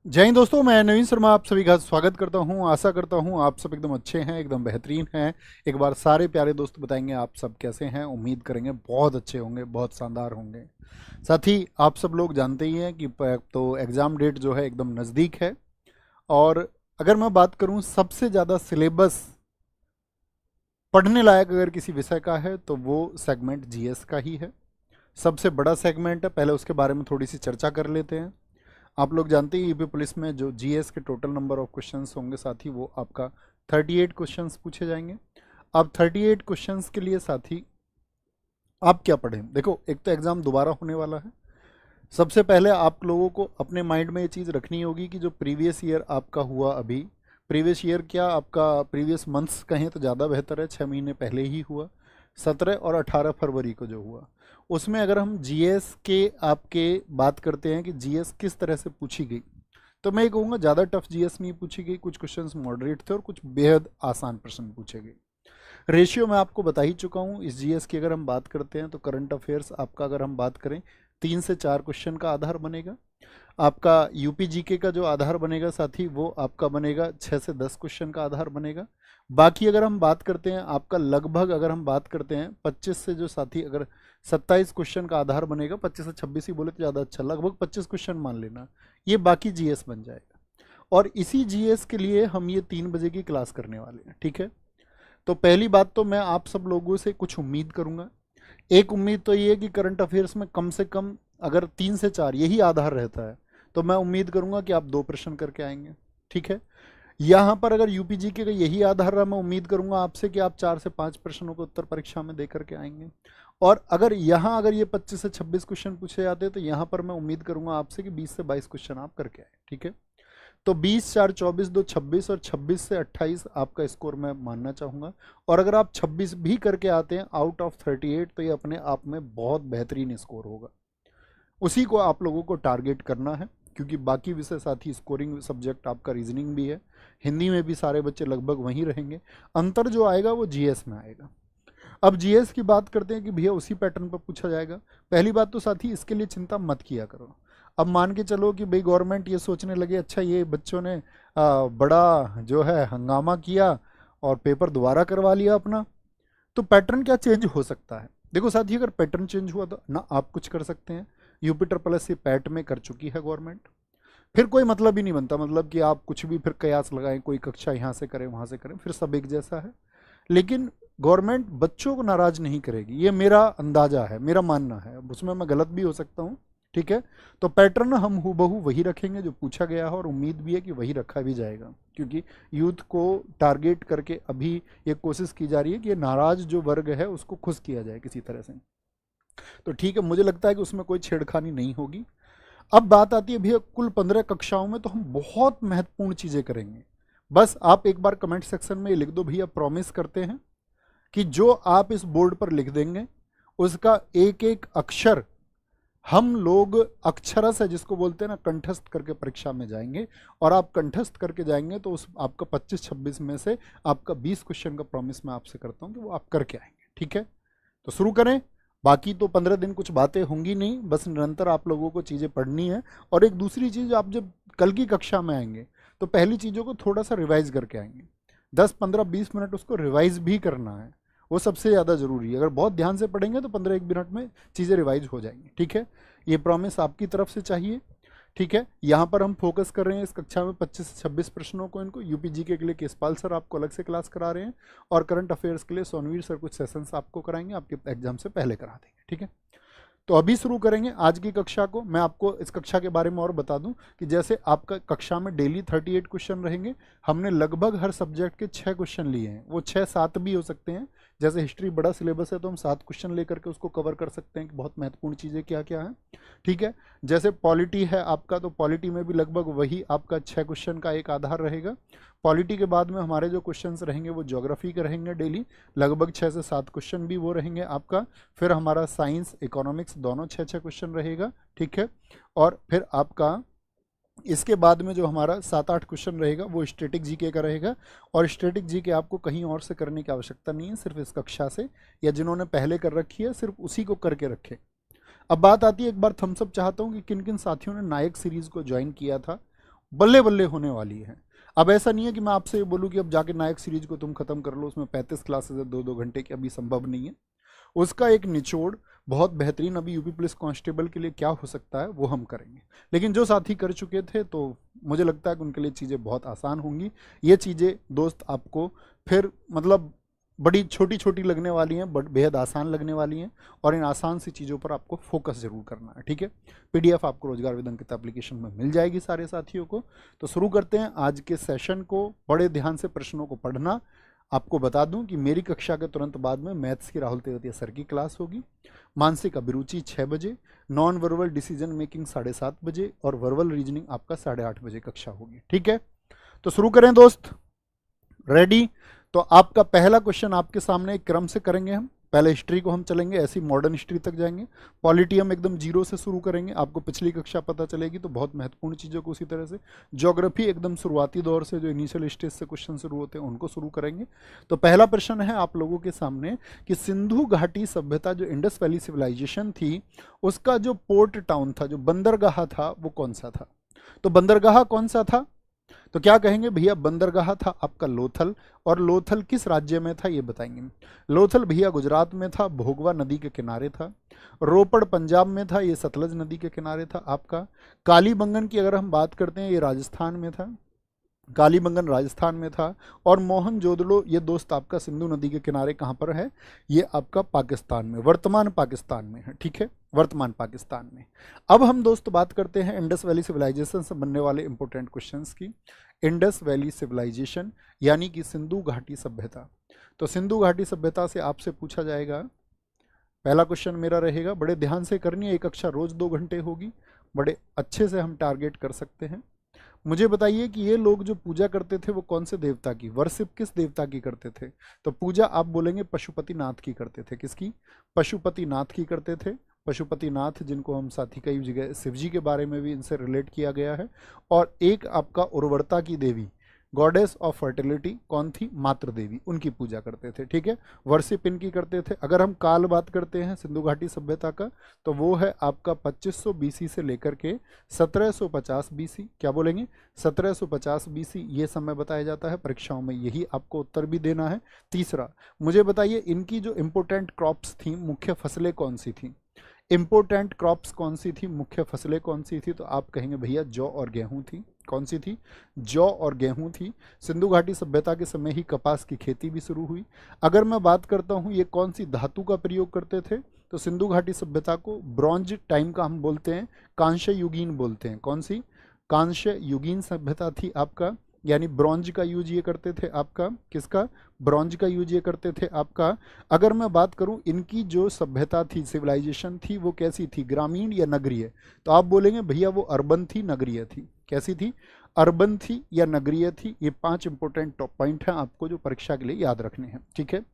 जय हिंद दोस्तों, मैं नवीन शर्मा आप सभी का स्वागत करता हूं। आशा करता हूं आप सब एकदम अच्छे हैं, एकदम बेहतरीन हैं। एक बार सारे प्यारे दोस्त बताएंगे आप सब कैसे हैं। उम्मीद करेंगे बहुत अच्छे होंगे, बहुत शानदार होंगे। साथ ही आप सब लोग जानते ही हैं कि तो एग्ज़ाम डेट जो है एकदम नज़दीक है। और अगर मैं बात करूं सबसे ज़्यादा सिलेबस पढ़ने लायक अगर किसी विषय का है तो वो सेगमेंट जीएस का ही है। सबसे बड़ा सेगमेंट है। पहले उसके बारे में थोड़ी सी चर्चा कर लेते हैं। आप लोग जानते हैं यूपी पुलिस में जो जीएस के टोटल नंबर ऑफ क्वेश्चंस होंगे, साथ ही वो आपका 38 क्वेश्चंस पूछे जाएंगे। अब 38 क्वेश्चंस के लिए साथी आप क्या पढ़ें। देखो, एक तो एग्ज़ाम दोबारा होने वाला है। सबसे पहले आप लोगों को अपने माइंड में ये चीज़ रखनी होगी कि जो प्रीवियस ईयर आपका हुआ, अभी प्रीवियस ईयर क्या आपका प्रीवियस मंथ्स कहें तो ज़्यादा बेहतर है, 6 महीने पहले ही हुआ, 17 और 18 फरवरी को जो हुआ, उसमें अगर हम जीएस के आपके बात करते हैं कि जीएस किस तरह से पूछी गई, तो मैं ये कहूँगा ज़्यादा टफ जीएस नहीं पूछी गई। कुछ क्वेश्चंस मॉडरेट थे और कुछ बेहद आसान प्रश्न पूछे गए। रेशियो मैं आपको बता ही चुका हूँ। इस जीएस की अगर हम बात करते हैं तो करंट अफेयर्स आपका अगर हम बात करें 3 से 4 क्वेश्चन का आधार बनेगा। आपका यूपी जीके का जो आधार बनेगा साथी वो आपका बनेगा 6 से 10 क्वेश्चन का आधार बनेगा। बाकी अगर हम बात करते हैं आपका लगभग अगर हम बात करते हैं 25 से जो साथी अगर 27 क्वेश्चन का आधार बनेगा, 25 से 26 ही बोले तो ज़्यादा अच्छा, लगभग 25 क्वेश्चन मान लेना, ये बाकी जीएस बन जाएगा। और इसी जीएस के लिए हम ये 3 बजे की क्लास करने वाले हैं, ठीक है। तो पहली बात तो मैं आप सब लोगों से कुछ उम्मीद करूंगा। एक उम्मीद तो ये है कि करंट अफेयर्स में कम से कम अगर 3 से 4 यही आधार रहता है तो मैं उम्मीद करूंगा कि आप 2 प्रश्न करके आएंगे, ठीक है। यहाँ पर अगर यूपीजी के का यही आधार रहा, मैं उम्मीद करूंगा आपसे कि आप 4 से 5 प्रश्नों को उत्तर परीक्षा में दे करके आएंगे। और अगर यहाँ अगर ये 25 से 26 क्वेश्चन पूछे जाते हैं तो यहाँ पर मैं उम्मीद करूंगा आपसे कि 20 से 22 क्वेश्चन आप करके आए, ठीक है। तो 20 4 24 2 26 और 26 से 28 आपका स्कोर मैं मानना चाहूँगा। और अगर आप 26 भी करके आते हैं आउट ऑफ 38 तो ये अपने आप में बहुत बेहतरीन स्कोर होगा। उसी को आप लोगों को टारगेट करना है, क्योंकि बाकी विषय साथ ही स्कोरिंग सब्जेक्ट आपका रीजनिंग भी है, हिंदी में भी सारे बच्चे लगभग वहीं रहेंगे। अंतर जो आएगा वो जीएस में आएगा। अब जीएस की बात करते हैं कि भैया उसी पैटर्न पर पूछा जाएगा। पहली बात तो साथी इसके लिए चिंता मत किया करो। अब मान के चलो कि भाई गवर्नमेंट ये सोचने लगे अच्छा ये बच्चों ने बड़ा जो है हंगामा किया और पेपर दोबारा करवा लिया अपना, तो पैटर्न क्या चेंज हो सकता है। देखो साथी, अगर पैटर्न चेंज हुआ तो ना आप कुछ कर सकते हैं, यूपी ट्रिपल एस पैट में कर चुकी है गवर्नमेंट, फिर कोई मतलब ही नहीं बनता, मतलब कि आप कुछ भी फिर कयास लगाएं, कोई कक्षा यहाँ से करें वहाँ से करें, फिर सब एक जैसा है। लेकिन गवर्नमेंट बच्चों को नाराज नहीं करेगी, ये मेरा अंदाजा है, मेरा मानना है, अब उसमें मैं गलत भी हो सकता हूँ, ठीक है। तो पैटर्न हम हूबहू वही रखेंगे जो पूछा गया है, और उम्मीद भी है कि वही रखा भी जाएगा, क्योंकि यूथ को टारगेट करके अभी ये कोशिश की जा रही है कि ये नाराज जो वर्ग है उसको खुश किया जाए किसी तरह से। तो ठीक है, मुझे लगता है कि उसमें कोई छेड़खानी नहीं होगी। अब बात आती है भैया कुल 15 कक्षाओं में तो हम बहुत महत्वपूर्ण चीज़ें करेंगे। बस आप एक बार कमेंट सेक्शन में ये लिख दो, भैया प्रॉमिस करते हैं कि जो आप इस बोर्ड पर लिख देंगे उसका एक एक अक्षर हम लोग अक्षरस है जिसको बोलते हैं ना कंठस्थ करके परीक्षा में जाएंगे। और आप कंठस्थ करके जाएंगे तो उस आपका 25-26 में से आपका 20 क्वेश्चन का प्रॉमिस मैं आपसे करता हूं कि वो आप करके आएंगे, ठीक है। तो शुरू करें। बाकी तो 15 दिन कुछ बातें होंगी नहीं, बस निरंतर आप लोगों को चीज़ें पढ़नी है। और एक दूसरी चीज़, आप जब कल की कक्षा में आएंगे तो पहली चीज़ों को थोड़ा सा रिवाइज करके आएंगे, 10 15 20 मिनट उसको रिवाइज भी करना है, वो सबसे ज़्यादा ज़रूरी है। अगर बहुत ध्यान से पढ़ेंगे तो 15 1 मिनट में चीज़ें रिवाइज हो जाएंगी, ठीक है। ये प्रॉमिस आपकी तरफ से चाहिए, ठीक है। यहाँ पर हम फोकस कर रहे हैं इस कक्षा में 25 से 26 प्रश्नों को, इनको यूपीजी के लिए केसपाल सर आपको अलग से क्लास करा रहे हैं, और करंट अफेयर्स के लिए सोनवीर सर कुछ सेशंस आपको कराएंगे, आपके एग्जाम से पहले करा देंगे, ठीक है। तो अभी शुरू करेंगे आज की कक्षा को। मैं आपको इस कक्षा के बारे में और बता दूं कि जैसे आपका कक्षा में डेली 38 क्वेश्चन रहेंगे, हमने लगभग हर सब्जेक्ट के 6 क्वेश्चन लिए हैं, वो 6 7 भी हो सकते हैं। जैसे हिस्ट्री बड़ा सिलेबस है तो हम 7 क्वेश्चन लेकर के उसको कवर कर सकते हैं कि बहुत महत्वपूर्ण चीज़ें क्या क्या हैं, ठीक है। जैसे पॉलिटी है आपका, तो पॉलिटी में भी लगभग वही आपका 6 क्वेश्चन का एक आधार रहेगा। पॉलिटी के बाद में हमारे जो क्वेश्चंस रहेंगे वो ज्योग्राफी के रहेंगे डेली, लगभग 6 से 7 क्वेश्चन भी वो रहेंगे आपका। फिर हमारा साइंस इकोनॉमिक्स दोनों 6 6 क्वेश्चन रहेगा, ठीक है। और फिर आपका इसके बाद में जो हमारा 7 8 क्वेश्चन रहेगा वो स्टैटिक जीके का रहेगा। और स्टैटिक जीके आपको कहीं और से करने की आवश्यकता नहीं है, सिर्फ इस कक्षा से, या जिन्होंने पहले कर रखी है सिर्फ उसी को करके रखे। अब बात आती है, एक बार थम्सअप चाहता हूँ कि किन किन साथियों ने नायक सीरीज़ को ज्वाइन किया था, बल्ले बल्ले होने वाली है। अब ऐसा नहीं है कि मैं आपसे ये बोलूँ कि अब जाके नायक सीरीज को तुम खत्म कर लो, उसमें 35 क्लासेस है 2-2 घंटे की, अभी संभव नहीं है। उसका एक निचोड़ बहुत बेहतरीन अभी यूपी पुलिस कांस्टेबल के लिए क्या हो सकता है वो हम करेंगे। लेकिन जो साथी कर चुके थे तो मुझे लगता है कि उनके लिए चीज़ें बहुत आसान होंगी। ये चीज़ें दोस्त आपको फिर मतलब बड़ी छोटी छोटी लगने वाली हैं, बट बेहद आसान लगने वाली हैं, और इन आसान सी चीज़ों पर आपको फोकस जरूर करना है, ठीक है। पीडीएफ आपको रोजगार वेदन किताब एप्लीकेशन में मिल जाएगी सारे साथियों को। तो शुरू करते हैं आज के सेशन को। बड़े ध्यान से प्रश्नों को पढ़ना। आपको बता दूं कि मेरी कक्षा के तुरंत बाद में मैथ्स की राहुल तेवतिया सर की क्लास होगी, मानसिक अभिरुचि 6 बजे, नॉन वर्बल डिसीजन मेकिंग 7:30 बजे, और वर्बल रीजनिंग आपका 8:30 बजे कक्षा होगी, ठीक है। तो शुरू करें दोस्त, रेडी। तो आपका पहला क्वेश्चन आपके सामने एक क्रम से करेंगे हम। पहले हिस्ट्री को हम चलेंगे, ऐसी मॉडर्न हिस्ट्री तक जाएंगे। पॉलिटी हम एकदम जीरो से शुरू करेंगे, आपको पिछली कक्षा पता चलेगी तो बहुत महत्वपूर्ण चीज़ों को उसी तरह से। ज्योग्राफी एकदम शुरुआती दौर से, जो इनिशियल स्टेज से क्वेश्चन शुरू होते हैं उनको शुरू करेंगे। तो पहला प्रश्न है आप लोगों के सामने कि सिंधु घाटी सभ्यता जो इंडस वैली सिविलाइजेशन थी, उसका जो पोर्ट टाउन था, जो बंदरगाह था, वो कौन सा था। तो बंदरगाह कौन सा था, तो क्या कहेंगे भैया, बंदरगाह था आपका लोथल। और लोथल किस राज्य में था ये बताएंगे। लोथल भैया गुजरात में था, भोगवा नदी के किनारे था। रोपड़ पंजाब में था, ये सतलज नदी के किनारे था आपका। कालीबंगन की अगर हम बात करते हैं, ये राजस्थान में था, कालीबंगन राजस्थान में था। और मोहनजोदड़ो ये दोस्त आपका सिंधु नदी के किनारे कहाँ पर है, ये आपका पाकिस्तान में, वर्तमान पाकिस्तान में है, ठीक है, वर्तमान पाकिस्तान में। अब हम दोस्त बात करते हैं इंडस वैली सिविलाइजेशन से बनने वाले इंपॉर्टेंट क्वेश्चंस की। इंडस वैली सिविलाइजेशन यानी कि सिंधु घाटी सभ्यता। तो सिंधु घाटी सभ्यता से आपसे पूछा जाएगा, पहला क्वेश्चन मेरा रहेगा, बड़े ध्यान से करनी है, एक कक्षा रोज 2 घंटे होगी, बड़े अच्छे से हम टारगेट कर सकते हैं। मुझे बताइए कि ये लोग जो पूजा करते थे वो कौन से देवता की, वर्शिप किस देवता की करते थे। तो पूजा आप बोलेंगे पशुपतिनाथ की करते थे। किसकी, पशुपतिनाथ की करते थे। पशुपतिनाथ जिनको हम साथी कई जगह शिव जी के बारे में भी इनसे रिलेट किया गया है। और एक आपका उर्वरता की देवी, गॉडेस ऑफ फर्टिलिटी कौन थी, मातृ देवी, उनकी पूजा करते थे, ठीक है, वर्शिप इनकी करते थे। अगर हम काल बात करते हैं सिंधु घाटी सभ्यता का, तो वो है आपका 2500 बीसी से लेकर के 1750 बीसी। क्या बोलेंगे, 1750 बीसी ये समय बताया जाता है, परीक्षाओं में यही आपको उत्तर भी देना है। तीसरा, मुझे बताइए इनकी जो इंपोर्टेंट क्रॉप्स थी, मुख्य फसलें कौन सी थी, इंपोर्टेंट क्रॉप्स कौन सी थी, मुख्य फसलें कौन सी थी। तो आप कहेंगे भैया जौ और गेहूं थी। कौन सी थी, जौ और गेहूं थी। सिंधु घाटी सभ्यता के समय ही कपास की खेती भी शुरू हुई। अगर मैं बात करता हूं ये कौन सी धातु का प्रयोग करते थे, तो सिंधु घाटी सभ्यता को ब्रॉन्ज टाइम का हम बोलते हैं, कांस्य युगीन बोलते हैं। कौन सी, कांस्य युगीन सभ्यता थी आपका, यानी ब्रॉन्ज का यूज ये करते थे आपका, किसका, ब्रॉन्ज का यूज ये करते थे आपका। अगर मैं बात करूं इनकी जो सभ्यता थी, सिविलाइजेशन थी, वो कैसी थी, ग्रामीण या नगरीय। तो आप बोलेंगे भैया वो अर्बन थी, नगरीय थी। कैसी थी, अर्बन थी या नगरीय थी। ये 5 इंपॉर्टेंट टॉप पॉइंट हैं आपको जो परीक्षा के लिए याद रखने हैं, ठीक है।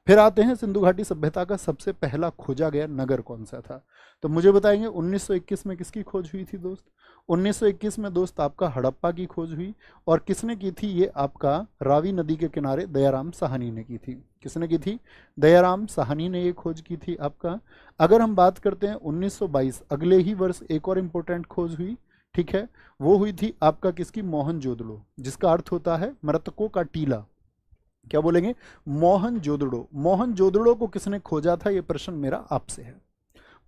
फिर आते हैं सिंधु घाटी सभ्यता का सबसे पहला खोजा गया नगर कौन सा था। तो मुझे बताएंगे 1921 में किसकी खोज हुई थी दोस्त, 1921 में दोस्त आपका हड़प्पा की खोज हुई। और किसने की थी, ये आपका रावी नदी के किनारे दयाराम साहनी ने की थी। किसने की थी, दयाराम साहनी ने ये खोज की थी आपका। अगर हम बात करते हैं 1922, अगले ही वर्ष एक और इंपॉर्टेंट खोज हुई, ठीक है, वो हुई थी आपका किसकी, मोहनजोदड़ो, जिसका अर्थ होता है मृतकों का टीला। क्या बोलेंगे, मोहनजोदड़ो। मोहनजोदड़ो को किसने खोजा था, ये प्रश्न मेरा आपसे है।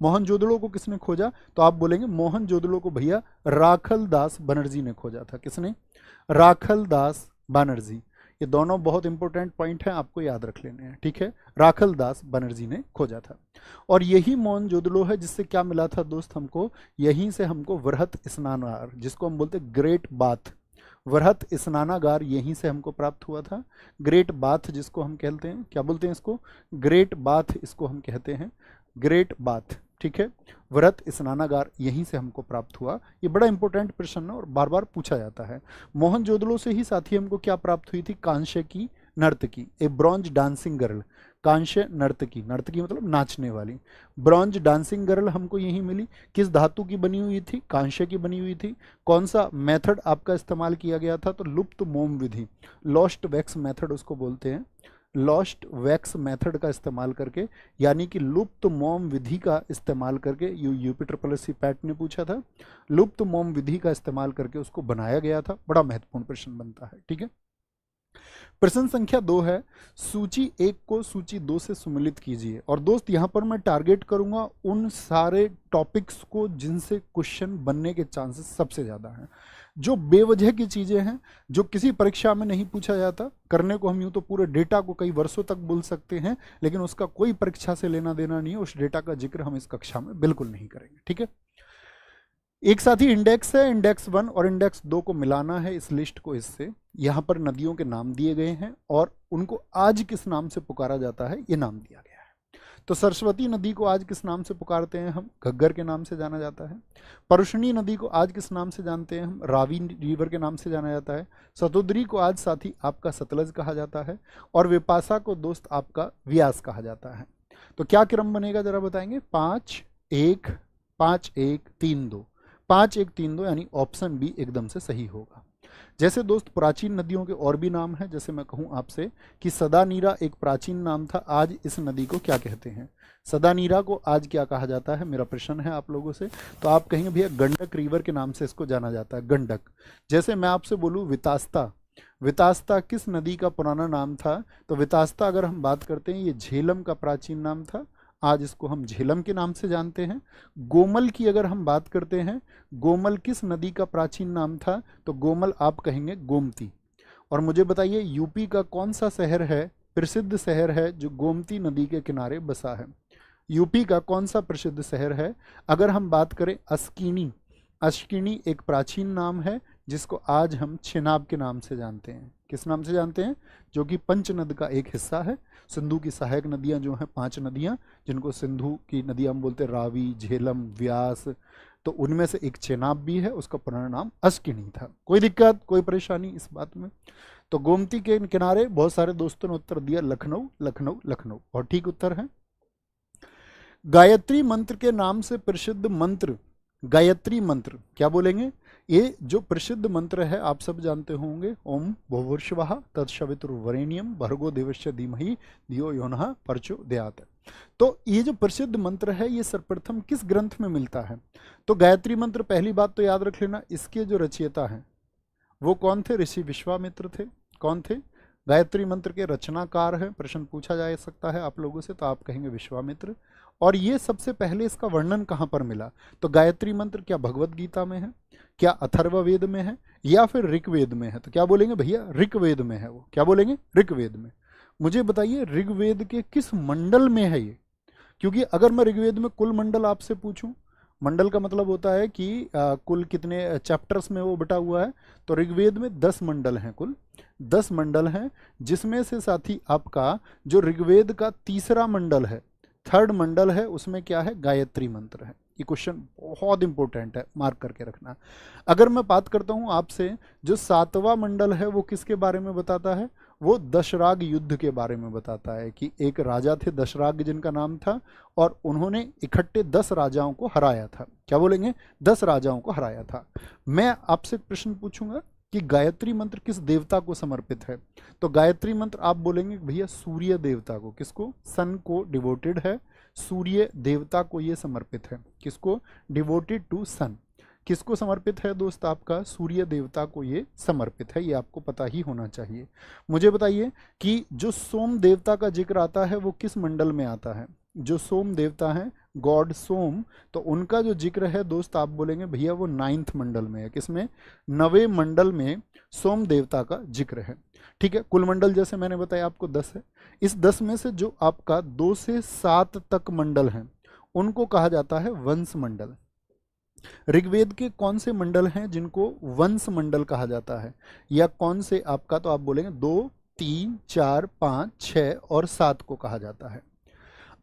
मोहनजोदड़ो को किसने खोजा, तो आप बोलेंगे मोहनजोदड़ो को भैया राखल दास बनर्जी ने खोजा था। किसने, राखल दास बनर्जी। ये दोनों बहुत इंपॉर्टेंट पॉइंट हैं, आपको याद रख लेने हैं, ठीक है, राखल दास बनर्जी ने खोजा था। और यही मोहनजोदड़ो है जिससे क्या मिला था दोस्त हमको, यहीं से हमको वृहत स्नानागार, जिसको हम बोलते ग्रेट बाथ, वृहत स्नानागार यहीं से हमको प्राप्त हुआ था। ग्रेट बाथ जिसको हम कहते हैं, क्या बोलते हैं इसको, ग्रेट बाथ इसको हम कहते हैं, ग्रेट बाथ, ठीक है। वृहत स्नानागार यहीं से हमको प्राप्त हुआ। ये बड़ा इंपॉर्टेंट प्रश्न है और बार बार पूछा जाता है। मोहनजोदड़ो से ही साथी हमको क्या प्राप्त हुई थी, कांस्य की नर्तकी, ए ब्रॉन्ज डांसिंग गर्ल, कांस्य नर्तकी, नर्तकी मतलब नाचने वाली, ब्रॉन्ज डांसिंग गर्ल हमको यहीं मिली। किस धातु की बनी हुई थी, कांस्य की बनी हुई थी। कौन सा मेथड आपका इस्तेमाल किया गया था, तो लुप्त मोम विधि, लॉस्ट वैक्स मेथड उसको बोलते हैं, लॉस्ट वैक्स मेथड का इस्तेमाल करके, यानी कि लुप्त मोम विधि का इस्तेमाल करके, UP triple S C PET ने पूछा था, लुप्त मोम विधि का इस्तेमाल करके उसको बनाया गया था। बड़ा महत्वपूर्ण प्रश्न बनता है, ठीक है। प्रश्न संख्या 2 है, सूची 1 को सूची 2 से सुमेलित कीजिए। और दोस्त यहाँ पर मैं टारगेट करूंगा उन सारे टॉपिक्स को जिनसे क्वेश्चन बनने के चांसेस सबसे ज़्यादा हैं, जो बेवजह की चीज़ें हैं, जो किसी परीक्षा में नहीं पूछा जाता। करने को हम यूँ तो पूरे डेटा को कई वर्षों तक बोल सकते हैं, लेकिन उसका कोई परीक्षा से लेना देना नहीं है, उस डेटा का जिक्र हम इस कक्षा में बिल्कुल नहीं करेंगे, ठीक है। एक साथ ही इंडेक्स है, इंडेक्स 1 और इंडेक्स 2 को मिलाना है इस लिस्ट को इससे। यहाँ पर नदियों के नाम दिए गए हैं और उनको आज किस नाम से पुकारा जाता है ये नाम दिया गया है। तो सरस्वती नदी को आज किस नाम से पुकारते हैं हम? घग्गर के नाम से जाना जाता है। परुष्णी नदी को आज किस नाम से जानते हैं हम? रावी रिवर के नाम से जाना जाता है। सतोदरी को आज साथी आपका सतलज कहा जाता है और विपाशा को दोस्त आपका व्यास कहा जाता है। तो क्या क्रम बनेगा जरा बताएंगे? 5 1 5 1 3 2, 5 1 3 2, यानी ऑप्शन बी एकदम से सही होगा। जैसे दोस्त प्राचीन नदियों के और भी नाम हैं, जैसे मैं कहूं आपसे कि सदानीरा एक प्राचीन नाम था, आज इस नदी को क्या कहते हैं? सदानीरा को आज क्या कहा जाता है? मेरा प्रश्न है आप लोगों से। तो आप कहेंगे भैया गंडक रिवर के नाम से इसको जाना जाता है, गंडक। जैसे मैं आपसे बोलूं वितास्ता, वितास्ता किस नदी का पुराना नाम था? तो वितास्ता अगर हम बात करते हैं ये झेलम का प्राचीन नाम था, आज इसको हम झेलम के नाम से जानते हैं। गोमल की अगर हम बात करते हैं, गोमल किस नदी का प्राचीन नाम था? तो गोमल आप कहेंगे गोमती। और मुझे बताइए यूपी का कौन सा शहर है, प्रसिद्ध शहर है जो गोमती नदी के किनारे बसा है? यूपी का कौन सा प्रसिद्ध शहर है? अगर हम बात करें अस्किनी, अस्किनी एक प्राचीन नाम है जिसको आज हम चेनाब के नाम से जानते हैं। किस नाम से जानते हैं? जो कि पंचनद का एक हिस्सा है। सिंधु की सहायक नदियां जो हैं 5 नदियां, जिनको सिंधु की नदियां हम बोलते हैं, रावी, झेलम, व्यास, तो उनमें से एक चेनाब भी है, उसका पुराना नाम अस्किनी था। कोई दिक्कत, कोई परेशानी इस बात में? तो गोमती के किनारे बहुत सारे दोस्तों ने उत्तर दिया लखनऊ, लखनऊ, लखनऊ, और ठीक उत्तर है। गायत्री मंत्र के नाम से प्रसिद्ध मंत्र, गायत्री मंत्र क्या बोलेंगे? ये जो प्रसिद्ध मंत्र है आप सब जानते होंगे, ओम भूर्भुवस्सुवः तत्सवितुर्वरेण्यं भर्गो देवस्य धीमहि धियो यो नः प्रचोदयात्। तो ये जो प्रसिद्ध मंत्र है ये सर्वप्रथम किस ग्रंथ में मिलता है? तो गायत्री मंत्र, पहली बात तो याद रख लेना, इसके जो रचयिता हैं वो कौन थे? ऋषि विश्वामित्र थे। कौन थे? गायत्री मंत्र के रचनाकार हैं। प्रश्न पूछा जा सकता है आप लोगों से, तो आप कहेंगे विश्वामित्र। और ये सबसे पहले इसका वर्णन कहाँ पर मिला? तो गायत्री मंत्र क्या भगवत गीता में है, क्या अथर्ववेद में है, या फिर ऋग्वेद में है? तो क्या बोलेंगे भैया? ऋग्वेद में है वो। क्या बोलेंगे? ऋग्वेद में। मुझे बताइए ऋग्वेद के किस मंडल में है ये? क्योंकि अगर मैं ऋग्वेद में कुल मंडल आपसे पूछूं, मंडल का मतलब होता है कि कुल कितने चैप्टर्स में वो बटा हुआ है, तो ऋग्वेद में 10 मंडल हैं, कुल 10 मंडल हैं, जिसमें से साथी आपका जो ऋग्वेद का तीसरा मंडल है, थर्ड मंडल है, उसमें क्या है? गायत्री मंत्र है। ये क्वेश्चन बहुत इंपॉर्टेंट है, मार्क करके रखना। अगर मैं बात करता हूं आपसे, जो 7वां मंडल है वो किसके बारे में बताता है? वो दशराग युद्ध के बारे में बताता है कि एक राजा थे दशराग जिनका नाम था, और उन्होंने इकट्ठे 10 राजाओं को हराया था। क्या बोलेंगे? 10 राजाओं को हराया था। मैं आपसे प्रश्न पूछूंगा कि गायत्री मंत्र किस देवता को समर्पित है? तो गायत्री मंत्र आप बोलेंगे भैया सूर्य देवता को। किसको? सन को डिवोटेड है, सूर्य देवता को ये समर्पित है। किसको? डिवोटेड टू सन। किसको समर्पित है दोस्त? आपका सूर्य देवता को ये समर्पित है, ये आपको पता ही होना चाहिए। मुझे बताइए कि जो सोम देवता का जिक्र आता है वो किस मंडल में आता है? जो सोम देवता हैं, गॉड सोम, तो उनका जो जिक्र है दोस्त आप बोलेंगे भैया वो 9th मंडल में है। किसमें? 9वें मंडल में सोम देवता का जिक्र है। ठीक है, कुल मंडल जैसे मैंने बताया आपको 10 है। इस 10 में से जो आपका 2 से 7 तक मंडल हैं उनको कहा जाता है वंश मंडल। ऋग्वेद के कौन से मंडल हैं जिनको वंश मंडल कहा जाता है, या कौन से आपका? तो आप बोलेंगे 2 3 4 5 6 और 7 को कहा जाता है।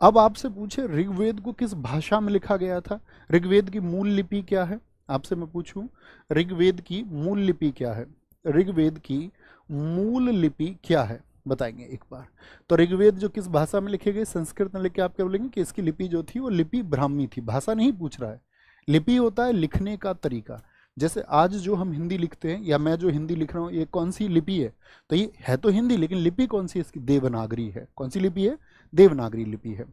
अब आपसे पूछे ऋग्वेद को किस भाषा में लिखा गया था? ऋग्वेद की मूल लिपि क्या है? आपसे मैं पूछूं ऋग्वेद की मूल लिपि क्या है? ऋग्वेद की मूल लिपि क्या है बताएंगे एक बार। तो ऋग्वेद जो किस भाषा में लिखे गए? संस्कृत में लिखे। आप क्या बोलेंगे कि इसकी लिपि जो थी वो लिपि ब्राह्मी थी। भाषा नहीं पूछ रहा है, लिपि होता है लिखने का तरीका। जैसे आज जो हम हिंदी लिखते हैं या मैं जो हिंदी लिख रहा हूँ, ये कौन सी लिपि है? तो ये है तो हिंदी, लेकिन लिपि कौन सी है इसकी? देवनागरी है। कौन सी लिपि है? देवनागरी लिपि है।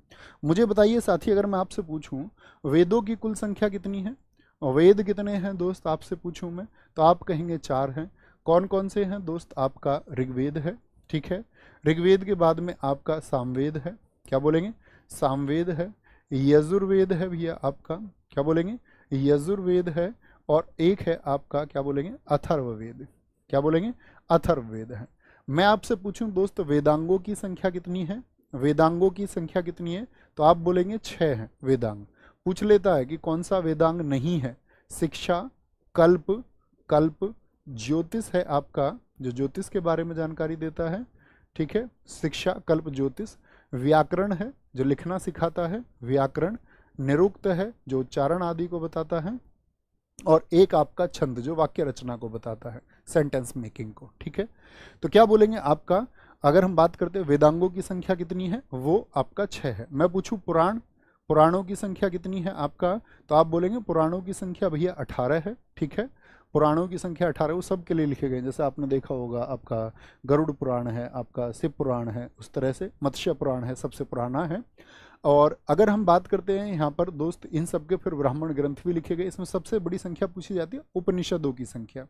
मुझे बताइए साथी, अगर मैं आपसे पूछूं वेदों की कुल संख्या कितनी है? और वेद कितने हैं दोस्त आपसे पूछूं मैं, तो आप कहेंगे 4 हैं। कौन कौन से हैं दोस्त? आपका ऋग्वेद है, ठीक है। ऋग्वेद के बाद में आपका सामवेद है, क्या बोलेंगे? सामवेद है। यजुर्वेद है भैया आपका, क्या बोलेंगे? यजुर्वेद है। और एक है आपका, क्या बोलेंगे? अथर्ववेद। क्या बोलेंगे? अथर्ववेद है। मैं आपसे पूछूं दोस्त वेदांगों की संख्या कितनी है? वेदांगों की संख्या कितनी है? तो आप बोलेंगे 6 हैं वेदांग। पूछ लेता है कि कौन सा वेदांग नहीं है? शिक्षा, कल्प, कल्प, ज्योतिष है आपका, जो ज्योतिष के बारे में जानकारी देता है, ठीक है। शिक्षा, कल्प, ज्योतिष। व्याकरण है, जो लिखना सिखाता है, व्याकरण। निरुक्त है, जो उच्चारण आदि को बताता है। और एक आपका छंद, जो वाक्य रचना को बताता है, सेंटेंस मेकिंग को, ठीक है। तो क्या बोलेंगे आपका, अगर हम बात करते हैं वेदांगों की संख्या कितनी है, वो आपका 6 है। मैं पूछूं पुराण, पुराणों की संख्या कितनी है आपका? तो आप बोलेंगे पुराणों की संख्या भैया 18 है, ठीक है। पुराणों की संख्या 18, वो सब के लिए लिखे गए, जैसे आपने देखा होगा आपका गरुड़ पुराण है, आपका शिव पुराण है, उस तरह से मत्स्य पुराण है, सबसे पुराना है। और अगर हम बात करते हैं यहाँ पर दोस्त, इन सब के फिर ब्राह्मण ग्रंथ भी लिखे गए। इसमें सबसे बड़ी संख्या पूछी जाती है उपनिषदों की संख्या।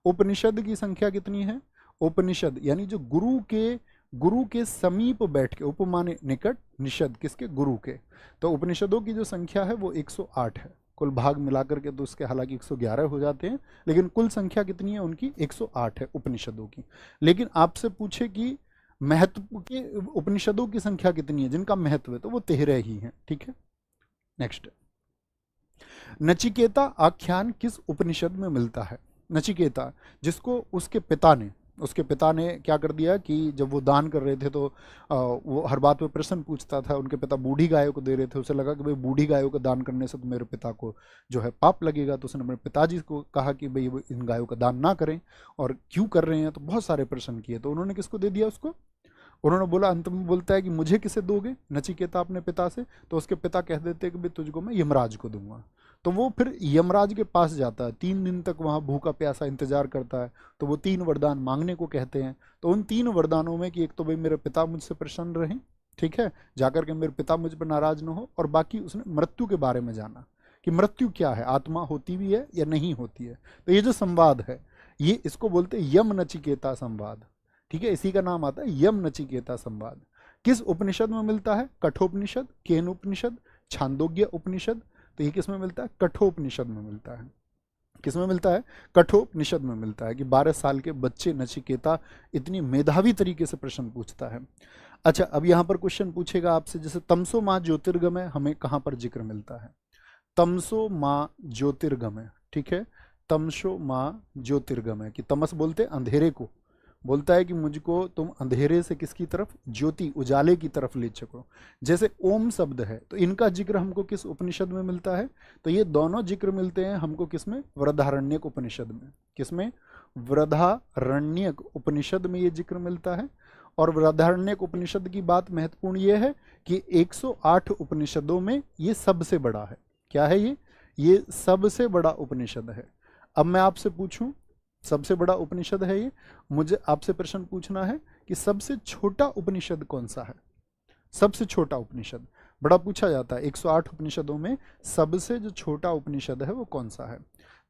उपनिषद की संख्या कितनी है? उपनिषद यानी जो गुरु के समीप बैठ के, उप माने निकट, निषद किसके? गुरु के। तो उपनिषदों की जो संख्या है वो 108 है। कुल भाग मिलाकर के तो उसके हालांकि 111 हो जाते हैं, लेकिन कुल संख्या कितनी है उनकी? 108 है उपनिषदों की। लेकिन आपसे पूछे कि महत्व के उपनिषदों की संख्या कितनी है जिनका महत्व है, तो वो 13 ही है, ठीक है। नेक्स्ट, नचिकेता आख्यान किस उपनिषद में मिलता है? नचिकेता, जिसको उसके पिता ने क्या कर दिया कि जब वो दान कर रहे थे तो वो हर बात पे प्रश्न पूछता था। उनके पिता बूढ़ी गायों को दे रहे थे, उसे लगा कि भाई बूढ़ी गायों को दान करने से तो मेरे पिता को जो है पाप लगेगा। तो उसने अपने पिताजी को कहा कि भाई वो इन गायों का दान ना करें, और क्यों कर रहे हैं, तो बहुत सारे प्रश्न किए। तो उन्होंने किसको दे दिया उसको? उन्होंने बोला, अंत में बोलता है कि मुझे किसे दोगे? नचिकेता अपने पिता से। तो उसके पिता कह देते हैं कि भाई तुझको मैं यमराज को दूंगा। तो वो फिर यमराज के पास जाता है, 3 दिन तक वहाँ भूखा प्यासा इंतजार करता है। तो वो 3 वरदान मांगने को कहते हैं। तो उन 3 वरदानों में कि एक तो भाई मेरे पिता मुझसे प्रसन्न रहें, ठीक है, जाकर के मेरे पिता मुझ पर नाराज ना हो, और बाकी उसने मृत्यु के बारे में जाना कि मृत्यु क्या है, आत्मा होती भी है या नहीं होती है। तो ये जो संवाद है, ये इसको बोलते हैं यम नचिकेता संवाद, ठीक है। इसी का नाम आता है यम नचिकेता संवाद। किस उपनिषद में मिलता है? कठोपनिषद, केन उपनिषद, छांदोग्य उपनिषद। तो ये किस में मिलता है? कठोपनिषद में मिलता है। किस में मिलता है? कठोपनिषद में मिलता है। कि 12 साल के बच्चे नचिकेता इतनी मेधावी तरीके से प्रश्न पूछता है। अच्छा, अब यहाँ पर क्वेश्चन पूछेगा आपसे, जैसे तमसो माँ ज्योतिर्गमय हमें कहाँ पर जिक्र मिलता है? तमसो माँ ज्योतिर्गमय, ठीक है। तमसो माँ ज्योतिर्गमय, कि तमस बोलते अंधेरे को, बोलता है कि मुझको तुम अंधेरे से किसकी तरफ? ज्योति, उजाले की तरफ ले चलो। जैसे ओम शब्द है, तो इनका जिक्र हमको किस उपनिषद में मिलता है? तो ये दोनों जिक्र मिलते हैं हमको किसमें? वृद्धारण्यक उपनिषद में। किसमें? वृद्धारण्यक उपनिषद में ये जिक्र मिलता है। और वृद्धारण्यक उपनिषद की बात महत्वपूर्ण ये है कि 108 उपनिषदों में ये सबसे बड़ा है। क्या है ये सबसे बड़ा उपनिषद है। अब मैं आपसे पूछूं, सबसे बड़ा उपनिषद है ये, मुझे आपसे प्रश्न पूछना है कि सबसे छोटा उपनिषद कौन सा है? सबसे छोटा उपनिषद बड़ा पूछा जाता है। 108 उपनिषदों में सबसे जो छोटा उपनिषद है वो कौन सा है?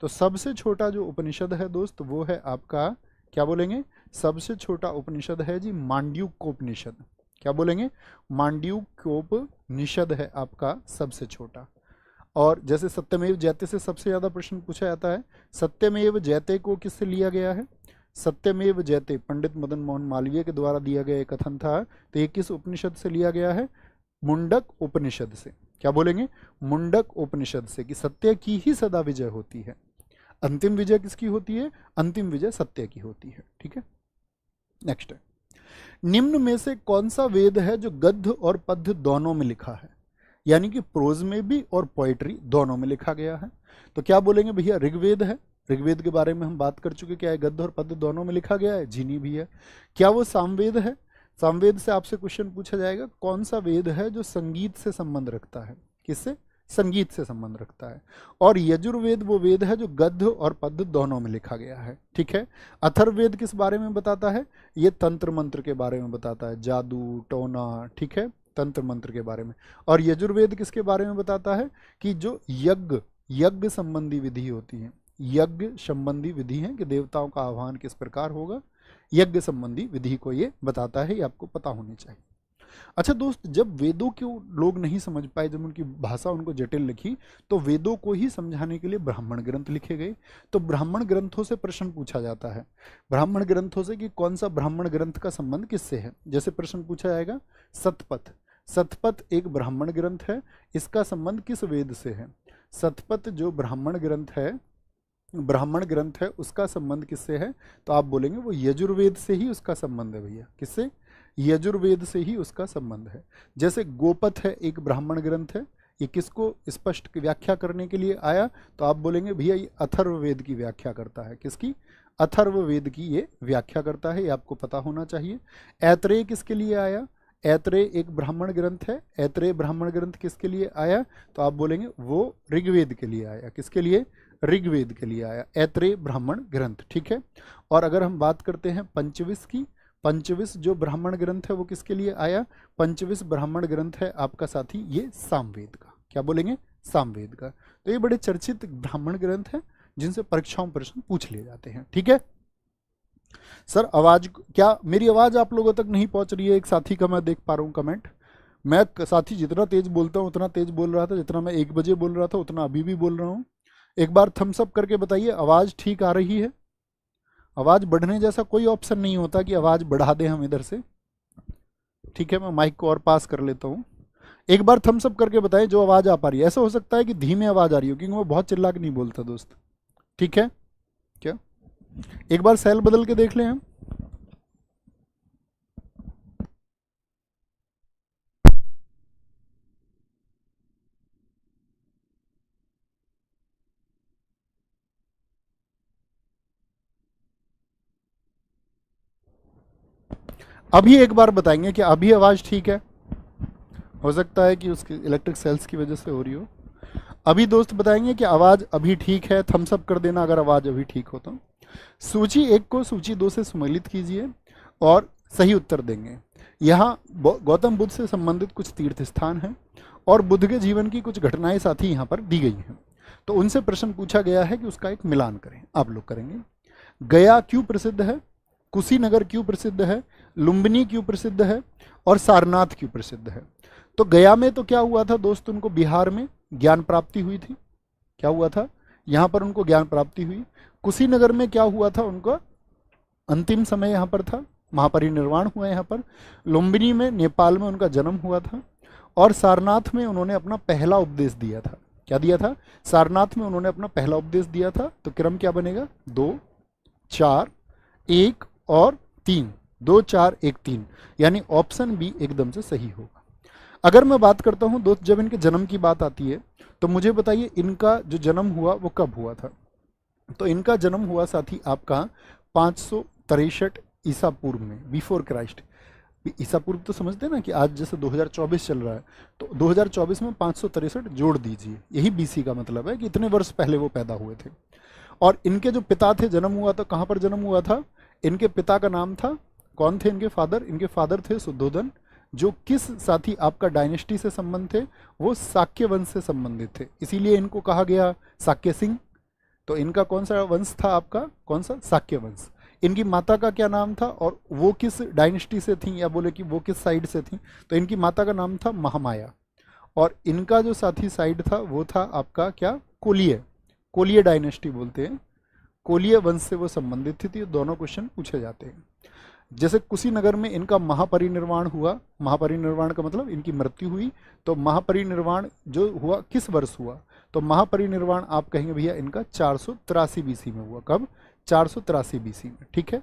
तो सबसे छोटा जो उपनिषद है दोस्त, वो है आपका, क्या बोलेंगे? सबसे छोटा उपनिषद है जी मांड्यूक्योपनिषद। क्या बोलेंगे? मांड्यूक्योपनिषद है आपका सबसे छोटा। और जैसे सत्यमेव जयते से सबसे ज्यादा प्रश्न पूछा जाता है, सत्यमेव जयते को किससे लिया गया है? सत्यमेव जयते पंडित मदन मोहन मालवीय के द्वारा दिया गया एक कथन था। तो ये किस उपनिषद से लिया गया है? मुंडक उपनिषद से। क्या बोलेंगे? मुंडक उपनिषद से, कि सत्य की ही सदा विजय होती है। अंतिम विजय किसकी होती है? अंतिम विजय सत्य की होती है, ठीक है। नेक्स्ट है, निम्न में से कौन सा वेद है जो गद्य और पद्य दोनों में लिखा है? यानी कि प्रोज में भी और पोएट्री दोनों में लिखा गया है। तो क्या बोलेंगे भैया? ऋग्वेद है। ऋग्वेद के बारे में हम बात कर चुके, क्या है? गद्य और पद्य दोनों में लिखा गया है। जीनी भी है। क्या वो सामवेद है? सामवेद से आपसे क्वेश्चन पूछा जाएगा, कौन सा वेद है जो संगीत से संबंध रखता है? किससे? संगीत से संबंध रखता है। और यजुर्वेद वो वेद है जो गद्य और पद्य दोनों में लिखा गया है, ठीक है। अथर्ववेद किस बारे में बताता है? ये तंत्र मंत्र के बारे में बताता है, जादू टोना, ठीक है, तंत्र मंत्र के बारे में। और यजुर्वेद किसके बारे में बताता है? कि जो यज्ञ यज्ञ संबंधी विधि होती है, यज्ञ संबंधी विधि है कि देवताओं का आह्वान किस प्रकार होगा, यज्ञ संबंधी विधि को ये बताता है, ये आपको पता होनी चाहिए। अच्छा दोस्त, जब वेदों को लोग नहीं समझ पाए, जब उनकी भाषा उनको जटिल लिखी, तो वेदों को ही समझाने के लिए ब्राह्मण ग्रंथ लिखे गए। तो ब्राह्मण ग्रंथों से प्रश्न पूछा जाता है, ब्राह्मण ग्रंथों से कि कौन सा ब्राह्मण ग्रंथ का संबंध किससे है। जैसे प्रश्न पूछा जाएगा सतपथ, सतपथ एक ब्राह्मण ग्रंथ है, इसका संबंध किस वेद से है? सतपथ जो ब्राह्मण ग्रंथ है, ब्राह्मण ग्रंथ है, उसका संबंध किससे है? तो आप बोलेंगे वो यजुर्वेद से ही उसका संबंध है भैया। किससे? यजुर्वेद से ही उसका संबंध है। जैसे गोपथ है, एक ब्राह्मण ग्रंथ है, ये किसको स्पष्ट व्याख्या करने के लिए आया? तो आप बोलेंगे भैया ये अथर्ववेद की व्याख्या करता है। किसकी? अथर्ववेद की ये व्याख्या करता है, ये आपको पता होना चाहिए। ऐत्रेय किसके लिए आया? ऐत्रेय एक ब्राह्मण ग्रंथ है, ऐत्रेय ब्राह्मण ग्रंथ किसके लिए आया? तो आप बोलेंगे वो ऋग्वेद के लिए आया। किसके लिए? ऋग्वेद के लिए आया ऐत्रेय ब्राह्मण ग्रंथ, ठीक है। और अगर हम बात करते हैं पंचविश की, पंचविश जो ब्राह्मण ग्रंथ है वो किसके लिए आया? पंचविश ब्राह्मण ग्रंथ है आपका साथी ये सामवेद का। क्या बोलेंगे? सामवेद का। तो ये बड़े चर्चित ब्राह्मण ग्रंथ है जिनसे परीक्षाओं में प्रश्न पूछ लिए जाते हैं, ठीक है। सर आवाज, क्या मेरी आवाज आप लोगों तक नहीं पहुंच रही है? एक साथी का मैं देख पा रहा हूँ कमेंट। मैं साथी जितना तेज बोलता हूँ उतना तेज बोल रहा था, जितना मैं 1 बजे बोल रहा था उतना अभी भी बोल रहा हूँ। एक बार थम्स अप करके बताइए आवाज ठीक आ रही है। आवाज बढ़ने जैसा कोई ऑप्शन नहीं होता कि आवाज बढ़ा दें हम इधर से, ठीक है। मैं माइक को और पास कर लेता हूँ। एक बार थम्स अप करके बताएं जो आवाज आ पा रही है। ऐसा हो सकता है कि धीमे आवाज आ रही हो, क्योंकि मैं बहुत चिल्ला के नहीं बोलता दोस्त, ठीक है। क्या एक बार सेल बदल के देख लें हम? अभी एक बार बताएंगे कि अभी आवाज ठीक है? हो सकता है कि उसके इलेक्ट्रिक सेल्स की वजह से हो रही हो। अभी दोस्त बताएंगे कि आवाज अभी ठीक है, थम्स अप कर देना अगर आवाज अभी ठीक हो तो। सूची 1 को सूची 2 से सम्मिलित कीजिए और सही उत्तर देंगे। यहाँ गौतम बुद्ध से संबंधित कुछ तीर्थ स्थान हैं और बुद्ध के जीवन की कुछ घटनाएं साथ ही यहाँ पर दी गई हैं। तो उनसे प्रश्न पूछा गया है कि उसका एक मिलान करें। आप लोग करेंगे। गया क्यों प्रसिद्ध है? कुशीनगर क्यों प्रसिद्ध है? लुम्बिनी क्यों प्रसिद्ध है? और सारनाथ क्यों प्रसिद्ध है? तो गया में तो क्या हुआ था दोस्त, उनको बिहार में ज्ञान प्राप्ति हुई थी। क्या हुआ था? यहाँ पर उनको ज्ञान प्राप्ति हुई। कुशीनगर में क्या हुआ था? उनका अंतिम समय यहाँ पर था, महापरिनिर्वाण हुआ यहाँ पर। लुम्बिनी में नेपाल में उनका जन्म हुआ था। और सारनाथ में उन्होंने अपना पहला उपदेश दिया था। क्या दिया था? सारनाथ में उन्होंने अपना पहला उपदेश दिया था। तो क्रम क्या बनेगा? 2 4 1 और 3। 2 4 1 3, यानी ऑप्शन बी एकदम से सही होगा। अगर मैं बात करता हूं दोस्त, जब इनके जन्म की बात आती है तो मुझे बताइए इनका जो जन्म हुआ वो कब हुआ था? तो इनका जन्म हुआ साथी आपका 563 ईसा पूर्व में, बिफोर क्राइस्ट। ईसा पूर्व तो समझते हैं ना कि आज जैसे 2024 चल रहा है, तो 2024 में 563 जोड़ दीजिए, यही बीसी का मतलब है कि इतने वर्ष पहले वो पैदा हुए थे। और इनके जो पिता थे, जन्म हुआ था कहाँ पर जन्म हुआ था? इनके पिता का नाम था, कौन थे इनके फादर? इनके फादर थे शुद्धोधन, जो किस साथी आपका डायनेस्टी से संबंध थे? वो शाक्य वंश से संबंधित थे, इसीलिए इनको कहा गया शाक्य सिंह। तो इनका कौन सा वंश था आपका? कौन सा? शाक्य वंश। इनकी माता का क्या नाम था और वो किस डायनेस्टी से थी, या बोले कि वो किस साइड से थी? तो इनकी माता का नाम था महामाया। और इनका जो साथी साइड था वो था आपका क्या? कोलिय। कोलिय डायनेस्टी बोलते हैं, कोलिय वंश से वो संबंधित थी। दोनों क्वेश्चन पूछे जाते हैं। जैसे कुशीनगर में इनका महापरिनिर्वाण हुआ, महापरिनिर्वाण का मतलब इनकी मृत्यु हुई। तो महापरिनिर्वाण जो हुआ किस वर्ष हुआ? तो महापरिनिर्वाण आप कहेंगे भैया इनका 483 बीसी में हुआ। कब? 483 बीसी में, ठीक है।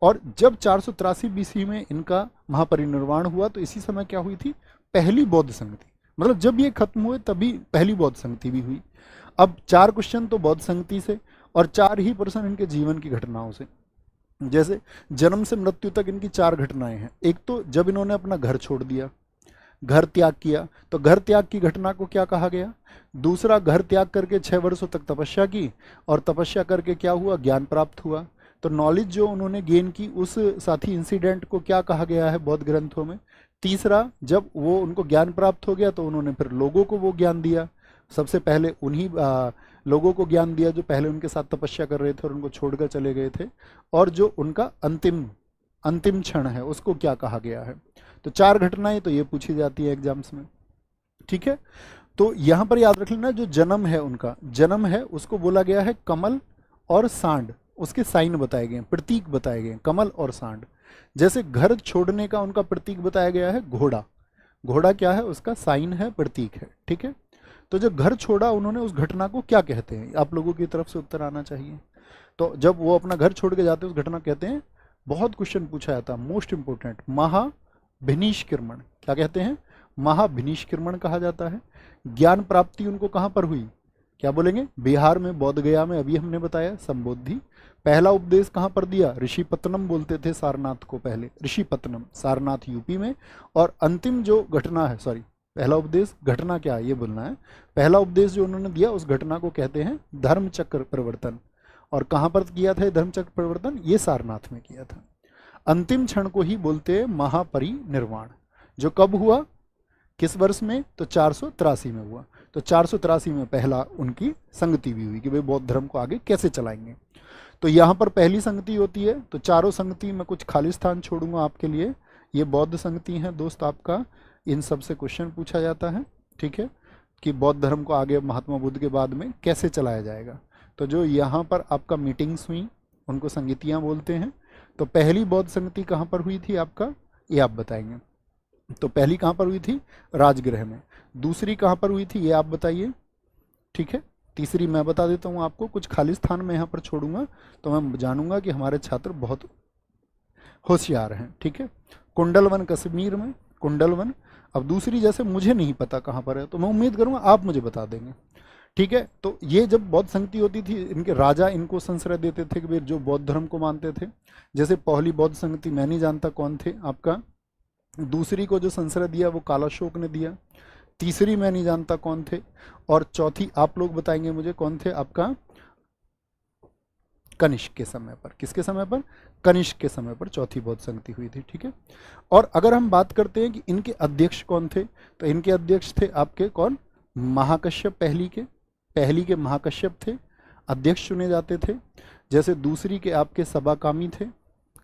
और जब 483 बीसी में इनका महापरिनिर्वाण हुआ तो इसी समय क्या हुई थी? पहली बौद्ध संगति। मतलब जब ये खत्म हुए तभी पहली बौद्ध संगति भी हुई। अब 4 क्वेश्चन तो बौद्ध संगति से और 4 ही प्रश्न इनके जीवन की घटनाओं से। जैसे जन्म से मृत्यु तक इनकी 4 घटनाएं हैं। एक तो जब इन्होंने अपना घर छोड़ दिया, घर त्याग किया, तो घर त्याग की घटना को क्या कहा गया? दूसरा, घर त्याग करके 6 वर्षों तक तपस्या की, और तपस्या करके क्या हुआ? ज्ञान प्राप्त हुआ। तो नॉलेज जो उन्होंने गेन की, उस साथी इंसिडेंट को क्या कहा गया है बौद्ध ग्रंथों में? तीसरा, जब वो उनको ज्ञान प्राप्त हो गया तो उन्होंने फिर लोगों को वो ज्ञान दिया। सबसे पहले उन्हीं लोगों को ज्ञान दिया जो पहले उनके साथ तपस्या कर रहे थे और उनको छोड़कर चले गए थे। और जो उनका अंतिम अंतिम क्षण है उसको क्या कहा गया है? तो 4 घटनाएं तो ये पूछी जाती है एग्जाम्स में, ठीक है। तो यहां पर याद रख लेना, जो जन्म है, उनका जन्म है उसको बोला गया है कमल और सांड। उसके साइन बताए गए, प्रतीक बताए गए, कमल और सांड। जैसे घर छोड़ने का उनका प्रतीक बताया गया है घोड़ा। घोड़ा क्या है? उसका साइन है, प्रतीक है, ठीक है। तो जब घर छोड़ा उन्होंने, उस घटना को क्या कहते हैं? आप लोगों की तरफ से उत्तर आना चाहिए। तो जब वो अपना घर छोड़ के जाते हैं, उस घटना कहते हैं, बहुत क्वेश्चन पूछा जाता है, मोस्ट इंपोर्टेंट, महाभिनिष्क्रमण। क्या कहते हैं? महाभिनिष्क्रमण कहा जाता है। ज्ञान प्राप्ति उनको कहां पर हुई? क्या बोलेंगे? बिहार में, बोध गया में, अभी हमने बताया संबोधि। पहला उपदेश कहां पर दिया? ऋषिपत्तनम बोलते थे सारनाथ को पहले, ऋषिपत्तनम, सारनाथ यूपी में। और अंतिम जो घटना है, सॉरी, पहला उपदेश, घटना क्या है ये बोलना है। पहला उपदेश जो उन्होंने दिया उस घटना को कहते हैं धर्मचक्र परिवर्तन। और कहां पर किया था धर्मचक्र परिवर्तन? ये सारनाथ में किया था। अंतिम क्षण को ही बोलते हैं महापरिनिर्वाण, जो कब हुआ, किस वर्ष में? तो 483 में हुआ। तो 483 में पहला उनकी संगति भी हुई कि वे बौद्ध धर्म को आगे कैसे चलाएंगे। तो यहाँ पर पहली संगति होती है। तो चारों संगति में कुछ खाली स्थान छोड़ूंगा आपके लिए। ये बौद्ध संगति है दोस्त आपका, इन सब से क्वेश्चन पूछा जाता है, ठीक है, कि बौद्ध धर्म को आगे महात्मा बुद्ध के बाद में कैसे चलाया जाएगा। तो जो यहाँ पर आपका मीटिंग्स हुई उनको संगतियाँ बोलते हैं। तो पहली बौद्ध संगति कहाँ पर हुई थी आपका, ये आप बताएंगे। तो पहली कहाँ पर हुई थी? राजगृह में। दूसरी कहाँ पर हुई थी ये आप बताइए, ठीक है। तीसरी मैं बता देता हूँ आपको, कुछ खाली स्थान मैं यहाँ पर छोड़ूंगा तो मैं जानूंगा कि हमारे छात्र बहुत होशियार हैं, ठीक है। कुंडलवन कश्मीर में, कुंडलवन। अब दूसरी जैसे मुझे नहीं पता कहाँ पर है, तो मैं उम्मीद करूँगा आप मुझे बता देंगे, ठीक है। तो ये जब बौद्ध संगति होती थी, इनके राजा इनको संश्रय देते थे कि वे जो बौद्ध धर्म को मानते थे। जैसे पहली बौद्ध संगति मैं नहीं जानता कौन थे आपका, दूसरी को जो संश्रय दिया वो कालाशोक ने दिया, तीसरी मैं नहीं जानता कौन थे, और चौथी आप लोग बताएंगे मुझे कौन थे आपका, कनिष्क के समय पर। किसके समय पर? कनिष्क के समय पर चौथी बौद्ध संगति हुई थी, ठीक है। और अगर हम बात करते हैं कि इनके अध्यक्ष कौन थे, तो इनके अध्यक्ष थे आपके कौन? महाकश्यप। पहली के महाकश्यप थे, अध्यक्ष चुने जाते थे। जैसे दूसरी के आपके सबाकामी थे,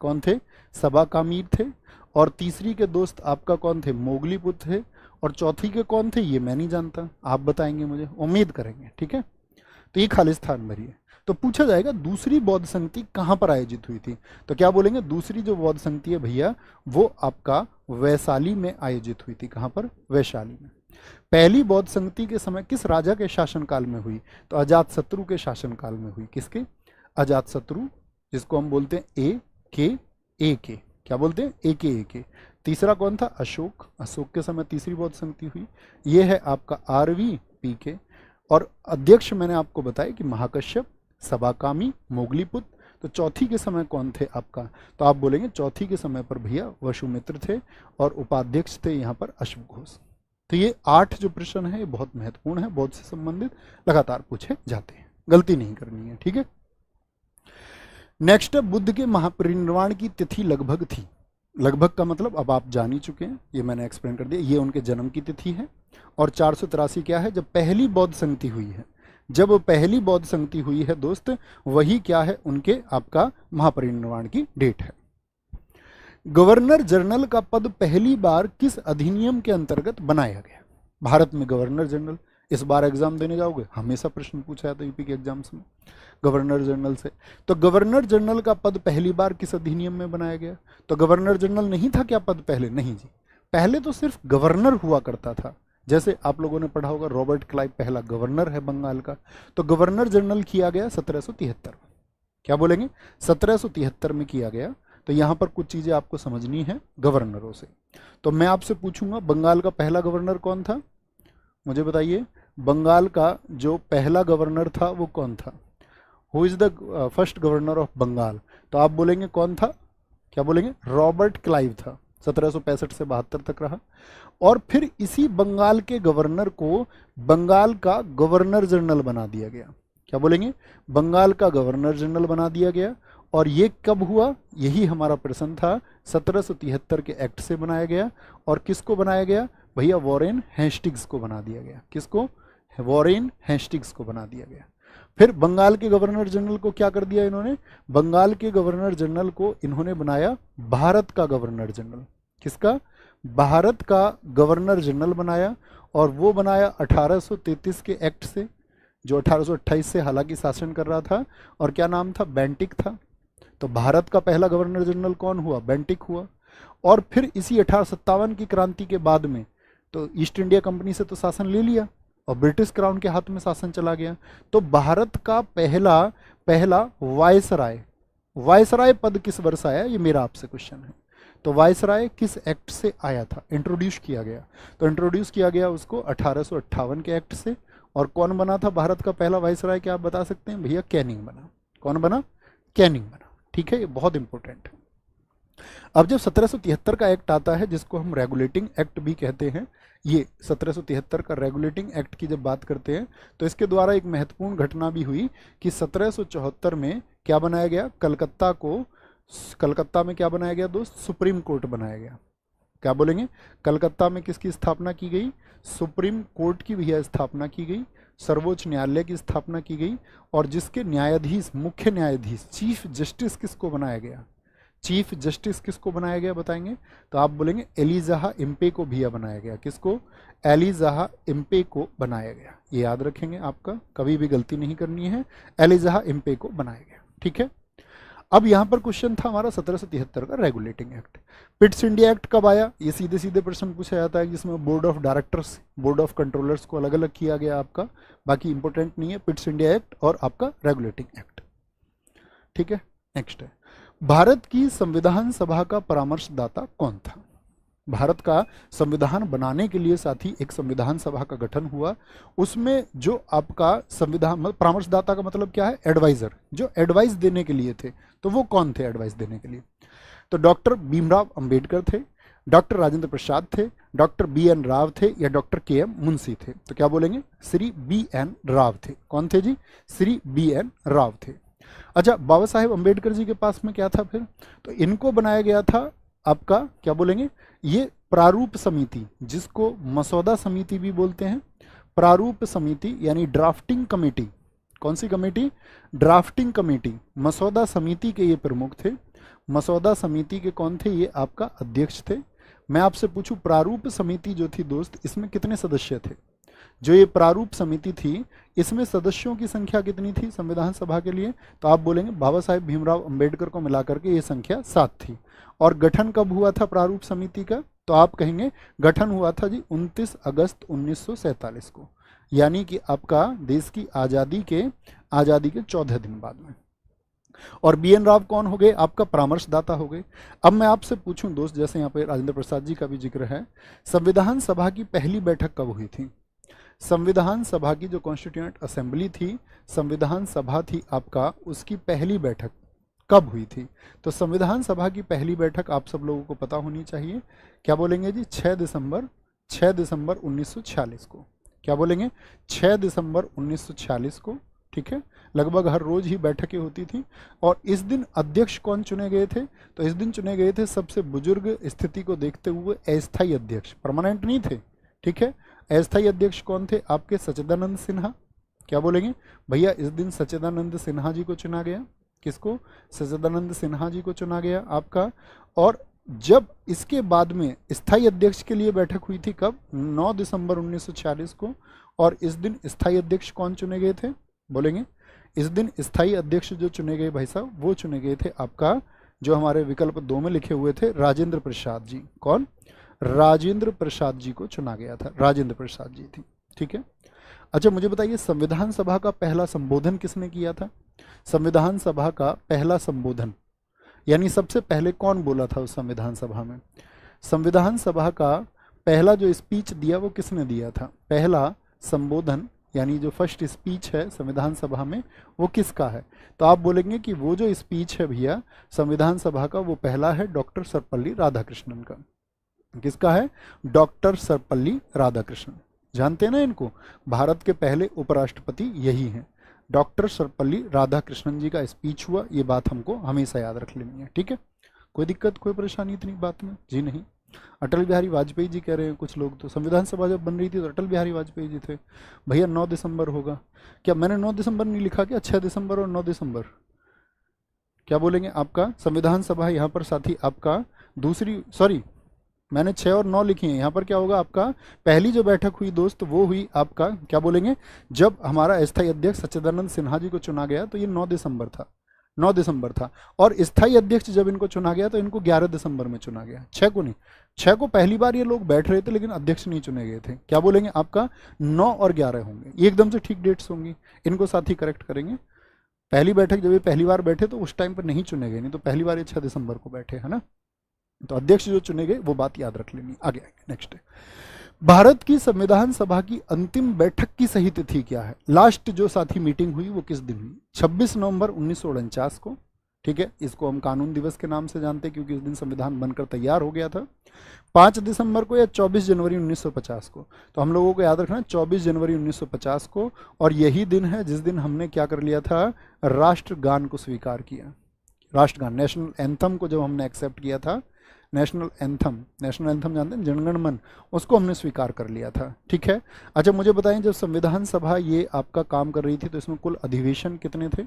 कौन थे? सबाकामीर थे। और तीसरी के दोस्त आपका कौन थे? मोगलीपुत्र थे। और चौथी के कौन थे ये मैं नहीं जानता, आप बताएंगे मुझे, उम्मीद करेंगे, ठीक है। तो ये खाली स्थान भरिए। तो पूछा जाएगा दूसरी बौद्ध संगति कहाँ पर आयोजित हुई थी, तो क्या बोलेंगे? दूसरी जो बौद्ध संगति है भैया वो आपका वैशाली में आयोजित हुई थी। कहाँ पर? वैशाली में। पहली बौद्ध संगति के समय किस राजा के शासनकाल में हुई, तो अजातशत्रु के शासनकाल में हुई। किसके? अजातशत्रु, जिसको हम बोलते हैं ए के, क्या बोलते हैं? ए के। तीसरा कौन था? अशोक। अशोक के समय तीसरी बौद्ध संगति हुई। ये है आपका आरवी पी के। और अध्यक्ष मैंने आपको बताया कि महाकश्यप, सबाकामी, मोगलीपुत्र। तो चौथी के समय कौन थे आपका, तो आप बोलेंगे चौथी के समय पर भैया वसुमित्र थे, और उपाध्यक्ष थे यहाँ पर अश्व घोष। तो ये 8 जो प्रश्न है ये बहुत महत्वपूर्ण है, बौद्ध से संबंधित लगातार पूछे जाते हैं, गलती नहीं करनी है, ठीक है। नेक्स्ट, बुद्ध के महापरिनिर्वाण की तिथि लगभग थी। लगभग का मतलब अब आप जान ही चुके हैं, ये मैंने एक्सप्लेन कर दिया। ये उनके जन्म की तिथि है। और 483 क्या है? जब पहली बौद्ध संगति हुई है। जब पहली बौद्ध संगति हुई है दोस्त, वही क्या है? उनके आपका महापरिनिर्वाण की डेट है। गवर्नर जनरल का पद पहली बार किस अधिनियम के अंतर्गत बनाया गया? भारत में गवर्नर जनरल, इस बार एग्जाम देने जाओगे हमेशा प्रश्न पूछा जाता है यूपी के एग्जाम्स में गवर्नर जनरल से। तो गवर्नर जनरल का पद पहली बार किस अधिनियम में बनाया गया? तो गवर्नर जनरल नहीं था क्या पद पहले? नहीं जी, पहले तो सिर्फ गवर्नर हुआ करता था। जैसे आप लोगों ने पढ़ा होगा रॉबर्ट क्लाइव पहला गवर्नर है बंगाल का। तो गवर्नर जनरल किया गया 1773 में। क्या बोलेंगे? 1773 में किया गया। तो यहाँ पर कुछ चीजें आपको समझनी है गवर्नरों से। तो मैं आपसे पूछूंगा बंगाल का पहला गवर्नर कौन था, मुझे बताइए। बंगाल का जो पहला गवर्नर था वो कौन था? Who is the first governor of Bengal? तो आप बोलेंगे कौन था? क्या बोलेंगे? रॉबर्ट क्लाइव था। 1765 से 72 तक रहा। और फिर इसी बंगाल के गवर्नर को बंगाल का गवर्नर जनरल बना दिया गया। क्या बोलेंगे? बंगाल का गवर्नर जनरल बना दिया गया। और ये कब हुआ? यही हमारा प्रश्न था। 1773 के एक्ट से बनाया गया। और किसको बनाया गया भैया? वॉरेन हेस्टिंग्स को बना दिया गया। किसको? वॉरेन हेस्टिंग्स को बना दिया गया। फिर बंगाल के गवर्नर जनरल को क्या कर दिया इन्होंने? बंगाल के गवर्नर जनरल को इन्होंने बनाया भारत का गवर्नर जनरल। किसका? भारत का गवर्नर जनरल बनाया। और वो बनाया 1833 के एक्ट से, जो 1828 से हालांकि शासन कर रहा था। और क्या नाम था? बेंटिक था। तो भारत का पहला गवर्नर जनरल कौन हुआ? बेंटिक हुआ। और फिर इसी 1857 की क्रांति के बाद में तो ईस्ट इंडिया कंपनी से तो शासन ले लिया और ब्रिटिश क्राउन के हाथ में शासन चला गया। तो भारत का पहला पहला वायसराय, वायसराय पद किस वर्ष आया? ये मेरा आपसे क्वेश्चन है। तो वायसराय किस एक्ट से आया था? इंट्रोड्यूस किया गया। तो इंट्रोड्यूस किया गया उसको 1858 के एक्ट से। और कौन बना था भारत का पहला वायसराय? क्या आप बता सकते हैं भैया? कैनिंग बना। कौन बना? कैनिंग बना। ठीक है, ये बहुत इंपॉर्टेंट है। अब जब 1773 का एक्ट आता है, जिसको हम रेगुलेटिंग एक्ट भी कहते हैं, ये 1773 का रेगुलेटिंग एक्ट की जब बात करते हैं तो इसके द्वारा एक महत्वपूर्ण घटना भी हुई कि 1774 में क्या बनाया गया? कलकत्ता को, कलकत्ता में क्या बनाया गया दोस्त? सुप्रीम कोर्ट बनाया गया। क्या बोलेंगे? कलकत्ता में किसकी स्थापना की गई? सुप्रीम कोर्ट की भैया स्थापना की गई। सर्वोच्च न्यायालय की स्थापना की गई। और जिसके न्यायाधीश, मुख्य न्यायाधीश, चीफ जस्टिस किसको बनाया गया? चीफ जस्टिस किसको बनाया गया बताएंगे? तो आप बोलेंगे एलिजाहा इम्पे को भैया बनाया गया। किसको? एलिजाहा इम्पे को बनाया गया। ये याद रखेंगे, आपका कभी भी गलती नहीं करनी है। एलिजाहा इम्पे को बनाया गया। ठीक है। अब यहाँ पर क्वेश्चन था हमारा 1773 का regulating act. Pitt's India act कब आया? ये सीधे सीधे प्रश्न पूछा जाता है, जिसमें board of directors, board of controllers को अलग अलग किया गया आपका। बाकी इंपॉर्टेंट नहीं है, पिट्स इंडिया एक्ट और आपका रेगुलेटिंग एक्ट। ठीक है। नेक्स्ट है, भारत की संविधान सभा का परामर्शदाता कौन था? भारत का संविधान बनाने के लिए साथी एक संविधान सभा का गठन हुआ। उसमें जो आपका संविधान परामर्शदाता का मतलब क्या है? एडवाइजर, जो एडवाइस देने के लिए थे। तो वो कौन थे एडवाइस देने के लिए? तो डॉक्टर भीमराव अंबेडकर थे, डॉक्टर राजेंद्र प्रसाद थे, डॉक्टर BN राव थे, या डॉक्टर KM मुंशी थे? तो क्या बोलेंगे? श्री BN राव थे। कौन थे जी? श्री BN राव थे। अच्छा, बाबा साहेब अंबेडकर जी के पास में क्या था फिर? तो इनको बनाया गया था आपका, क्या बोलेंगे, ये प्रारूप समिति, जिसको मसौदा समिति भी बोलते हैं। प्रारूप समिति यानी ड्राफ्टिंग कमेटी। कौन सी कमेटी? Drafting committee. मसौदा समिति के ये प्रमुख थे। मसौदा समिति के कौन थे? ये आपका अध्यक्ष थे। मैं आपसे पूछूं, प्रारूप समिति जो थी दोस्त, इसमें कितने सदस्य थे? जो ये प्रारूप समिति थी, इसमें सदस्यों की संख्या कितनी थी संविधान सभा के लिए? तो आप बोलेंगे बाबा साहेब भीमराव अंबेडकर को मिलाकर के ये संख्या 7 थी। और गठन कब हुआ था प्रारूप समिति का? तो आप कहेंगे गठन हुआ था जी 29 अगस्त 1947 को, यानी कि आपका देश की आज़ादी के 14 दिन बाद में। और BN राव कौन हो गए? आपका परामर्शदाता हो गए। अब मैं आपसे पूछूं दोस्त, जैसे यहाँ पे राजेंद्र प्रसाद जी का भी जिक्र है, संविधान सभा की पहली बैठक कब हुई थी? संविधान सभा की जो कॉन्स्टिट्यूएंट असेंबली थी, संविधान सभा थी आपका, उसकी पहली बैठक कब हुई थी? तो संविधान सभा की पहली बैठक आप सब लोगों को पता होनी चाहिए। क्या बोलेंगे जी? 6 दिसंबर 1946 को। क्या बोलेंगे? 6 दिसंबर 1946 को। ठीक है। लगभग हर रोज ही बैठकें होती थी। और इस दिन अध्यक्ष कौन चुने गए थे? तो इस दिन चुने गए थे सबसे बुजुर्ग स्थिति को देखते हुए अस्थायी अध्यक्ष, परमानेंट नहीं थे। ठीक है। अस्थायी अध्यक्ष कौन थे? आपके सच्चिदानंद सिन्हा। क्या बोलेंगे भैया? इस दिन सच्चिदानंद सिन्हा जी को चुना गया। किसको? सच्चिदानंद सिन्हा जी को चुना गया आपका। और जब इसके बाद में स्थायी अध्यक्ष के लिए बैठक हुई थी कब? 9 दिसंबर 1946 को। और इस दिन स्थायी अध्यक्ष कौन चुने गए थे? बोलेंगे इस दिन स्थायी अध्यक्ष जो चुने गए भाई साहब, वो चुने गए थे आपका, जो हमारे विकल्प 2 में लिखे हुए थे, राजेंद्र प्रसाद जी। कौन? राजेंद्र प्रसाद जी को चुना गया था। राजेंद्र प्रसाद जी थी। ठीक है। अच्छा, मुझे बताइए संविधान सभा का पहला संबोधन किसने किया था? संविधान सभा का पहला संबोधन यानी सबसे पहले कौन बोला था उस संविधान सभा में? संविधान सभा का पहला जो स्पीच दिया वो किसने दिया था? पहला संबोधन यानी जो फर्स्ट स्पीच है संविधान सभा में वो किसका है? तो आप बोलेंगे कि वो जो स्पीच है भैया संविधान सभा का वो पहला है डॉक्टर सर्वपल्ली राधाकृष्णन का। किसका है? डॉक्टर सर्वपल्ली राधाकृष्णन। जानते हैं ना इनको, भारत के पहले उपराष्ट्रपति यही हैं, डॉक्टर सर्वपल्ली राधाकृष्णन जी का स्पीच हुआ। ये बात हमको हमेशा याद रख लेनी है, ठीक है? कोई दिक्कत कोई परेशानी इतनी बात में? जी नहीं। अटल बिहारी वाजपेयी जी कह रहे हैं कुछ लोग, तो संविधान सभा जब बन रही थी तो अटल बिहारी वाजपेयी जी थे। भैया 9 दिसंबर होगा क्या? मैंने 9 दिसंबर नहीं लिखा क्या? 6 दिसंबर और 9 दिसंबर। क्या बोलेंगे? आपका संविधान सभा यहाँ पर साथी आपका दूसरी, सॉरी मैंने 6 और 9 लिखी हैं। यहाँ पर क्या होगा आपका? पहली जो बैठक हुई दोस्त वो हुई आपका, क्या बोलेंगे, जब हमारा अस्थायी अध्यक्ष सच्चिदानंद सिन्हा जी को चुना गया तो ये 9 दिसंबर था, 9 दिसंबर था। और स्थायी अध्यक्ष जब इनको चुना गया तो इनको 11 दिसंबर में चुना गया, 6 को नहीं। 6 को पहली बार ये लोग बैठ रहे थे लेकिन अध्यक्ष नहीं चुने गए थे। क्या बोलेंगे? आपका 9 और 11 होंगे, ये एकदम से ठीक डेट्स होंगी। इनको साथी करेक्ट करेंगे। पहली बैठक जब ये पहली बार बैठे तो उस टाइम पर नहीं चुने गए, नहीं तो पहली बार ये 6 दिसंबर को बैठे, है ना? तो अध्यक्ष जो चुने गए वो बात याद रख लेनी। आगे आएंगे, नेक्स्ट है भारत की संविधान सभा की अंतिम बैठक की सही तिथि क्या है? लास्ट जो साथी मीटिंग हुई वो किस दिन हुई? 26 नवंबर 1949 को, ठीक है? इसको हम कानून दिवस के नाम से जानते हैं क्योंकि इस दिन संविधान बनकर तैयार हो गया था। 5 दिसंबर को या 24 जनवरी 1950 को? तो हम लोगों को याद रखना 24 जनवरी 1950 को। और यही दिन है जिस दिन हमने क्या कर लिया था? राष्ट्रगान को स्वीकार किया। राष्ट्रगान, नेशनल एंथम को जब हमने एक्सेप्ट किया था, नेशनल एंथम जानते हैं, जनगण मन, उसको हमने स्वीकार कर लिया था, ठीक है? अच्छा मुझे बताएं, जब संविधान सभा ये आपका काम कर रही थी तो इसमें कुल अधिवेशन कितने थे?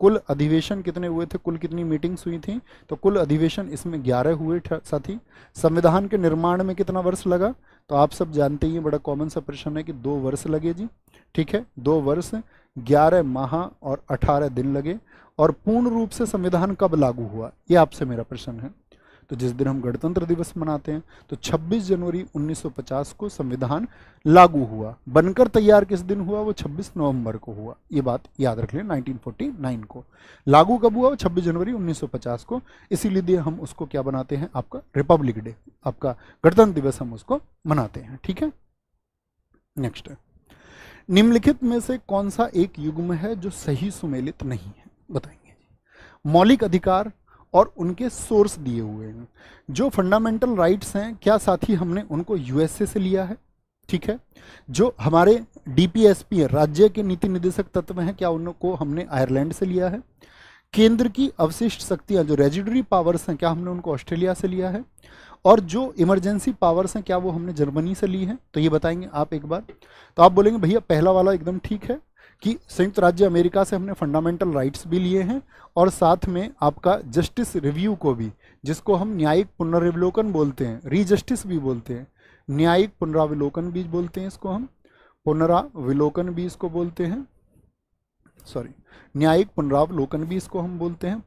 कुल अधिवेशन कितने हुए थे? कुल कितनी मीटिंग्स हुई थी? तो कुल अधिवेशन इसमें 11 हुए साथी। संविधान के निर्माण में कितना वर्ष लगा? तो आप सब जानते ही, बड़ा कॉमन सा प्रश्न है कि 2 वर्ष लगे जी, ठीक है? 2 वर्ष 11 माह और 18 दिन लगे। और पूर्ण रूप से संविधान कब लागू हुआ, ये आपसे मेरा प्रश्न है। तो जिस दिन हम गणतंत्र दिवस मनाते हैं तो 26 जनवरी 1950 को संविधान लागू हुआ। बनकर तैयार किस दिन हुआ? वो 26 नवंबर को हुआ। ये बात याद रख लें, 1949 को। लागू कब हुआ? 26 जनवरी 1950 को। इसीलिए हम उसको क्या बनाते हैं? आपका रिपब्लिक डे, आपका गणतंत्र दिवस हम उसको मनाते हैं, ठीक है? नेक्स्ट है, निम्नलिखित में से कौन सा एक युग्म है जो सही सुमेलित नहीं है? बताएंगे। मौलिक अधिकार और उनके सोर्स दिए हुए हैं। जो फंडामेंटल राइट्स हैं, क्या साथी हमने उनको यूएसए से लिया है? ठीक है। जो हमारे डीपीएसपी है, राज्य के नीति निर्देशक तत्व हैं, क्या उनको हमने आयरलैंड से लिया है? केंद्र की अवशिष्ट शक्तियां, जो रेजिडरी पावर्स हैं, क्या हमने उनको ऑस्ट्रेलिया से लिया है? और जो इमरजेंसी पावर्स हैं, क्या वो हमने जर्मनी से ली है? तो ये बताएंगे आप एक बार। तो आप बोलेंगे भैया पहला वाला एकदम ठीक है कि संयुक्त राज्य अमेरिका से हमने फंडामेंटल राइट्स भी लिए हैं और साथ में आपका जस्टिस रिव्यू को भी, जिसको हम न्यायिक पुनर्विलोकन बोलते हैं, रीजस्टिस भी बोलते हैं, न्यायिक पुनराविलोकन भी बोलते हैं इसको हम, पुनराविलोकन भी इसको बोलते हैं, सॉरी न्यायिक पुनरावलोकन भी इसको हम बोलते हैं,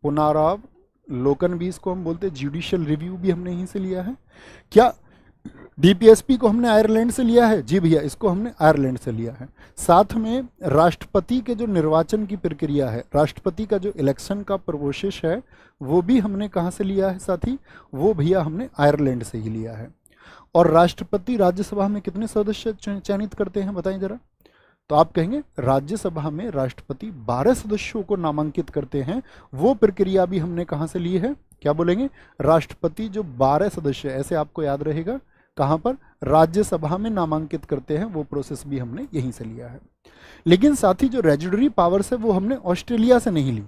पुनरावलोकन भी इसको हम बोलते हैं, जुडिशियल रिव्यू भी हमने यहीं से लिया है। क्या डीपीएसपी को हमने आयरलैंड से लिया है? जी भैया, इसको हमने आयरलैंड से लिया है। साथ में राष्ट्रपति के जो निर्वाचन की प्रक्रिया है, राष्ट्रपति का जो इलेक्शन का प्रोसेस है, वो भी हमने कहाँ से लिया है साथी? वो भैया हमने आयरलैंड से ही लिया है। और राष्ट्रपति राज्यसभा में कितने सदस्य चयनित करते हैं बताएं जरा? तो आप कहेंगे राज्यसभा में राष्ट्रपति 12 सदस्यों को नामांकित करते हैं, वो प्रक्रिया भी हमने कहाँ से ली है? क्या बोलेंगे? राष्ट्रपति जो 12 सदस्य, ऐसे आपको याद रहेगा, कहाँ पर? राज्यसभा में नामांकित करते हैं, वो प्रोसेस भी हमने यहीं से लिया है। लेकिन साथ ही जो रेजिडरी पावर्स है वो हमने ऑस्ट्रेलिया से नहीं ली,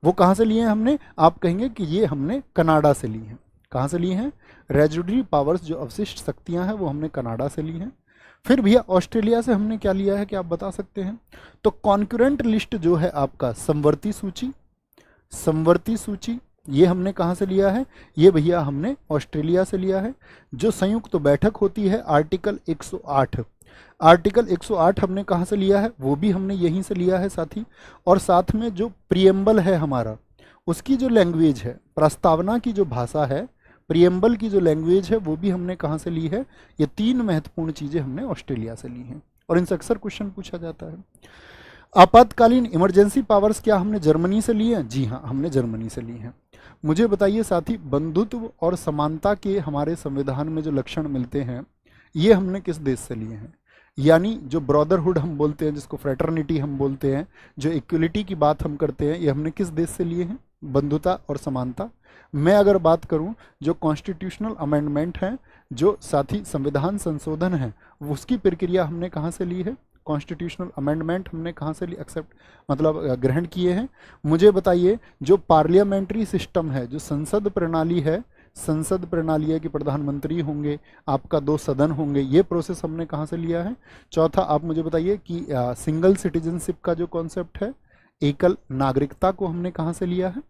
वो कहाँ से लिए हैं हमने? आप कहेंगे कि ये हमने कनाडा से ली हैं। कहाँ से लिए हैं? रेजिडरी पावर्स जो अवशिष्ट शक्तियां हैं वो हमने कनाडा से ली हैं। फिर भैया ऑस्ट्रेलिया से हमने क्या लिया है, क्या आप बता सकते हैं? तो कॉन्करेंट लिस्ट जो है आपका, समवर्ती सूची, ये हमने कहाँ से लिया है? ये भैया हमने ऑस्ट्रेलिया से लिया है। जो संयुक्त बैठक होती है आर्टिकल 108 हमने कहाँ से लिया है? वो भी हमने यहीं से लिया है साथी। और साथ में जो प्रियम्बल है हमारा, उसकी जो लैंग्वेज है, प्रस्तावना की जो भाषा है, प्रियम्बल की जो लैंग्वेज है, वो भी हमने कहाँ से ली है? ये 3 महत्वपूर्ण चीज़ें हमने ऑस्ट्रेलिया से ली हैं और इनसे अक्सर क्वेश्चन पूछा जाता है। आपातकालीन इमरजेंसी पावर्स क्या हमने जर्मनी से ली हैं? जी हाँ, हमने जर्मनी से ली हैं। मुझे बताइए साथी, बंधुत्व और समानता के हमारे संविधान में जो लक्षण मिलते हैं, ये हमने किस देश से लिए हैं? यानी जो ब्रदरहुड हम बोलते हैं, जिसको फ्रेटर्निटी हम बोलते हैं, जो इक्वलिटी की बात हम करते हैं, ये हमने किस देश से लिए हैं? बंधुता और समानता। मैं अगर बात करूं, जो कॉन्स्टिट्यूशनल अमेंडमेंट है, जो साथी संविधान संशोधन है, उसकी प्रक्रिया हमने कहाँ से ली है? कॉन्स्टिट्यूशनल अमेंडमेंट हमने कहाँ से ली, एक्सेप्ट मतलब ग्रहण किए हैं? मुझे बताइए, जो पार्लियामेंट्री सिस्टम है, जो संसद प्रणाली है, संसद प्रणाली है कि प्रधानमंत्री होंगे, आपका 2 सदन होंगे, ये प्रोसेस हमने कहाँ से लिया है? चौथा, आप मुझे बताइए कि सिंगल सिटीजनशिप का जो कॉन्सेप्ट है, एकल नागरिकता को हमने कहाँ से लिया है?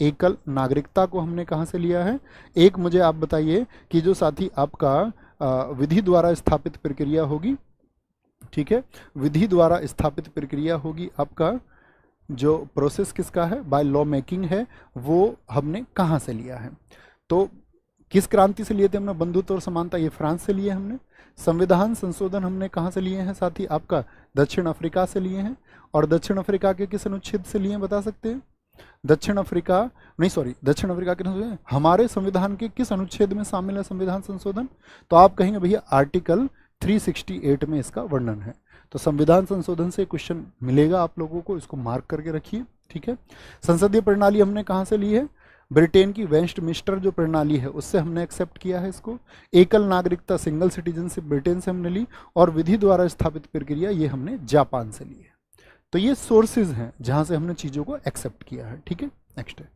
एकल नागरिकता को हमने कहाँ से लिया है? एक मुझे आप बताइए कि जो साथी आपका विधि द्वारा स्थापित प्रक्रिया होगी, ठीक है, विधि द्वारा स्थापित प्रक्रिया होगी, आपका जो प्रोसेस किसका है, बाय लॉ मेकिंग है, वो हमने कहाँ से लिया है? तो किस क्रांति से लिए थे हमने? बंधुत्व और समानता, ये फ्रांस से लिए हमने। संविधान संशोधन हमने कहाँ से लिए हैं साथी? आपका दक्षिण अफ्रीका से लिए हैं। और दक्षिण अफ्रीका के किस अनुच्छेद से लिए हैं, बता सकते हैं? दक्षिण अफ्रीका नहीं, सॉरी, दक्षिण अफ्रीका के हमारे संविधान के किस अनुच्छेद में शामिल है संविधान संशोधन? तो आप कहेंगे भैया आर्टिकल 368 में इसका वर्णन है। तो संविधान संशोधन से क्वेश्चन मिलेगा आप लोगों को, इसको मार्क करके रखिए, ठीक है। संसदीय प्रणाली हमने कहाँ से ली है? ब्रिटेन की वेस्टमिंस्टर जो प्रणाली है उससे हमने एक्सेप्ट किया है इसको। एकल नागरिकता, सिंगल सिटीजनशिप ब्रिटेन से हमने ली, और विधि द्वारा स्थापित प्रक्रिया ये हमने जापान से ली है। तो ये सोर्सेज हैं जहां से हमने चीजों को एक्सेप्ट किया है, ठीक है। नेक्स्ट है,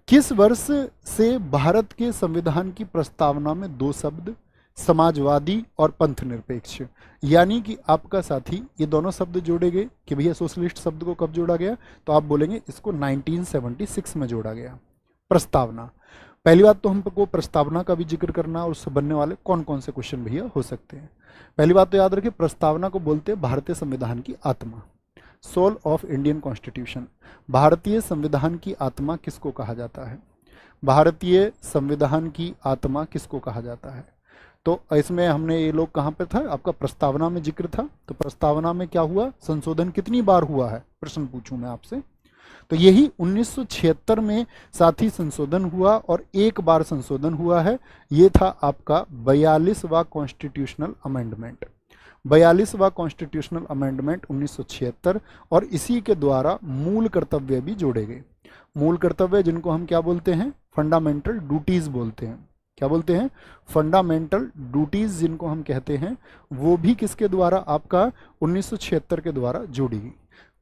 किस वर्ष से भारत के संविधान की प्रस्तावना में 2 शब्द समाजवादी और पंथ निरपेक्ष, यानी कि आपका साथी ये दोनों शब्द जोड़े गए कि भैया सोशलिस्ट शब्द को कब जोड़ा गया? तो आप बोलेंगे इसको 1976 में जोड़ा गया। प्रस्तावना, पहली बात तो हमको प्रस्तावना का भी जिक्र करना और उससे बनने वाले कौन कौन से क्वेश्चन भैया हो सकते हैं। पहली बात तो याद रखिए, प्रस्तावना को बोलते हैं भारतीय संविधान की आत्मा, सोल ऑफ इंडियन कॉन्स्टिट्यूशन। भारतीय संविधान की आत्मा किसको कहा जाता है? भारतीय संविधान की आत्मा किसको कहा जाता है? तो इसमें हमने ये लोग कहाँ पे था, आपका प्रस्तावना में जिक्र था। तो प्रस्तावना में क्या हुआ, संशोधन कितनी बार हुआ है, प्रश्न पूछूं मैं आपसे। तो यही 1976 में साथी संशोधन हुआ, और एक बार संशोधन हुआ है, ये था आपका 42वां कॉन्स्टिट्यूशनल अमेंडमेंट। 42वां कॉन्स्टिट्यूशनल अमेंडमेंट 1976, और इसी के द्वारा मूल कर्तव्य भी जोड़े गए। मूल कर्तव्य जिनको हम क्या बोलते हैं? फंडामेंटल ड्यूटीज बोलते हैं। क्या बोलते हैं? फंडामेंटल ड्यूटीज जिनको हम कहते हैं, वो भी किसके द्वारा? आपका 1976 के द्वारा जोड़ी गई।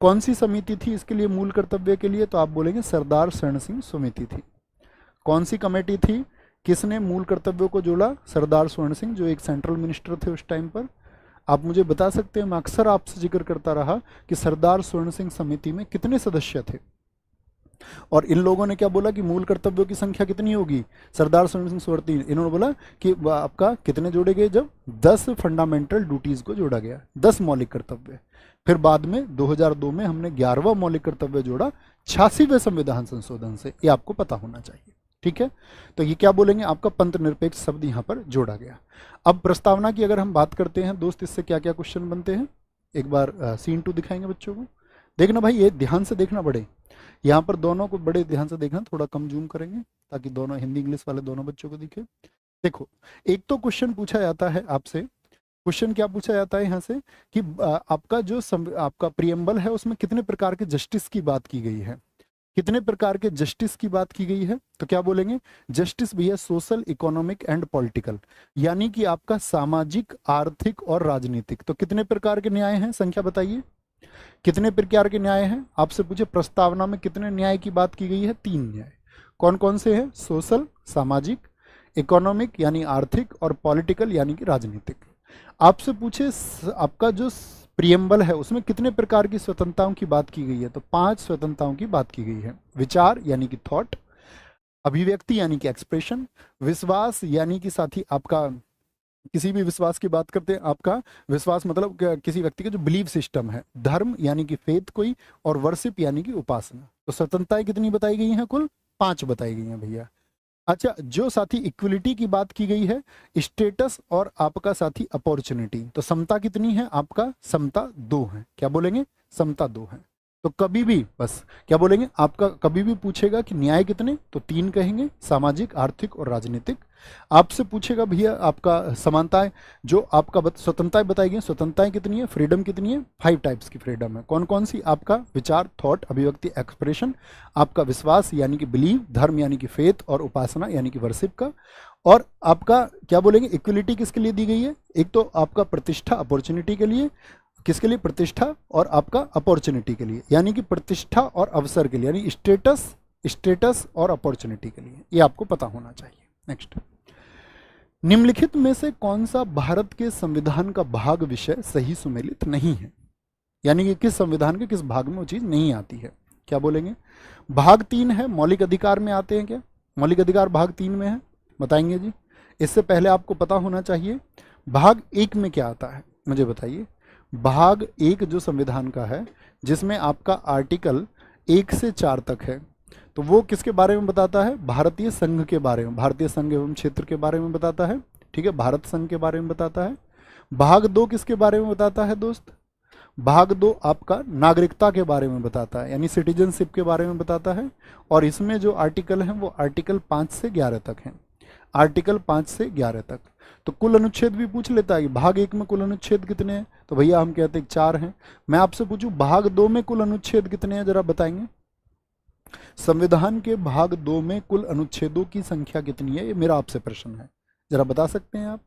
कौन सी समिति थी इसके लिए, मूल कर्तव्य के लिए? तो आप बोलेंगे सरदार शरण सिंह समिति थी। कौन सी कमेटी थी? किसने मूल कर्तव्यों को जोड़ा? सरदार स्वर्ण सिंह, जो एक सेंट्रल मिनिस्टर थे उस टाइम पर। आप मुझे बता सकते हैं, मैं अक्सर आपसे जिक्र करता रहा कि सरदार स्वर्ण सिंह समिति में कितने सदस्य थे, और इन लोगों ने क्या बोला कि मूल कर्तव्यों की संख्या कितनी होगी? सरदार स्वर्ण सिंह सोरती, इन्होंने बोला कि आपका कितने जोड़े गए? जब 10 फंडामेंटल ड्यूटीज को जोड़ा गया, 10 मौलिक कर्तव्य। फिर बाद में 2002 में हमने 11वां मौलिक कर्तव्य जोड़ा 86वें संविधान संशोधन से, ये आपको पता होना चाहिए, ठीक है। तो ये क्या बोलेंगे, आपका पंथ निरपेक्ष शब्द यहाँ पर जोड़ा गया। अब प्रस्तावना की अगर हम बात करते हैं दोस्त, इससे क्या क्या क्वेश्चन बनते हैं, एक बार सीन 2 दिखाएंगे बच्चों को। देखना भाई, ये ध्यान से देखना बड़े, यहाँ पर दोनों को बड़े ध्यान से देखना, थोड़ा कम जूम करेंगे ताकि दोनों हिंदी इंग्लिश वाले दोनों बच्चों को दिखे। देखो, एक तो क्वेश्चन पूछा जाता है आपसे, क्वेश्चन क्या पूछा जाता है यहाँ से कि आपका जो आपका प्रियम्बल है उसमें कितने प्रकार के जस्टिस की बात की गई है, कितने प्रकार के जस्टिस की बात की गई है? तो क्या बोलेंगे? जस्टिस भैया सोशल, इकोनॉमिक एंड पॉलिटिकल, यानी कि आपका सामाजिक, आर्थिक और राजनीतिक। तो कितने प्रकार के न्याय हैं, संख्या बताइए, कितने प्रकार के न्याय हैं? आपसे पूछे प्रस्तावना में कितने न्याय की बात की गई है? 3 न्याय। कौन कौन से हैं? सोशल सामाजिक, इकोनॉमिक यानी आर्थिक, और पॉलिटिकल यानी कि राजनीतिक। आपसे पूछे आपका जो प्रियम्बल है उसमें कितने प्रकार की स्वतंत्रताओं की बात की गई है? तो 5 स्वतंत्रताओं की बात की गई है। विचार यानी कि थॉट, अभिव्यक्ति यानी कि एक्सप्रेशन, विश्वास यानी कि साथी आपका किसी भी विश्वास की बात करते हैं, आपका विश्वास मतलब किसी व्यक्ति का जो बिलीव सिस्टम है, धर्म यानी कि फेथ कोई, और वर्शिप यानी कि उपासना। तो स्वतंत्रताएं कितनी बताई गई हैं? कुल 5 बताई गई हैं भैया। अच्छा, जो साथी इक्वलिटी की बात की गई है, स्टेटस और आपका साथी अपॉर्चुनिटी, तो समता कितनी है? आपका समता 2 है। क्या बोलेंगे? समता 2 है। तो कभी भी बस क्या बोलेंगे, आपका कभी भी पूछेगा कि न्याय कितने, तो 3 कहेंगे, सामाजिक, आर्थिक और राजनीतिक। आपसे पूछेगा भैया आपका समानताएं, जो आपका स्वतंत्रताएं बताई गई, स्वतंत्रताएं कितनी है, फ्रीडम कितनी है, 5 टाइप्स की फ्रीडम है। कौन कौन सी, आपका विचार, थॉट, अभिव्यक्ति, एक्सप्रेशन, आपका विश्वास यानी कि बिलीव, धर्म यानी कि फेथ, और उपासना यानी कि वर्शिप का। और आपका क्या बोलेंगे, इक्वलिटी किसके लिए दी गई है, एक तो आपका प्रतिष्ठा, अपॉर्चुनिटी के लिए, किसके लिए, प्रतिष्ठा और आपका अपॉर्चुनिटी के लिए, यानी कि प्रतिष्ठा और अवसर के लिए, यानी स्टेटस और अपॉर्चुनिटी के लिए, ये आपको पता होना चाहिए। नेक्स्ट, निम्नलिखित में से कौन सा भारत के संविधान का भाग विषय सही सुमेलित नहीं है, यानी कि किस संविधान के किस भाग में वो चीज नहीं आती है। क्या बोलेंगे, भाग 3 है, मौलिक अधिकार में आते हैं क्या, मौलिक अधिकार भाग 3 में है, बताएंगे जी। इससे पहले आपको पता होना चाहिए भाग 1 में क्या आता है, मुझे बताइए। भाग 1 जो संविधान का है, जिसमें आपका आर्टिकल 1 से 4 तक है, तो वो किसके बारे में बताता है, भारतीय संघ के बारे में, भारतीय संघ एवं क्षेत्र के बारे में बताता है, ठीक है, भारत संघ के बारे में बताता है। भाग 2 किसके बारे में बताता है दोस्त, भाग 2 आपका नागरिकता के बारे में बताता है, यानी सिटीजनशिप के बारे में बताता है। और इसमें जो आर्टिकल हैं वो आर्टिकल 5 से 11 तक हैं, आर्टिकल 5 से 11 तक। तो कुल अनुच्छेद भी पूछ लेता है कि भाग 1 में कुल अनुच्छेद कितने हैं, तो भैया हम कहते हैं 4 हैं। मैं आपसे पूछूं भाग 2 में कुल अनुच्छेद कितने हैं, जरा बताएंगे। संविधान के भाग 2 में कुल अनुच्छेदों की संख्या कितनी है, ये मेरा आपसे प्रश्न है, जरा बता सकते हैं आप।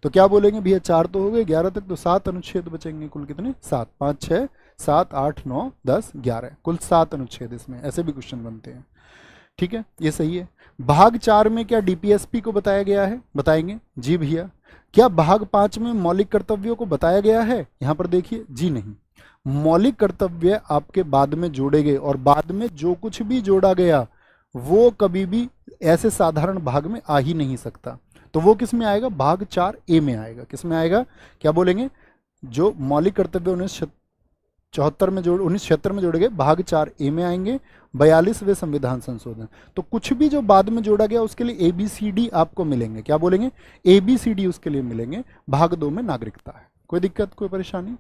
तो क्या बोलेंगे भैया, 4 तो हो गए, 11 तक तो 7 अनुच्छेद बचेंगे, कुल कितने, 7, 5, 6, 7, 8, 9, 10, 11, कुल 7 अनुच्छेद इसमें, ऐसे भी क्वेश्चन बनते हैं, ठीक है, ये सही है। भाग 4 में क्या डीपीएसपी को बताया गया है, बताएंगे जी भैया। क्या भाग 5 में मौलिक कर्तव्यों को बताया गया है, यहां पर देखिए, जी नहीं। मौलिक कर्तव्य आपके बाद में जोड़े गए, और बाद में जो कुछ भी जोड़ा गया वो कभी भी ऐसे साधारण भाग में आ ही नहीं सकता। तो वो किस में आएगा, भाग 4A में आएगा। किस में आएगा, क्या बोलेंगे, जो मौलिक कर्तव्य 1976 में जोड़े गए, भाग 4A में आएंगे। 42वें संविधान संशोधन, तो कुछ भी जो बाद में जोड़ा गया उसके लिए ABCD आपको मिलेंगे, क्या बोलेंगे, ABCD उसके लिए मिलेंगे। भाग 2 में नागरिकता है, कोई दिक्कत कोई परेशानी,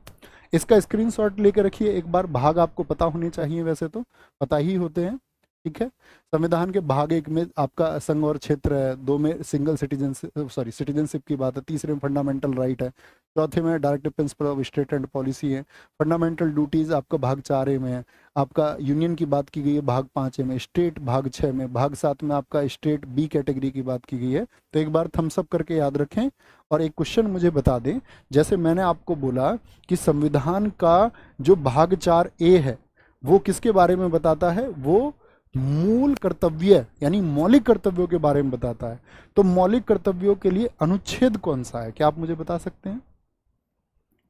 इसका स्क्रीनशॉट लेकर रखिए एक बार। भाग आपको पता होने चाहिए, वैसे तो पता ही होते हैं, ठीक है। संविधान के भाग 1 में आपका संघ और क्षेत्र है, 2 में सिंगल सिटीजनशिप की बात है, तीसरे में फंडामेंटल राइट है, चौथे में directive principle of state and policy है, फंडामेंटल ड्यूटीज आपका भाग 4A में है, आपका यूनियन की बात की गई है भाग 5A में, स्टेट भाग 6 में, भाग 7 में आपका स्टेट B कैटेगरी की बात की गई है। तो एक बार थम्सअप करके याद रखें। और एक क्वेश्चन मुझे बता दें, जैसे मैंने आपको बोला कि संविधान का जो भाग 4A है वो किसके बारे में बताता है, वो मूल कर्तव्य यानी मौलिक कर्तव्यों के बारे में बताता है। तो मौलिक कर्तव्यों के लिए अनुच्छेद कौन सा है, क्या आप मुझे बता सकते हैं,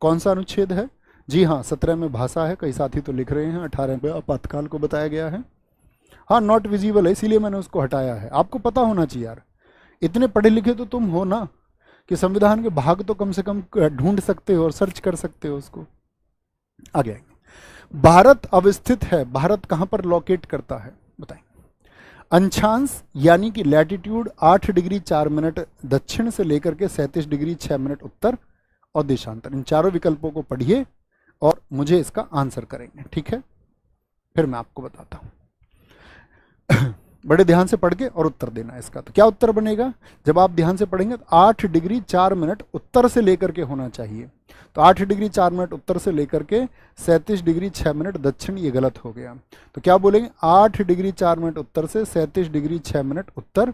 कौन सा अनुच्छेद है। जी हाँ, 17 में भाषा है, कई साथी तो लिख रहे हैं, 18 में आपातकाल को बताया गया है। हाँ, नॉट विजिबल है, इसीलिए मैंने उसको हटाया है। आपको पता होना चाहिए यार, इतने पढ़े लिखे तो तुम हो ना, कि संविधान के भाग तो कम से कम ढूंढ सकते हो और सर्च कर सकते हो उसको। आगे भारत अवस्थित है, भारत कहाँ पर लोकेट करता है, बताएं। अंशांश यानी कि लैटिट्यूड 8 डिग्री 4 मिनट दक्षिण से लेकर के 37 डिग्री 6 मिनट उत्तर, और देशांतर, इन चारों विकल्पों को पढ़िए और मुझे इसका आंसर करेंगे, ठीक है, फिर मैं आपको बताता हूं। बड़े ध्यान से पढ़ के और उत्तर देना इसका। तो क्या उत्तर बनेगा, जब आप ध्यान से पढ़ेंगे तो 8 डिग्री 4 मिनट उत्तर से लेकर के होना चाहिए। तो 8 डिग्री 4 मिनट उत्तर से लेकर के 37 डिग्री 6 मिनट दक्षिण, ये गलत हो गया। तो क्या बोलेंगे, 8 डिग्री 4 मिनट उत्तर से 37 डिग्री 6 मिनट उत्तर।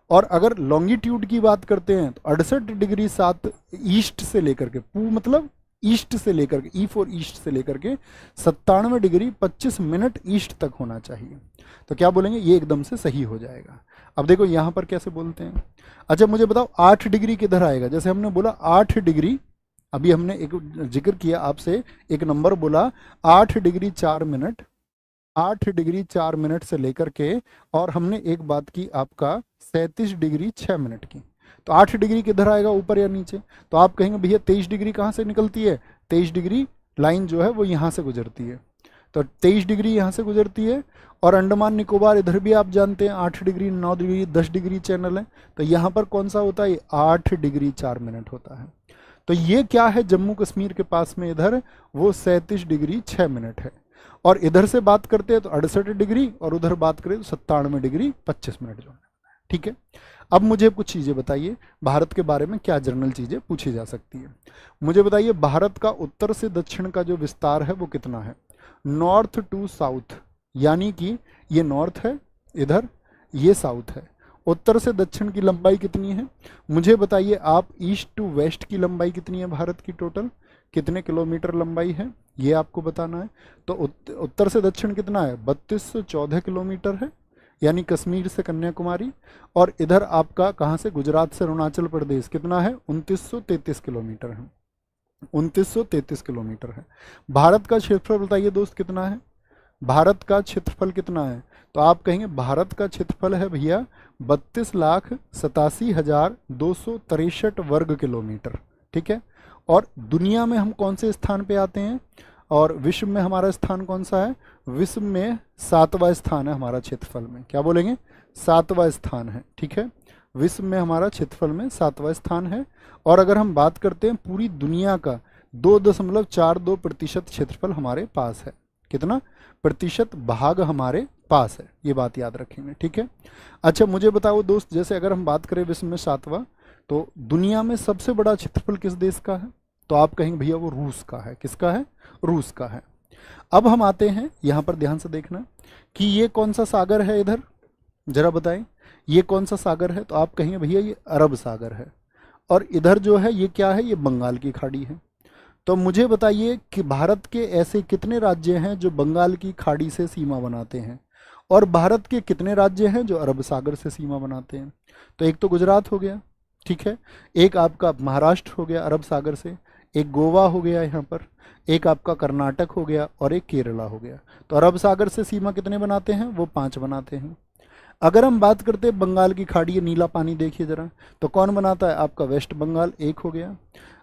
और अगर लॉन्गिट्यूड की बात करते हैं तो 68 डिग्री 7 ईस्ट से लेकर के, पू मतलब ईस्ट से लेकर के, E फॉर ईस्ट से लेकर के 97 डिग्री 25 मिनट ईस्ट तक होना चाहिए। तो क्या बोलेंगे, ये एकदम से सही हो जाएगा। अब देखो यहां पर कैसे बोलते हैं। अच्छा मुझे बताओ 8 डिग्री किधर आएगा, जैसे हमने बोला 8 डिग्री, अभी हमने एक जिक्र किया आपसे, एक नंबर बोला 8 डिग्री 4 मिनट, 8 डिग्री 4 मिनट से लेकर के, और हमने एक बात की आपका 37 डिग्री 6 मिनट की। तो 8 डिग्री किधर आएगा, ऊपर या नीचे। तो आप कहेंगे भैया 23 डिग्री कहाँ से निकलती है, 23 डिग्री लाइन जो है वो यहाँ से गुजरती है। तो 23 डिग्री यहाँ से गुजरती है, और अंडमान निकोबार इधर भी आप जानते हैं 8 डिग्री 9 डिग्री 10 डिग्री चैनल है। तो यहाँ पर कौन सा होता है, 8 डिग्री 4 मिनट होता है। तो ये क्या है, जम्मू कश्मीर के पास में इधर वो 37 डिग्री 6 मिनट है। और इधर से बात करते हैं तो 68 डिग्री, और उधर बात करें तो 97 डिग्री 25 मिनट जो है। ठीक है, अब मुझे कुछ चीज़ें बताइए भारत के बारे में, क्या जनरल चीज़ें पूछी जा सकती है। मुझे बताइए भारत का उत्तर से दक्षिण का जो विस्तार है वो कितना है, नॉर्थ टू साउथ, यानी कि ये नॉर्थ है, इधर ये साउथ है। उत्तर से दक्षिण की लंबाई कितनी है मुझे बताइए आप, ईस्ट टू वेस्ट की लंबाई कितनी है भारत की, टोटल कितने किलोमीटर लंबाई है ये आपको बताना है। तो उत्तर से दक्षिण कितना है, 3214 किलोमीटर है, यानी कश्मीर से कन्याकुमारी। और इधर आपका कहाँ से, गुजरात से अरुणाचल प्रदेश कितना है, 2933 किलोमीटर है, 2933 किलोमीटर है। भारत का क्षेत्रफल बताइए दोस्त कितना है, भारत का क्षेत्रफल कितना है, तो आप कहेंगे भारत का क्षेत्रफल है भैया 32,87,263 वर्ग किलोमीटर। ठीक है, और दुनिया में हम कौन से स्थान पे आते हैं, और विश्व में हमारा स्थान कौन सा है, विश्व में 7वां स्थान है हमारा क्षेत्रफल में, क्या बोलेंगे, 7वां स्थान है। ठीक है, विश्व में हमारा क्षेत्रफल में 7वां स्थान है। और अगर हम बात करते हैं पूरी दुनिया का, 2.42% क्षेत्रफल हमारे पास है, कितना प्रतिशत भाग हमारे पास है, ये बात याद रखेंगे। ठीक है, अच्छा मुझे बताओ दोस्त, जैसे अगर हम बात करें विश्व में 7वां, तो दुनिया में सबसे बड़ा क्षेत्रफल किस देश का है, तो आप कहेंगे भैया वो रूस का है, किसका है, रूस का है। अब हम आते हैं यहाँ पर, ध्यान से देखना कि ये कौन सा सागर है इधर, जरा बताएं ये कौन सा सागर है, तो आप कहेंगे भैया ये अरब सागर है। और इधर जो है ये क्या है, ये बंगाल की खाड़ी है। तो मुझे बताइए कि भारत के ऐसे कितने राज्य हैं जो बंगाल की खाड़ी से सीमा बनाते हैं, और भारत के कितने राज्य हैं जो अरब सागर से सीमा बनाते हैं। तो एक तो गुजरात हो गया, ठीक है, एक आपका महाराष्ट्र हो गया अरब सागर से, एक गोवा हो गया यहाँ पर, एक आपका कर्नाटक हो गया, और एक केरला हो गया। तो अरब सागर से सीमा कितने बनाते हैं, वो 5 बनाते हैं। अगर हम बात करते हैं बंगाल की खाड़ी, ये नीला पानी देखिए जरा, तो कौन बनाता है, आपका वेस्ट बंगाल 1 हो गया,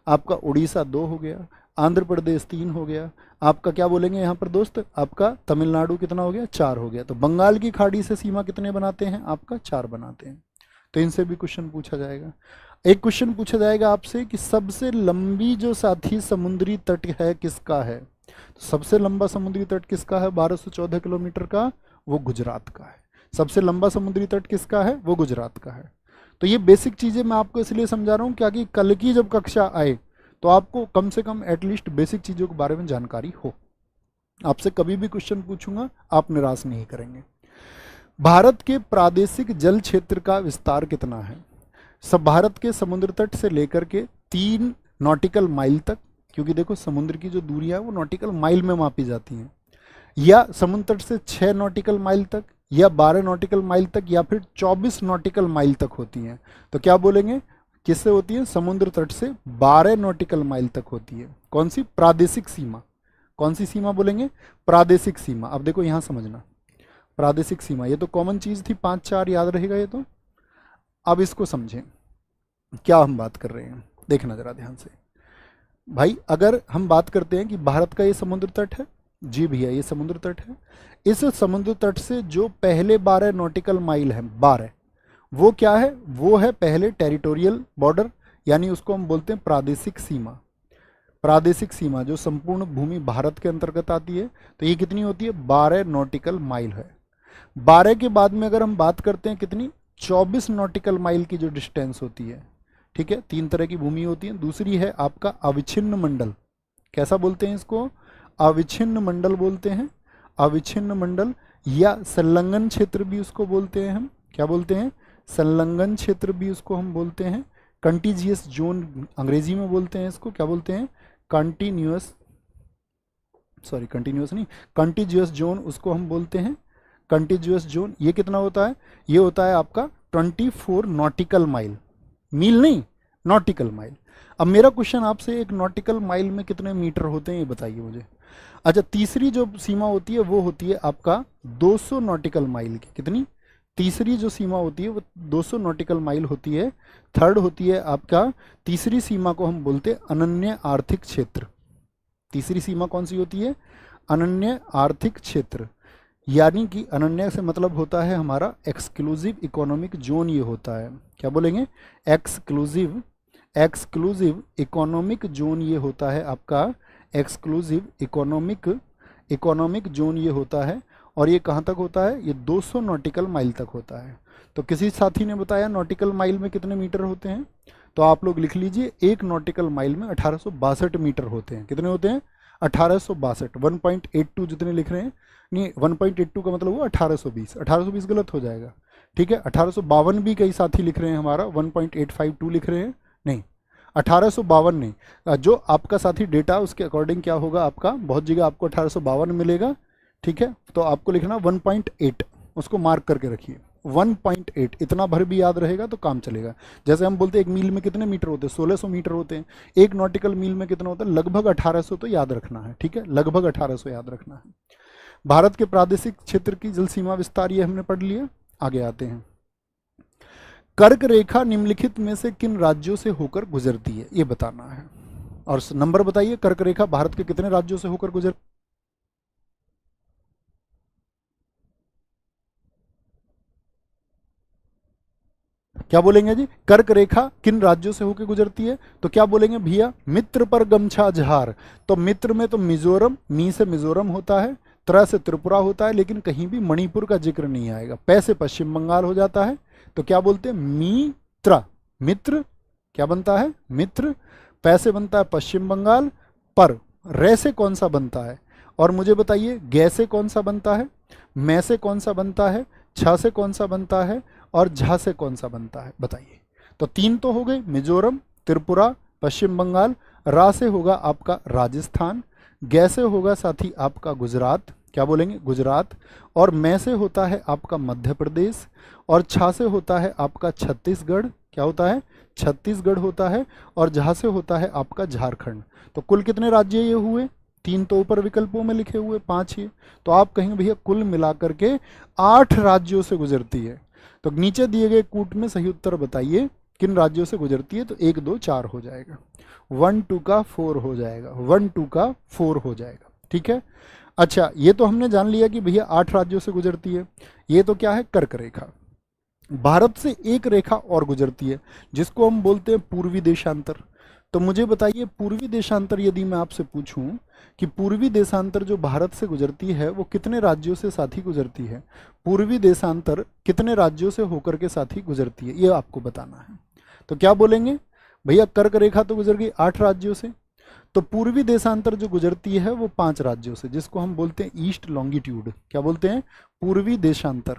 आपका उड़ीसा 2 हो गया, आंध्र प्रदेश 3 हो गया, आपका क्या बोलेंगे यहाँ पर दोस्त, आपका तमिलनाडु कितना हो गया, 4 हो गया। तो बंगाल की खाड़ी से सीमा कितने बनाते हैं, आपका 4 बनाते हैं। तो इनसे भी क्वेश्चन पूछा जाएगा। एक क्वेश्चन पूछा जाएगा आपसे कि सबसे लंबी जो साथी समुद्री तट है किसका है, तो सबसे लंबा समुद्री तट किसका है, 1214 किलोमीटर का, वो गुजरात का है। सबसे लंबा समुद्री तट किसका है, वो गुजरात का है। तो ये बेसिक चीज़ें मैं आपको इसलिए समझा रहा हूँ क्योंकि कल की जब कक्षा आए तो आपको कम से कम एटलीस्ट बेसिक चीज़ों के बारे में जानकारी हो। आपसे कभी भी क्वेश्चन पूछूंगा आप निराश नहीं करेंगे। भारत के प्रादेशिक जल क्षेत्र का विस्तार कितना है, सब भारत के समुद्र तट से लेकर के 3 नॉटिकल माइल तक, क्योंकि देखो समुद्र की जो दूरियां है वो नॉटिकल माइल में मापी जाती हैं, या समुद्र तट से 6 नॉटिकल माइल तक, या 12 नॉटिकल माइल तक, या फिर 24 नॉटिकल माइल तक होती हैं। तो क्या बोलेंगे, किससे होती है, समुद्र तट से 12 नॉटिकल माइल तक होती है। कौन सी, प्रादेशिक सीमा, कौन सी सीमा बोलेंगे, प्रादेशिक सीमा। अब देखो यहाँ समझना, प्रादेशिक सीमा ये तो कॉमन चीज़ थी, 5-4 याद रहेगा ये तो। अब इसको समझें क्या हम बात कर रहे हैं, देखना जरा ध्यान से भाई। अगर हम बात करते हैं कि भारत का ये समुद्र तट है, जी भैया ये समुद्र तट है, इस समुद्र तट से जो पहले 12 नॉटिकल माइल है, 12, वो क्या है, वो है पहले टेरिटोरियल बॉर्डर, यानी उसको हम बोलते हैं प्रादेशिक सीमा। प्रादेशिक सीमा जो संपूर्ण भूमि भारत के अंतर्गत आती है, तो ये कितनी होती है, 12 नॉटिकल माइल है। 12 के बाद में अगर हम बात करते हैं कितनी, 24 नॉटिकल माइल की जो डिस्टेंस होती है। ठीक है, 3 तरह की भूमि होती है। दूसरी है आपका अविच्छिन्न मंडल, कैसा बोलते हैं इसको, अविच्छिन्न मंडल बोलते हैं, अविच्छिन्न मंडल, या संलग्न क्षेत्र भी उसको बोलते हैं हम, क्या बोलते हैं, संलग्न क्षेत्र भी उसको हम बोलते हैं। कंटिजियस जोन अंग्रेजी में बोलते हैं इसको, क्या बोलते हैं, कंटिन्यूअस, सॉरी कंटिन्यूअस नहीं, कंटिजियस जोन उसको हम बोलते हैं। कंटिजियस जोन ये कितना होता है, ये होता है आपका 24 नॉटिकल माइल, मील नहीं, नॉटिकल माइल। अब मेरा क्वेश्चन आपसे, एक नॉटिकल माइल में कितने मीटर होते हैं ये बताइए मुझे। अच्छा, तीसरी जो सीमा होती है वो होती है आपका 200 नॉटिकल माइल की, कितनी, तीसरी जो सीमा होती है वो 200 नॉटिकल माइल होती है। थर्ड होती है आपका, तीसरी सीमा को हम बोलते हैं अनन्य आर्थिक क्षेत्र। तीसरी सीमा कौन सी होती है, अनन्य आर्थिक क्षेत्र, यानी कि अनन्य से मतलब होता है हमारा एक्सक्लूसिव इकोनॉमिक जोन, ये होता है, क्या बोलेंगे, एक्सक्लूसिव, एक्सक्लूसिव इकोनॉमिक जोन, ये होता है आपका एक्सक्लूसिव इकोनॉमिक इकोनॉमिक जोन ये होता है, और ये कहाँ तक होता है, ये 200 नॉटिकल माइल तक होता है। तो किसी साथी ने बताया नॉटिकल माइल में कितने मीटर होते हैं, तो आप लोग लिख लीजिए, एक नॉटिकल माइल में 1862 मीटर होते हैं। कितने होते हैं, 1862। 1.82 जितने लिख रहे हैं, नहीं 1.82 का मतलब हुआ 1820, 1820 गलत हो जाएगा, ठीक है। 1852 भी कई साथी लिख रहे हैं हमारा, 1.852 लिख रहे हैं, नहीं 1852 नहीं, जो आपका साथी डेटा उसके अकॉर्डिंग क्या होगा आपका, बहुत जगह आपको 1852 मिलेगा, ठीक है। तो आपको लिखना 1.8, उसको मार्क करके रखिए, 1.8 इतना भर भी याद रहेगा तो काम चलेगा। जैसे हम बोलते हैं एक मील में कितने मीटर होते हैं, 1600 मीटर होते हैं, एक नॉटिकल मील में कितना होता है, लगभग 1800 तो याद रखना है, ठीक है, लगभग 1800 याद रखना है। भारत के प्रादेशिक क्षेत्र की जल सीमा विस्तार ये हमने पढ़ लिया। आगे आते हैं, कर्क रेखा निम्नलिखित में से किन राज्यों से होकर गुजरती है, ये बताना है। और नंबर बताइए, कर्क रेखा भारत के कितने राज्यों से होकर गुजर, क्या बोलेंगे जी, कर्क रेखा किन राज्यों से होकर गुजरती है, तो क्या बोलेंगे भैया, मित्र पर गमछा झार। तो मित्र में तो मिजोरम, मी से मिजोरम होता है, त्रा से त्रिपुरा होता है, लेकिन कहीं भी मणिपुर का जिक्र नहीं आएगा। पै से पश्चिम बंगाल हो जाता है, तो क्या बोलते हैं, मित्र, मित्र क्या बनता है, मित्र। पै से बनता है पश्चिम बंगाल, पर रे से कौन सा बनता है, और मुझे बताइए गे से कौन सा बनता है, मैं से कौन सा बनता है, छ से कौन सा बनता है, और झा से कौन सा बनता है, बताइए। तो तीन तो हो गए, मिजोरम, त्रिपुरा, पश्चिम बंगाल। रा से होगा आपका राजस्थान, गे से होगा साथी आपका गुजरात, क्या बोलेंगे, गुजरात। और मैं से होता है आपका मध्य प्रदेश, और छा से होता है आपका छत्तीसगढ़, क्या होता है, छत्तीसगढ़ होता है। और झा से होता है आपका झारखंड। तो कुल कितने राज्य ये हुए, तीन तो ऊपर विकल्पों में लिखे हुए, पांच ही। तो आप कहेंगे भैया कुल मिलाकर के 8 राज्यों से गुजरती है। तो नीचे दिए गए कूट में सही उत्तर बताइए किन राज्यों से गुजरती है, तो 1 2 4 हो जाएगा, 1 2 का 4 हो जाएगा, 1 2 का 4 हो जाएगा, ठीक है। अच्छा, ये तो हमने जान लिया कि भैया 8 राज्यों से गुजरती है। ये तो क्या है, कर्क रेखा। भारत से एक रेखा और गुजरती है जिसको हम बोलते हैं पूर्वी देशांतर। तो मुझे बताइए पूर्वी देशांतर यदि मैं आपसे पूछूं कि पूर्वी देशांतर जो भारत से गुजरती है वो कितने राज्यों से साथी गुजरती है, पूर्वी देशांतर कितने राज्यों से होकर के साथी गुजरती है, ये आपको बताना है। तो क्या बोलेंगे भैया, कर्क रेखा तो गुजर गई 8 राज्यों से, तो पूर्वी देशांतर जो गुजरती है वो 5 राज्यों से, जिसको हम बोलते हैं ईस्ट लॉन्गिट्यूड। क्या बोलते हैं, पूर्वी देशांतर।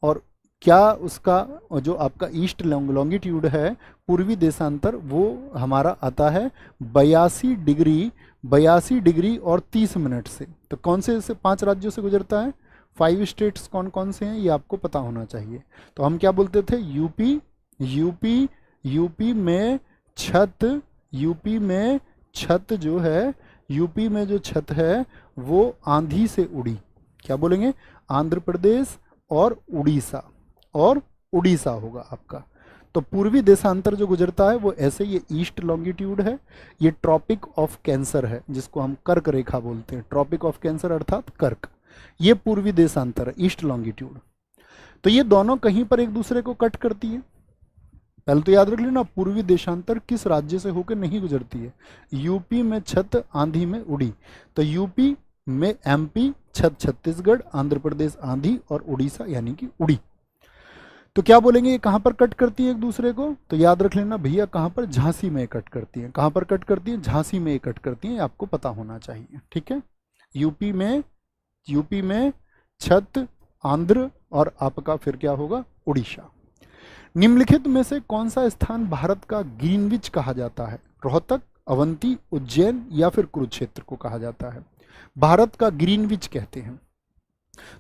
और क्या उसका जो आपका ईस्ट लॉन्गिट्यूड है, पूर्वी देशांतर, वो हमारा आता है 82 डिग्री और 30 मिनट से। तो कौन से 5 राज्यों से गुजरता है, 5 स्टेट्स कौन कौन से हैं ये आपको पता होना चाहिए। तो हम क्या बोलते थे, यूपी में छत, यूपी में छत जो है, यूपी में जो छत है वो आंधी से उड़ी, क्या बोलेंगे, आंध्र प्रदेश और उड़ीसा होगा आपका। तो पूर्वी देशांतर जो गुजरता है वो ऐसे, ये ईस्ट लॉन्गिट्यूड है, ये ट्रॉपिक ऑफ कैंसर है जिसको हम कर्क रेखा बोलते हैं, ट्रॉपिक ऑफ कैंसर अर्थात कर्क, ये पूर्वी देशांतर है, ईस्ट लॉन्गिट्यूड। तो ये दोनों कहीं पर एक दूसरे को कट करती है। पहले तो याद रख लेना, पूर्वी देशांतर किस राज्य से होकर नहीं गुजरती है, यूपी में छत आंधी में उड़ी, तो यूपी में एमपी, छत छत्तीसगढ़, आंध्र प्रदेश आंधी, और उड़ीसा यानी कि उड़ी। तो क्या बोलेंगे, ये कहां पर कट करती है एक दूसरे को, तो याद रख लेना भैया कहां पर, झांसी में कट करती है। कहां पर कट करती है, झांसी में कट करती है, आपको पता होना चाहिए, ठीक है। यूपी में छत, आंध्र, और आपका फिर क्या होगा, उड़ीसा। निम्नलिखित में से कौन सा स्थान भारत का ग्रीनविच कहा जाता है, रोहतक, अवंती, उज्जैन या फिर कुरुक्षेत्र को कहा जाता है, भारत का ग्रीनविच कहते हैं।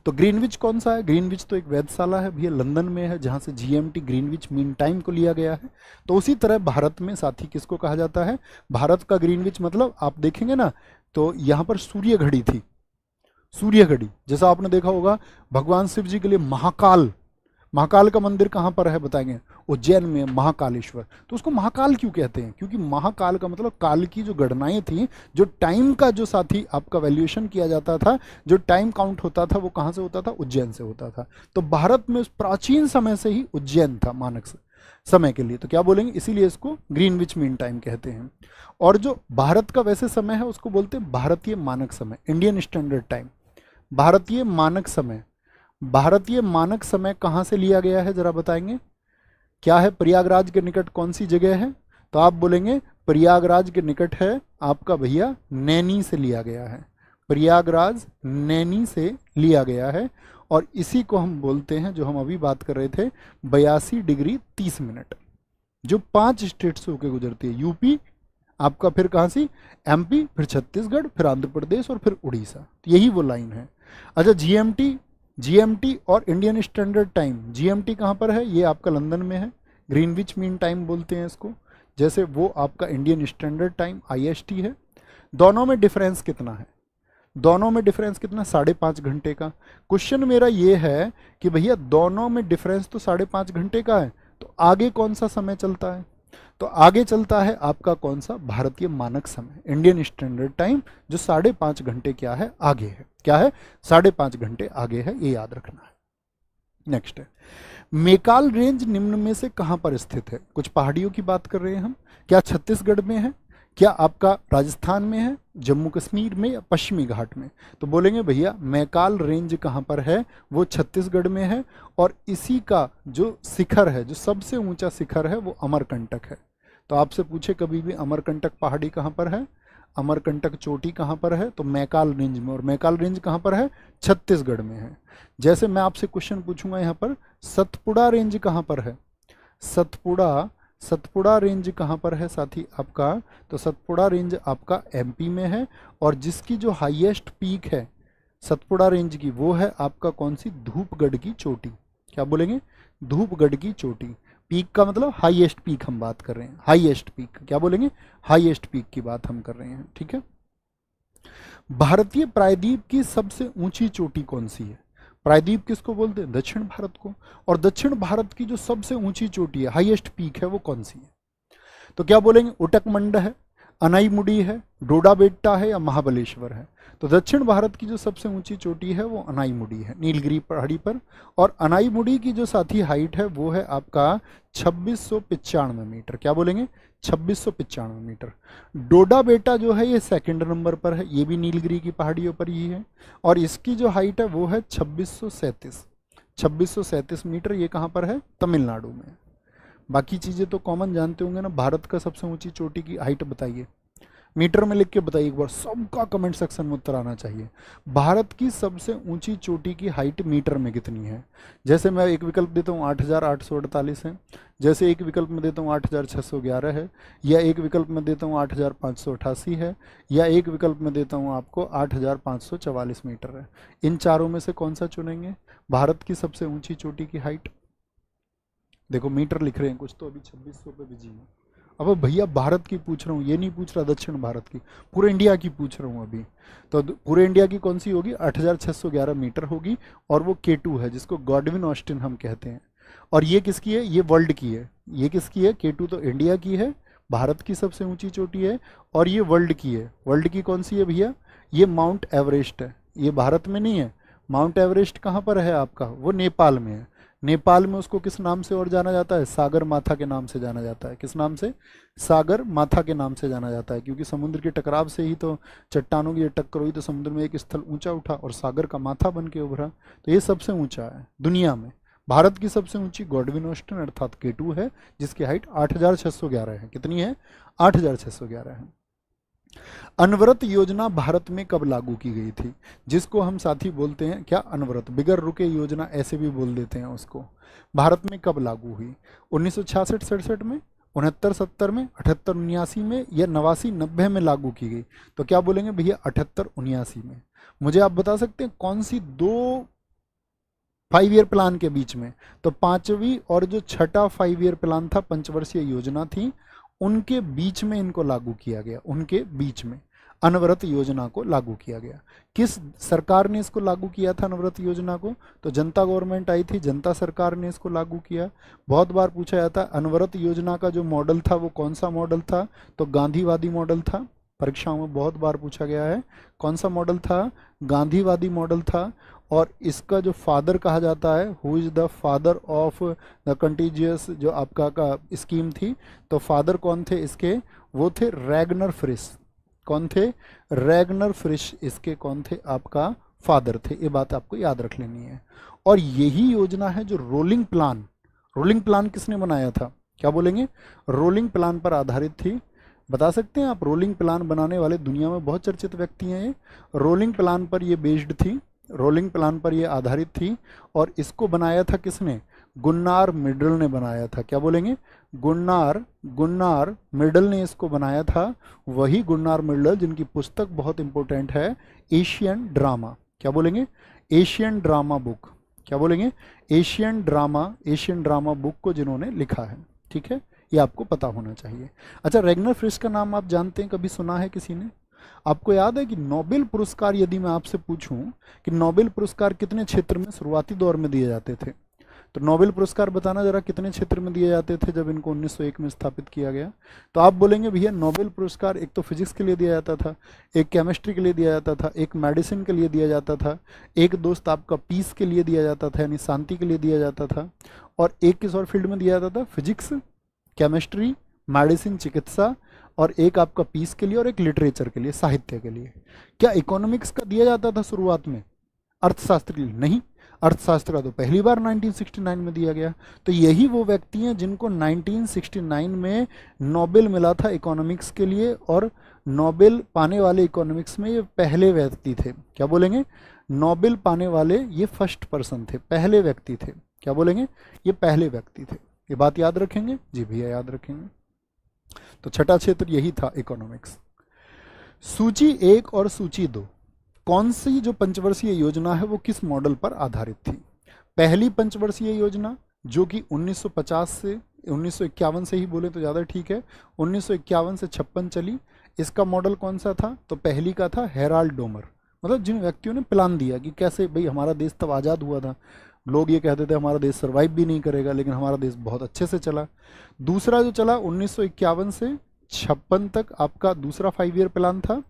तो ग्रीनविच कौन सा है, ग्रीनविच तो एक वेधशाला है भैया, लंदन में है, जहां से जीएमटी ग्रीनविच मीन टाइम को लिया गया है। तो उसी तरह भारत में साथी किसको कहा जाता है, भारत का ग्रीनविच मतलब आप देखेंगे ना, तो यहाँ पर सूर्य घड़ी थी, सूर्य घड़ी, जैसा आपने देखा होगा भगवान शिव जी के लिए महाकाल का मंदिर कहाँ पर है बताएंगे, उज्जैन में, महाकालेश्वर। तो उसको महाकाल क्यों कहते हैं, क्योंकि महाकाल का मतलब काल की जो गणनाएं थी, जो टाइम का जो साथी आपका वैल्यूएशन किया जाता था, जो टाइम काउंट होता था, वो कहाँ से होता था, उज्जैन से होता था। तो भारत में प्राचीन समय से ही उज्जैन था मानक से, समय के लिए, तो क्या बोलेंगे, इसीलिए इसको ग्रीनविच मीन टाइम कहते हैं। और जो भारत का वैसे समय है उसको बोलते हैं भारतीय मानक समय, इंडियन स्टैंडर्ड टाइम। भारतीय मानक समय, भारतीय मानक समय कहाँ से लिया गया है जरा बताएंगे, क्या है, प्रयागराज के निकट कौन सी जगह है, तो आप बोलेंगे प्रयागराज के निकट है आपका भैया नैनी से लिया गया है, प्रयागराज नैनी से लिया गया है। और इसी को हम बोलते हैं, जो हम अभी बात कर रहे थे, 82 डिग्री 30 मिनट, जो 5 स्टेट से होकर गुजरती है, यूपी आपका, फिर कहाँ सी, एमपी, फिर छत्तीसगढ़, फिर आंध्र प्रदेश और फिर उड़ीसा, तो यही वो लाइन है। अच्छा, जीएमटी, जीएमटी और इंडियन स्टैंडर्ड टाइम, जीएमटी कहाँ पर है, ये आपका लंदन में है, ग्रीनविच मीन टाइम बोलते हैं इसको, जैसे वो आपका इंडियन स्टैंडर्ड टाइम आईएसटी है। दोनों में डिफरेंस कितना है, दोनों में डिफरेंस कितना, 5.5 घंटे का। क्वेश्चन मेरा ये है कि भैया दोनों में डिफरेंस तो 5.5 घंटे का है, तो आगे कौन सा समय चलता है, तो आगे चलता है आपका कौन सा, भारतीय मानक समय, इंडियन स्टैंडर्ड टाइम, जो 5.5 घंटे क्या है, आगे है, क्या है, 5.5 घंटे आगे है, ये याद रखना है। नेक्स्ट है, मेकाल रेंज निम्न में से कहां पर स्थित है, कुछ पहाड़ियों की बात कर रहे हैं हम, क्या छत्तीसगढ़ में है, क्या आपका राजस्थान में है, जम्मू कश्मीर में, या पश्चिमी घाट में, तो बोलेंगे भैया मैकाल रेंज कहाँ पर है, वो छत्तीसगढ़ में है। और इसी का जो शिखर है, जो सबसे ऊंचा शिखर है, वो अमरकंटक है। तो आपसे पूछे कभी भी अमरकंटक पहाड़ी कहाँ पर है, अमरकंटक चोटी कहाँ पर है, तो मैकाल रेंज में, और मैकाल रेंज कहाँ पर है, छत्तीसगढ़ में है। जैसे मैं आपसे क्वेश्चन पूछूंगा यहाँ पर, सतपुड़ा रेंज कहाँ पर है, सतपुड़ा, सतपुड़ा रेंज कहाँ पर है साथी आपका, तो सतपुड़ा रेंज आपका एमपी में है। और जिसकी जो हाईएस्ट पीक है सतपुड़ा रेंज की, वो है आपका कौन सी, धूपगढ़ की चोटी, क्या बोलेंगे, धूपगढ़ की चोटी। पीक का मतलब हाईएस्ट पीक हम बात कर रहे हैं, हाईएस्ट पीक, क्या बोलेंगे, हाईएस्ट पीक की बात हम कर रहे हैं, ठीक है। भारतीय प्रायद्वीप की सबसे ऊंची चोटी कौन सी है, प्रायद्वीप किसको बोलते हैं, दक्षिण भारत को। और दक्षिण भारत की जो सबसे ऊंची चोटी है, हाईएस्ट पीक है, वो कौन सी है, तो क्या बोलेंगे, उटकमंड है, अनाईमुड़ी है, डोडा बेट्टा है, या महाबलेश्वर है। तो दक्षिण भारत की जो सबसे ऊंची चोटी है वो अनाईमुड़ी है, नीलगिरी पहाड़ी पर। और अनाईमुड़ी की जो साथी हाइट है वो है आपका 2695 मीटर, क्या बोलेंगे, 2695 मीटर। डोडा बेटा जो है ये सेकंड नंबर पर है, ये भी नीलगिरी की पहाड़ियों पर ही है, और इसकी जो हाइट है वो है 2637 मीटर। ये कहाँ पर है, तमिलनाडु में। बाकी चीज़ें तो कॉमन जानते होंगे ना, भारत का सबसे ऊंची चोटी की हाइट बताइए, मीटर में लिख के बताइए एक बार, सबका कमेंट सेक्शन में उत्तर आना चाहिए। भारत की सबसे ऊंची चोटी की हाइट मीटर में कितनी है। जैसे मैं एक विकल्प देता हूँ 8848 है, जैसे एक विकल्प में देता हूँ 8611 है, या एक विकल्प में देता हूँ 8588 है, या एक विकल्प में देता हूँ आपको 8544 मीटर है। इन चारों में से कौन सा चुनेंगे, भारत की सबसे ऊंची चोटी की हाइट। देखो मीटर लिख रहे हैं कुछ तो, अभी 2600 पे बिजी है। अब भैया भारत की पूछ रहा हूँ, ये नहीं पूछ रहा दक्षिण भारत की, पूरे इंडिया की पूछ रहा हूँ अभी। तो पूरे इंडिया की कौन सी होगी, 8611 मीटर होगी, और वो K2 है, जिसको गॉडविन ऑस्टिन हम कहते हैं। और ये किसकी है, ये वर्ल्ड की है, ये किसकी है, K2 तो इंडिया की है, भारत की सबसे ऊंची चोटी है, और ये वर्ल्ड की है। वर्ल्ड की कौन सी है भैया, ये माउंट एवरेस्ट है, ये भारत में नहीं है। माउंट एवरेस्ट कहाँ पर है आपका, वो नेपाल में है। नेपाल में उसको किस नाम से और जाना जाता है, सागर माथा के नाम से जाना जाता है। किस नाम से, सागर माथा के नाम से जाना जाता है, क्योंकि समुद्र के टकराव से ही तो चट्टानों की टक्कर हुई, तो समुद्र में एक स्थल ऊंचा उठा और सागर का माथा बन के उभरा, तो ये सबसे ऊंचा है दुनिया में। भारत की सबसे ऊंची गॉडविन ऑस्टिन अर्थात K2 है, जिसकी हाइट 8611 है। कितनी है, 8611 है। अनवरत योजना भारत में कब लागू की गई थी, जिसको हम साथी बोलते हैं क्या, अनवरत, बिगर रुके योजना ऐसे भी बोल देते हैं उसको। भारत में कब लागू हुई, 1966-67 में, 69-70 में, 78-79 में, या 89-90 में लागू की गई। तो क्या बोलेंगे भैया, 78-79 में। मुझे आप बता सकते हैं कौन सी दो 5 ईयर प्लान के बीच में, तो पांचवी और जो छठा 5 ईयर प्लान था, पंचवर्षीय योजना थी, उनके बीच में इनको लागू किया गया, उनके बीच में अनवरत योजना को लागू किया गया। किस सरकार ने इसको लागू किया था अनवरत योजना को, तो जनता गवर्नमेंट आई थी, जनता सरकार ने इसको लागू किया। बहुत बार पूछा जाता है अनवरत योजना का जो मॉडल था वो कौन सा मॉडल था, तो गांधीवादी मॉडल था। परीक्षाओं में बहुत बार पूछा गया है कौन सा मॉडल था, गांधीवादी मॉडल था। और इसका जो फादर कहा जाता है, who is the father of the contiguous जो आपका का स्कीम थी, तो फादर कौन थे इसके, वो थे रैगनर फ्रिश। कौन थे, रैगनर फ्रिश इसके कौन थे, आपका फादर थे। ये बात आपको याद रख लेनी है। और यही योजना है जो रोलिंग प्लान, रोलिंग प्लान किसने बनाया था, क्या बोलेंगे, रोलिंग प्लान पर आधारित थी। बता सकते हैं आप, रोलिंग प्लान बनाने वाले दुनिया में बहुत चर्चित व्यक्ति हैं ये। रोलिंग प्लान पर ये बेस्ड थी, रोलिंग प्लान पर ये आधारित थी। और इसको बनाया था किसने, गुन्नार मिडल ने बनाया था। क्या बोलेंगे, गुन्नार मिडल ने इसको बनाया था। वही गुन्नार मिडल जिनकी पुस्तक बहुत इंपॉर्टेंट है, एशियन ड्रामा। क्या बोलेंगे, एशियन ड्रामा बुक। क्या बोलेंगे, एशियन ड्रामा बुक को जिन्होंने लिखा है। ठीक है, ये आपको पता होना चाहिए। अच्छा, रैगनर फ्रिश का नाम आप जानते हैं, कभी सुना है किसी ने? आपको याद है कि नोबेल पुरस्कार, यदि मैं आपसे पूछूं कि नोबेल पुरस्कार कितने क्षेत्र में शुरुआती दौर में दिए जाते थे, तो नोबेल पुरस्कार बताना जरा, कितने क्षेत्र में दिए जाते थे जब इनको 1901 में स्थापित किया गया? तो आप बोलेंगे भैया नोबेल पुरस्कार एक तो फिजिक्स के लिए दिया जाता था, एक केमिस्ट्री के लिए दिया जाता था, एक मेडिसिन के लिए दिया जाता था, एक दोस्त आपका पीस के लिए दिया जाता था, यानी शांति के लिए दिया जाता था, और एक किस और फील्ड में दिया जाता था, फिजिक्स, केमिस्ट्री, मेडिसिन, चिकित्सा, और एक आपका पीस के लिए, और एक लिटरेचर के लिए, साहित्य के लिए। क्या इकोनॉमिक्स का दिया जाता था शुरुआत में, अर्थशास्त्र के लिए? नहीं, अर्थशास्त्र का तो पहली बार 1969 में दिया गया। तो यही वो व्यक्ति हैं जिनको 1969 में नोबेल मिला था इकोनॉमिक्स के लिए, और नोबेल पाने वाले इकोनॉमिक्स में ये पहले व्यक्ति थे। क्या बोलेंगे, नोबेल पाने वाले ये फर्स्ट पर्सन थे, पहले व्यक्ति थे। क्या बोलेंगे, ये पहले व्यक्ति थे। ये बात याद रखेंगे जी भैया, याद रखेंगे। तो छठा क्षेत्र यही था, इकोनॉमिक्स। सूची 1 और सूची 2, कौन सी जो पंचवर्षीय योजना है वो किस मॉडल पर आधारित थी? पहली पंचवर्षीय योजना जो कि 1950 से 1951 से ही बोले तो ज़्यादा ठीक है, 1951 से 56 चली। इसका मॉडल कौन सा था? तो पहली का था हेराल्ड डोमर, मतलब जिन व्यक्तियों ने प्लान दिया कि कैसे भाई, हमारा देश तब आज़ाद हुआ था, लोग ये कहते थे हमारा देश सर्वाइव भी नहीं करेगा, लेकिन हमारा देश बहुत अच्छे से चला। दूसरा जो चला 1951 से 56 तक आपका दूसरा 5 ईयर प्लान था।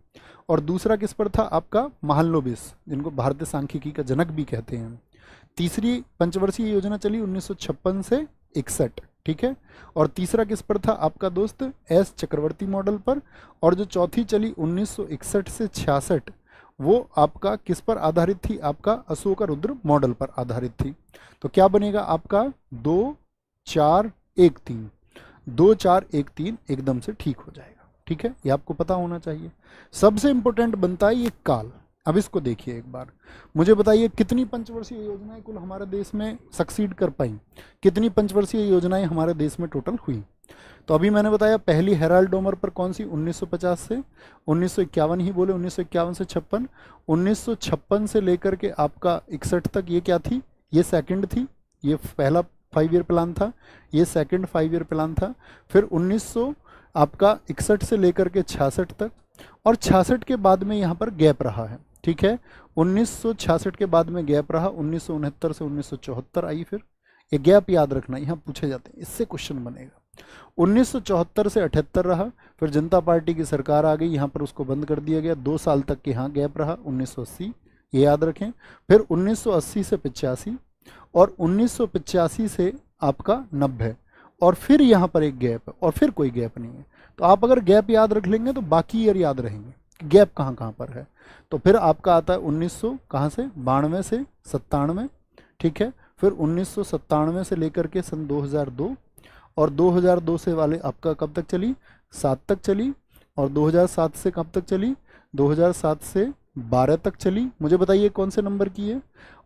और दूसरा किस पर था आपका, महालनोबिस, जिनको भारतीय सांख्यिकी का जनक भी कहते हैं। तीसरी पंचवर्षीय योजना चली 1956 से 61, ठीक है। और तीसरा किस पर था आपका दोस्त, एस चक्रवर्ती मॉडल पर। और जो चौथी चली 1961 से 66, वो आपका किस पर आधारित थी, आपका अशोक रुद्र मॉडल पर आधारित थी। तो क्या बनेगा आपका 2 4 1 3, 2 4 1 3 एकदम से ठीक हो जाएगा। ठीक है, ये आपको पता होना चाहिए। सबसे इंपॉर्टेंट बनता है ये काल। अब इसको देखिए एक बार, मुझे बताइए कितनी पंचवर्षीय योजनाएं कुल हमारे देश में सक्सीड कर पाई, कितनी पंचवर्षीय योजनाएं हमारे देश में टोटल हुई? तो अभी मैंने बताया पहली हेराल्ड डोमर पर कौन सी, 1950 से 1951 ही बोले, 1951 से 56, 1956 से लेकर के आपका 61 तक ये क्या थी, ये सेकंड थी, ये पहला 5 ईयर प्लान था, ये सेकंड 5 ईयर प्लान था। फिर 1900 आपका 61 से लेकर के 66 तक, और 66 के बाद में यहाँ पर गैप रहा है। ठीक है, 1966 के बाद में गैप रहा, 1969 से 1974 आई। फिर ये गैप याद रखना, यहाँ पूछे जाते हैं, इससे क्वेश्चन बनेगा। 1974 से 78 रहा, फिर जनता पार्टी की सरकार आ गई, यहाँ पर उसको बंद कर दिया गया, 2 साल तक के यहाँ गैप रहा, 1980, ये याद रखें। फिर 1980 से 85, और 1985 से आपका 90, और फिर यहाँ पर एक गैप है, और फिर कोई गैप नहीं है। तो आप अगर गैप याद रख लेंगे तो बाकी ईयर याद रहेंगे कि गैप कहाँ कहाँ पर है। तो फिर आपका आता है 1900 कहाँ से, 92 से 97, ठीक है। फिर 1997 से लेकर के सन 2002, और 2002 से वाले आपका कब तक चली, 7 तक चली। और 2007 से कब तक चली, 2007 से 12 तक चली। मुझे बताइए कौन से नंबर की है।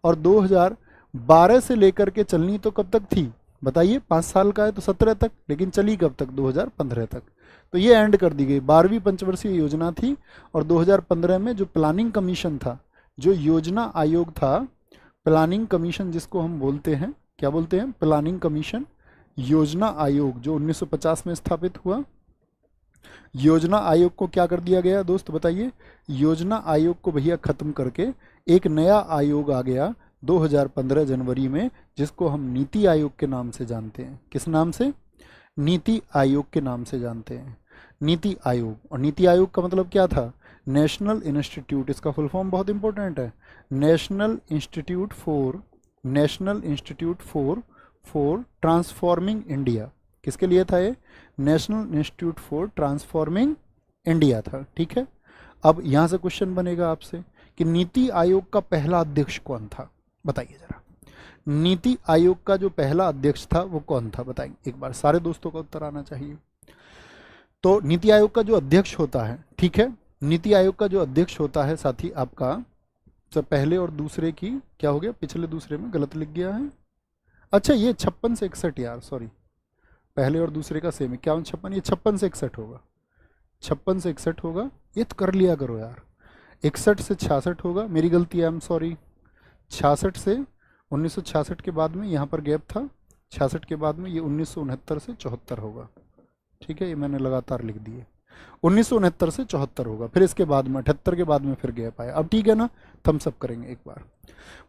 और 2012 से लेकर के चलनी तो कब तक थी, बताइए, 5 साल का है तो 17 तक, लेकिन चली कब तक, 2015 तक। तो ये एंड कर दी गई, 12वीं पंचवर्षीय योजना थी। और 2015 में जो प्लानिंग कमीशन था, जो योजना आयोग था, प्लानिंग कमीशन जिसको हम बोलते हैं, क्या बोलते हैं, प्लानिंग कमीशन, योजना आयोग जो 1950 में स्थापित हुआ। योजना आयोग को क्या कर दिया गया दोस्त बताइए, योजना आयोग को भैया खत्म करके एक नया आयोग आ गया 2015 जनवरी में, जिसको हम नीति आयोग के नाम से जानते हैं। किस नाम से, नीति आयोग के नाम से जानते हैं, नीति आयोग। और नीति आयोग का मतलब क्या था, नेशनल इंस्टीट्यूट, इसका फुल फॉर्म बहुत इंपॉर्टेंट है, national institute for transforming India. किसके लिए था ये? National institute for transforming India था। ठीक है, अब यहाँ से क्वेश्चन बनेगा आपसे कि नीति आयोग का पहला अध्यक्ष कौन था, बताइए जरा। नीति आयोग का जो पहला अध्यक्ष था वो कौन था, बताएंगे एक बार, सारे दोस्तों का उत्तर आना चाहिए। तो नीति आयोग का जो अध्यक्ष होता है, ठीक है, नीति आयोग का जो अध्यक्ष होता है साथी आपका, तो पहले और दूसरे की क्या हो गया, पिछले दूसरे में गलत लिख गया है। अच्छा ये 56 से 61 यार, सॉरी, पहले और दूसरे का सेम है, 51 56, ये 56 से 61 होगा, 56 से 61 होगा, ये तो कर लिया करो यार। 61 से 66 होगा, मेरी गलती है, आई एम सॉरी। 66 से 1966 के बाद में यहाँ पर गैप था, 66 के बाद में ये 1969 से 74 होगा। ठीक है, ये मैंने लगातार लिख दिए, 1969 से 74 होगा, फिर इसके बाद में 78 के बाद में फिर गैप आया। अब ठीक है ना, थम्स अप करेंगे एक बार।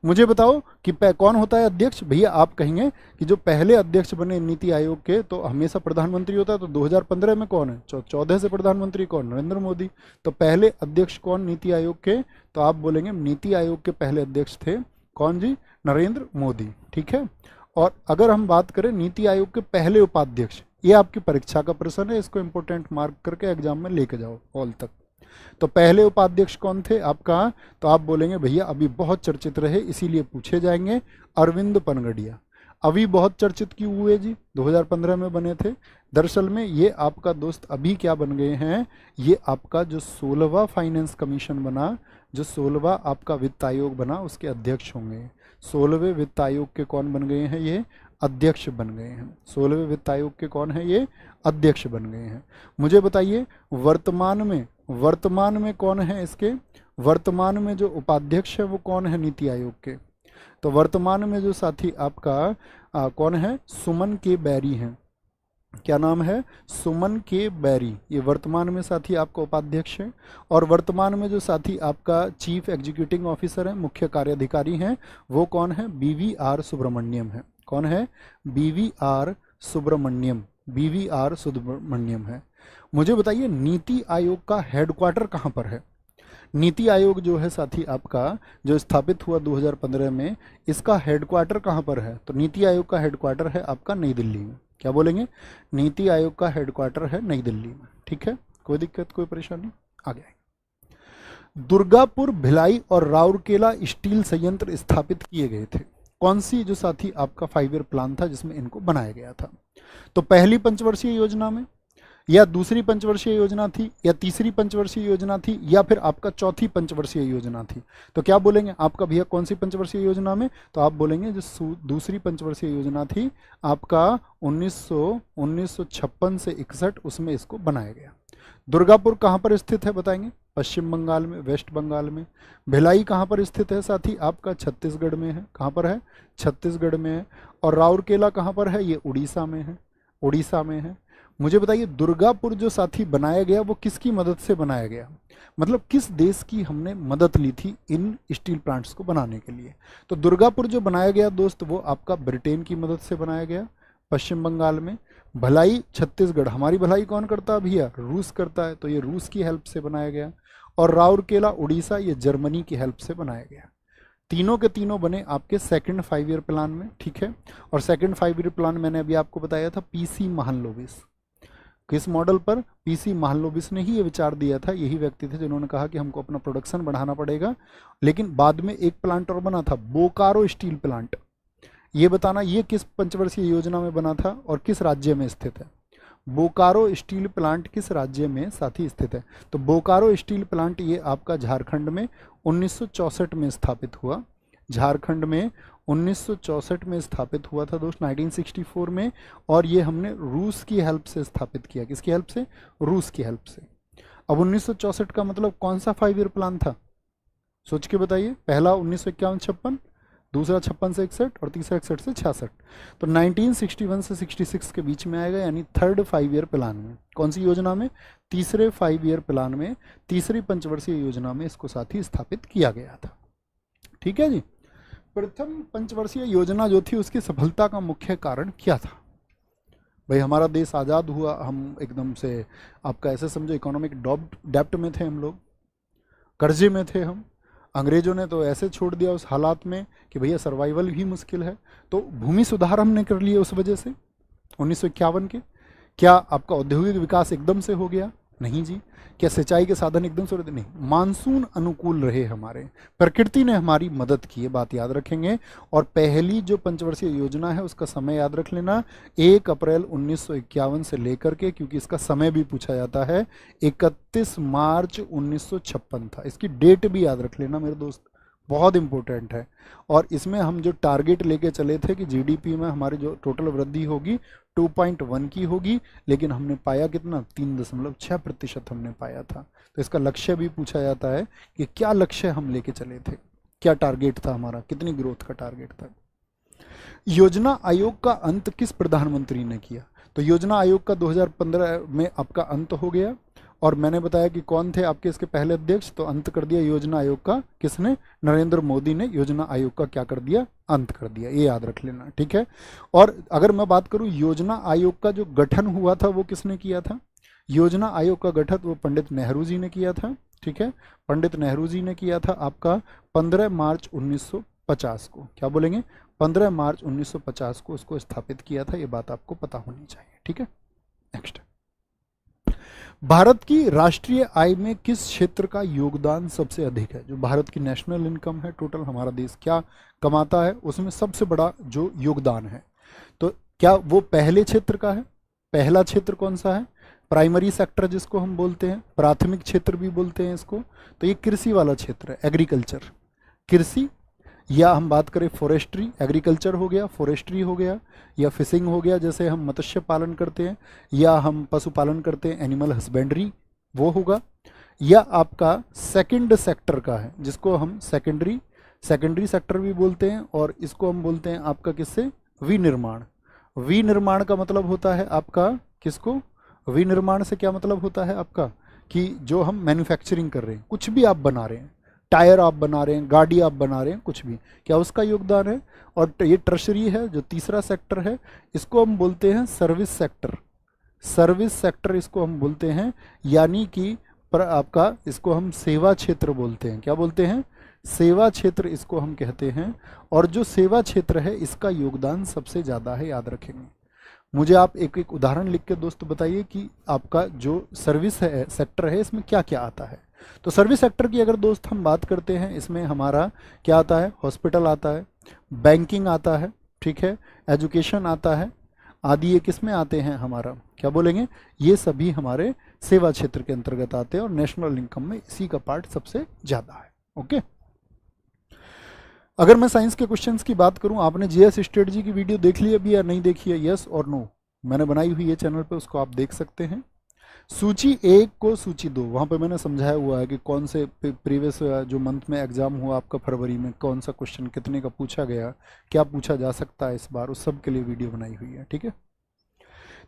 मुझे बताओ कि कौन होता है अध्यक्ष। भैया आप कहेंगे कि जो पहले अध्यक्ष बने नीति आयोग के तो हमेशा प्रधानमंत्री होता है, तो 2015 में कौन है, 14 से प्रधानमंत्री कौन, नरेंद्र मोदी। तो पहले अध्यक्ष कौन नीति आयोग के, तो आप बोलेंगे नीति आयोग के पहले अध्यक्ष थे कौन जी, नरेंद्र मोदी। ठीक है, और अगर हम बात करें नीति आयोग के पहले उपाध्यक्ष, ये आपकी परीक्षा का प्रश्न है, इसको इंपोर्टेंट मार्क करके एग्जाम में लेके जाओ हॉल तक। तो पहले उपाध्यक्ष कौन थे आपका, तो आप बोलेंगे भैया अभी बहुत चर्चित रहे इसीलिए पूछे जाएंगे, अरविंद पनगड़िया। अभी बहुत चर्चित क्यों हुए जी, 2015 में बने थे। दरअसल में ये आपका दोस्त अभी क्या बन गए हैं, ये आपका जो 16वां फाइनेंस कमीशन बना, जो 16वां आपका वित्त आयोग बना, उसके अध्यक्ष होंगे। 16वें वित्त आयोग के कौन बन गए हैं, ये अध्यक्ष बन गए हैं। 16वें वित्त आयोग के कौन है, ये अध्यक्ष बन गए हैं। मुझे बताइए वर्तमान में कौन है इसके, वर्तमान में जो उपाध्यक्ष है वो कौन है नीति आयोग के। तो वर्तमान में जो साथी आपका कौन है, सुमन के बैरी हैं। क्या नाम है, सुमन के बैरी, ये वर्तमान में साथी आपका उपाध्यक्ष है। और वर्तमान में जो साथी आपका चीफ एग्जीक्यूटिव ऑफिसर है, मुख्य कार्याधिकारी हैं, वो कौन है, BVR सुब्रमण्यम है। कौन है, BVR सुब्रमण्यम है। मुझे बताइए नीति आयोग का हेडक्वार्टर कहाँ पर है। नीति आयोग जो है साथी आपका जो स्थापित हुआ 2015 में, इसका हेडक्वार्टर कहाँ पर है, तो नीति आयोग का हेडक्वार्टर है आपका नई दिल्ली में। क्या बोलेंगे, नीति आयोग का हेडक्वार्टर है नई दिल्ली में। ठीक है, कोई दिक्कत कोई परेशानी, आगे आएंगे। दुर्गापुर, भिलाई और राउरकेला स्टील संयंत्र स्थापित किए गए थे। कौन सी जो साथी आपका 5 ईयर प्लान था जिसमें इनको बनाया गया था। तो पहली पंचवर्षीय योजना में, या दूसरी पंचवर्षीय योजना थी, या तीसरी पंचवर्षीय योजना थी, या फिर आपका चौथी पंचवर्षीय योजना थी। तो क्या बोलेंगे आपका भैया कौन सी पंचवर्षीय योजना में, तो आप बोलेंगे जो दूसरी पंचवर्षीय योजना थी आपका 1956 से 61, उसमें इसको बनाया गया। दुर्गापुर कहाँ पर स्थित है बताएंगे, पश्चिम बंगाल में, वेस्ट बंगाल में। भिलाई कहाँ पर स्थित है साथी आपका, छत्तीसगढ़ में है। कहाँ पर है, छत्तीसगढ़ में है। और राउरकेला कहाँ पर है, ये उड़ीसा में है, उड़ीसा में है। मुझे बताइए दुर्गापुर जो साथी बनाया गया वो किसकी मदद से बनाया गया, मतलब किस देश की हमने मदद ली थी इन स्टील प्लांट्स को बनाने के लिए। तो दुर्गापुर जो बनाया गया दोस्त वो आपका ब्रिटेन की मदद से बनाया गया, पश्चिम बंगाल में। भलाई छत्तीसगढ़, हमारी भलाई कौन करता है भैया, रूस करता है, तो ये रूस की हेल्प से बनाया गया। और राउरकेला उड़ीसा, ये जर्मनी की हेल्प से बनाया गया। तीनों के तीनों बने आपके सेकंड 5 ईयर प्लान में। ठीक है, और सेकंड 5 ईयर प्लान मैंने अभी आपको बताया था PC महालनोबिस। किस मॉडल पर, PC महालनोबिस ने ही ये विचार दिया था। यही व्यक्ति थे जिन्होंने कहा कि हमको अपना प्रोडक्शन बढ़ाना पड़ेगा। लेकिन बाद में एक प्लांट और बना था, बोकारो स्टील प्लांट। ये बताना ये किस पंचवर्षीय योजना में बना था और किस राज्य में स्थित है। बोकारो स्टील प्लांट किस राज्य में साथी स्थित है, तो बोकारो स्टील प्लांट ये आपका झारखंड में 1964 में स्थापित हुआ। झारखंड में 1964 में स्थापित हुआ था दोस्त, 1964 में। और ये हमने रूस की हेल्प से स्थापित किया। किसकी हेल्प से, रूस की हेल्प से। अब 1964 का मतलब कौन सा 5 ईयर प्लान था, सोच के बताइए। पहला 1951-56, दूसरा 56 से 61 और तीसरा 61 से 66। तो 1961 से 66 के बीच में आएगा, यानी थर्ड 5 ईयर प्लान में। कौन सी योजना में, तीसरे 5 ईयर प्लान में, तीसरी पंचवर्षीय योजना में इसको साथ ही स्थापित किया गया था। ठीक है जी। प्रथम पंचवर्षीय योजना जो थी उसकी सफलता का मुख्य कारण क्या था। भाई हमारा देश आज़ाद हुआ, हम एकदम से आपका ऐसे समझो इकोनॉमिक डेप्ट में थे हम लोग। कर्जे में थे हम, अंग्रेजों ने तो ऐसे छोड़ दिया उस हालात में कि भैया सर्वाइवल भी मुश्किल है। तो भूमि सुधार हमने कर लिए उस वजह से 1951 के। क्या आपका औद्योगिक विकास एकदम से हो गया? नहीं जी। क्या सिंचाई के साधन एकदम से? नहीं। मानसून अनुकूल रहे हमारे, प्रकृति ने हमारी मदद की है, बात याद रखेंगे। और पहली जो पंचवर्षीय योजना है उसका समय याद रख लेना, 1 अप्रैल 1951 से लेकर के, क्योंकि इसका समय भी पूछा जाता है, 31 मार्च 1956 था। इसकी डेट भी याद रख लेना मेरे दोस्त, बहुत इंपॉर्टेंट है। और इसमें हम जो टारगेट लेके चले थे कि जीडीपी में हमारी जो टोटल वृद्धि होगी 2.1 की होगी, लेकिन हमने पाया कितना? 3.6% हमने पाया था। तो इसका लक्ष्य भी पूछा जाता है कि क्या लक्ष्य हम लेके चले थे, क्या टारगेट था हमारा, कितनी ग्रोथ का टारगेट था। योजना आयोग का अंत किस प्रधानमंत्री ने किया? तो योजना आयोग का 2015 में आपका अंत हो गया। और मैंने बताया कि कौन थे आपके इसके पहले अध्यक्ष, तो अंत कर दिया योजना आयोग का किसने? नरेंद्र मोदी ने योजना आयोग का क्या कर दिया? अंत कर दिया। ये याद रख लेना, ठीक है। और अगर मैं बात करूं योजना आयोग का जो गठन हुआ था वो किसने किया था? योजना आयोग का गठन वो पंडित नेहरू जी ने किया था, ठीक है। पंडित नेहरू जी ने किया था आपका 15 मार्च 1950 को। क्या बोलेंगे? 15 मार्च 1950 को उसको स्थापित किया था। ये बात आपको पता होनी चाहिए, ठीक है। नेक्स्ट, भारत की राष्ट्रीय आय में किस क्षेत्र का योगदान सबसे अधिक है? जो भारत की नेशनल इनकम है, टोटल हमारा देश क्या कमाता है, उसमें सबसे बड़ा जो योगदान है, तो क्या वो पहले क्षेत्र का है? पहला क्षेत्र कौन सा है? प्राइमरी सेक्टर जिसको हम बोलते हैं, प्राथमिक क्षेत्र भी बोलते हैं इसको। तो ये कृषि वाला क्षेत्र है, एग्रीकल्चर, कृषि। या हम बात करें फॉरेस्ट्री, एग्रीकल्चर हो गया, फॉरेस्ट्री हो गया, या फिशिंग हो गया, जैसे हम मत्स्य पालन करते हैं, या हम पशुपालन करते हैं, एनिमल हस्बेंड्री, वो होगा। या आपका सेकंड सेक्टर का है जिसको हम सेकेंडरी सेक्टर भी बोलते हैं, और इसको हम बोलते हैं आपका किससे? विनिर्माण। विनिर्माण का मतलब होता है आपका किसको? विनिर्माण से क्या मतलब होता है आपका? कि जो हम मैन्युफैक्चरिंग कर रहे हैं, कुछ भी आप बना रहे हैं, टायर आप बना रहे हैं, गाड़ी आप बना रहे हैं, कुछ भी, क्या उसका योगदान है? और ये टर्शरी है जो तीसरा सेक्टर है, इसको हम बोलते हैं सर्विस सेक्टर। सर्विस सेक्टर इसको हम बोलते हैं, यानी कि पर आपका इसको हम सेवा क्षेत्र बोलते हैं। क्या बोलते हैं? सेवा क्षेत्र इसको हम कहते हैं। और जो सेवा क्षेत्र है इसका योगदान सबसे ज़्यादा है, याद रखेंगे। मुझे आप एक एक उदाहरण लिख के दोस्त बताइए कि आपका जो सर्विस है सेक्टर है इसमें क्या क्या आता है। तो सर्विस सेक्टर की अगर दोस्त हम बात करते हैं, इसमें हमारा क्या आता है? हॉस्पिटल आता है, बैंकिंग आता है, ठीक है, एजुकेशन आता है, आदि ये किस में आते हैं? हमारा क्या बोलेंगे? ये सभी हमारे सेवा क्षेत्र के अंतर्गत आते हैं, और नेशनल इनकम में इसी का पार्ट सबसे ज़्यादा है। ओके। अगर मैं साइंस के क्वेश्चंस की बात करूं, आपने जीएस स्ट्रेटजी की वीडियो देख ली अभी या नहीं देखी है? यस और नो? मैंने बनाई हुई है चैनल पे, उसको आप देख सकते हैं। सूची 1 को सूची 2, वहाँ पे मैंने समझाया हुआ है कि कौन से प्रीवियस जो मंथ में एग्जाम हुआ आपका फरवरी में, कौन सा क्वेश्चन कितने का पूछा गया, क्या पूछा जा सकता है इस बार, उस सब के लिए वीडियो बनाई हुई है, ठीक है।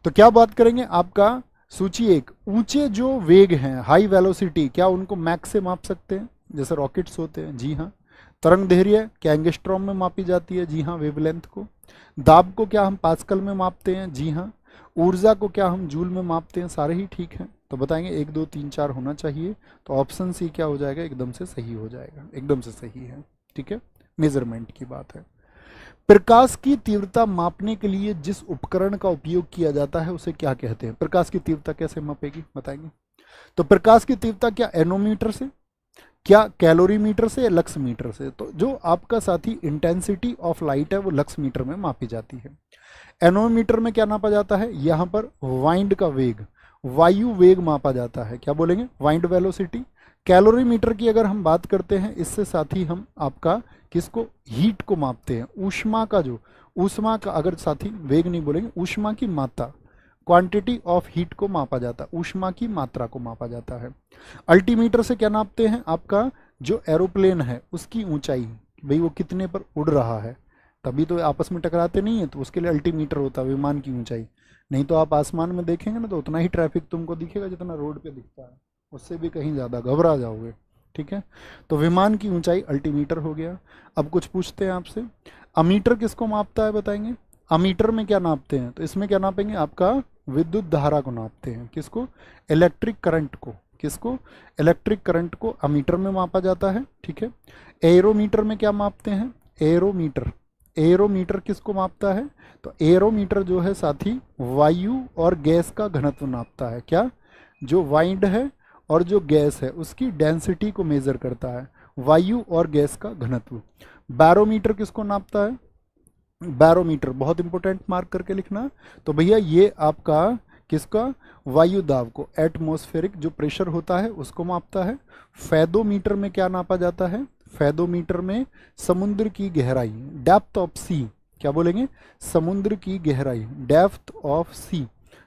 तो क्या बात करेंगे आपका सूची 1, ऊंचे जो वेग हैं, हाई वेलोसिटी, क्या उनको मैक से माप सकते हैं? जैसे रॉकेट्स होते हैं, जी हाँ। तरंग दैर्घ्य क्या एंगस्ट्रॉम में मापी जाती है? जी हाँ। वेवलेंथ को। दाब को क्या हम पास्कल में मापते हैं? जी हाँ। ऊर्जा को क्या हम जूल में मापते हैं? सारे ही ठीक हैं। तो बताएंगे 1 2 3 4 होना चाहिए। तो ऑप्शन सी क्या हो जाएगा? एकदम से सही हो जाएगा, एकदम से सही है, ठीक है। मेजरमेंट की बात है। प्रकाश की तीव्रता मापने के लिए जिस उपकरण का उपयोग किया जाता है उसे क्या कहते हैं? प्रकाश की तीव्रता कैसे मापेगी बताएंगे? तो प्रकाश की तीव्रता क्या एनोमीटर से, क्या कैलोरीमीटर से, या लक्स मीटर से? तो जो आपका साथी इंटेंसिटी ऑफ लाइट है वो लक्स मीटर में मापी जाती है। एनोमीटर में क्या नापा जाता है? यहाँ पर वाइंड का वेग, वायु वेग मापा जाता है। क्या बोलेंगे? Wind velocity. कैलोरीमीटर की अगर हम बात करते हैं, इससे साथ ही हम आपका किसको? हीट को मापते हैं, ऊष्मा का, जो ऊष्मा का, अगर साथी वेग नहीं बोलेंगे, ऊष्मा की मात्रा, क्वांटिटी ऑफ हीट को मापा जाता है, ऊष्मा की मात्रा को मापा जाता है। अल्टीमीटर से क्या नापते हैं? आपका जो एरोप्लेन है उसकी ऊंचाई, भाई वो कितने पर उड़ रहा है, तभी तो आपस में टकराते नहीं है, तो उसके लिए अल्टीमीटर होता है, विमान की ऊंचाई। नहीं तो आप आसमान में देखेंगे ना तो उतना ही ट्रैफिक तुमको दिखेगा जितना रोड पे दिखता है, उससे भी कहीं ज़्यादा, घबरा जाओगे, ठीक है। तो विमान की ऊंचाई अल्टीमीटर हो गया। अब कुछ पूछते हैं आपसे, अमीटर किसको मापता है बताएंगे? अमीटर में क्या नापते हैं? तो इसमें क्या नापेंगे? आपका विद्युत धारा को नापते हैं। किसको? इलेक्ट्रिक करंट को, किसको? इलेक्ट्रिक करंट को अमीटर में मापा जाता है, ठीक है। एरोमीटर में क्या मापते हैं? एरोमीटर। एरोमीटर किसको मापता है? तो एरोमीटर जो है साथी वायु और गैस का घनत्व नापता है। क्या? जो वाइंड है और जो गैस है उसकी डेंसिटी को मेजर करता है, वायु और गैस का घनत्व। बैरोमीटर किसको नापता है? बैरोमीटर बहुत इंपॉर्टेंट, मार्क करके लिखना। तो भैया ये आपका किसका? वायु दाब को, एटमॉस्फेरिक जो प्रेशर होता है उसको मापता है। फैदोमीटर में क्या नापा जाता है? फैदोमीटर में समुद्र की गहराई, डेप्थ ऑफ सी। क्या बोलेंगे? समुद्र की गहराई, डेप्थ ऑफ सी,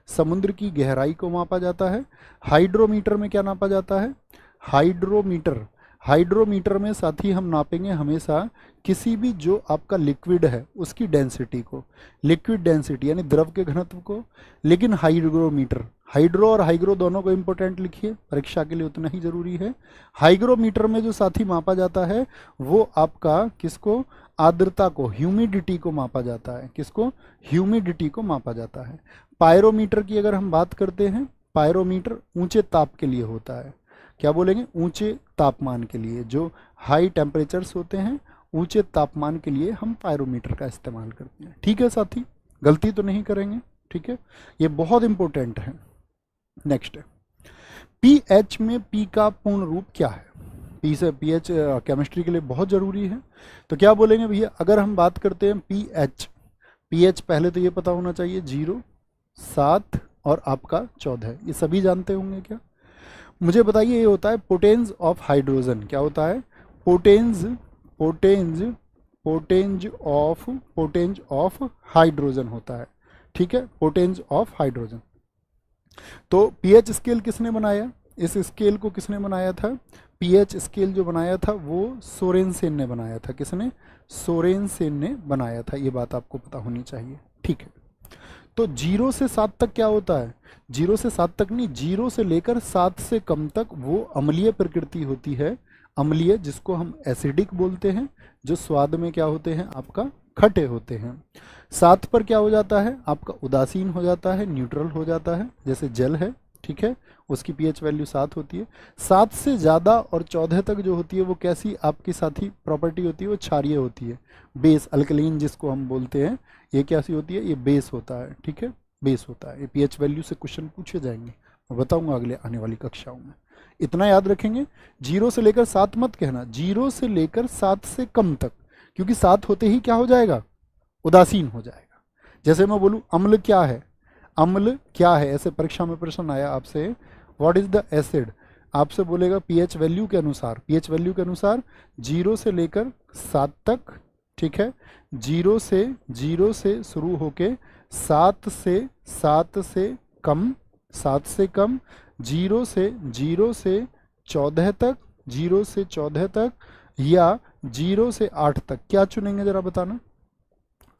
समुद्र की गहराई को मापा जाता है। हाइड्रोमीटर में क्या नापा जाता है? हाइड्रोमीटर। हाइड्रोमीटर में साथी हम नापेंगे हमेशा किसी भी जो आपका लिक्विड है उसकी डेंसिटी को, लिक्विड डेंसिटी यानी द्रव के घनत्व को। लेकिन हाइग्रोमीटर, हाइड्रो और हाइग्रो दोनों को इंपॉर्टेंट लिखिए, परीक्षा के लिए उतना ही जरूरी है। हाइग्रोमीटर में जो साथी मापा जाता है वो आपका किसको? आर्द्रता को, ह्यूमिडिटी को मापा जाता है। किसको? ह्यूमिडिटी को मापा जाता है। पायरोमीटर की अगर हम बात करते हैं, पायरोमीटर ऊंचे ताप के लिए होता है। क्या बोलेंगे? ऊंचे तापमान के लिए, जो हाई टेम्परेचर्स होते हैं ऊंचे तापमान के लिए हम पायरोमीटर का इस्तेमाल करते हैं। ठीक है साथी, गलती तो नहीं करेंगे, ठीक है, ये बहुत इंपॉर्टेंट है। नेक्स्ट है पीएच में पी का पूर्ण रूप क्या है? पी से पीएच केमिस्ट्री के लिए बहुत जरूरी है। तो क्या बोलेंगे भैया? अगर हम बात करते हैं पीएच, पीएच पहले तो ये पता होना चाहिए 0, 7 और आपका 14, ये सभी जानते होंगे क्या? मुझे बताइए, ये होता है पोटेंज ऑफ हाइड्रोजन। क्या होता है? पोटेंज, पोटेंज, पोटेंज ऑफ हाइड्रोजन होता है, ठीक है, पोटेंज ऑफ हाइड्रोजन। तो पीएच स्केल किसने बनाया? इस स्केल को किसने बनाया था? पीएच स्केल जो बनाया था वो सोरेनसेन ने बनाया था। किसने? सोरेनसेन ने बनाया था, ये बात आपको पता होनी चाहिए, ठीक है। तो 0 से 7 तक क्या होता है? 0 से 7 तक नहीं, 0 से लेकर 7 से कम तक वो अम्लीय प्रकृति होती है। अम्लीय, जिसको हम एसिडिक बोलते हैं, जो स्वाद में क्या होते हैं? आपका खट्टे होते हैं। 7 पर क्या हो जाता है? आपका उदासीन हो जाता है, न्यूट्रल हो जाता है, जैसे जल है, ठीक है, उसकी पीएच वैल्यू 7 होती है। 7 से ज़्यादा और 14 तक जो होती है वो कैसी आपकी साथी प्रॉपर्टी होती है? वो क्षारीय होती है, बेस, अल्कलीन जिसको हम बोलते हैं, ये कैसी होती है? ये बेस होता है, ठीक है, बेस होता है। ये पीएच वैल्यू से क्वेश्चन पूछे जाएंगे, मैं बताऊंगा अगले आने वाली कक्षाओं में। इतना याद रखेंगे, 0 से लेकर 7 मत कहना, 0 से लेकर 7 से कम तक, क्योंकि 7 होते ही क्या हो जाएगा? उदासीन हो जाएगा। जैसे मैं बोलूँ अम्ल क्या है? अम्ल क्या है? ऐसे परीक्षा में प्रश्न आया आपसे, व्हाट इज द एसिड? आपसे बोलेगा पीएच वैल्यू के अनुसार, पीएच वैल्यू के अनुसार 0 से लेकर 7 तक, ठीक है, 0 से शुरू होके 7 से कम, 7 से कम, 0 से 14 तक, 0 से 14 तक, या 0 से 8 तक। क्या चुनेंगे जरा बताना?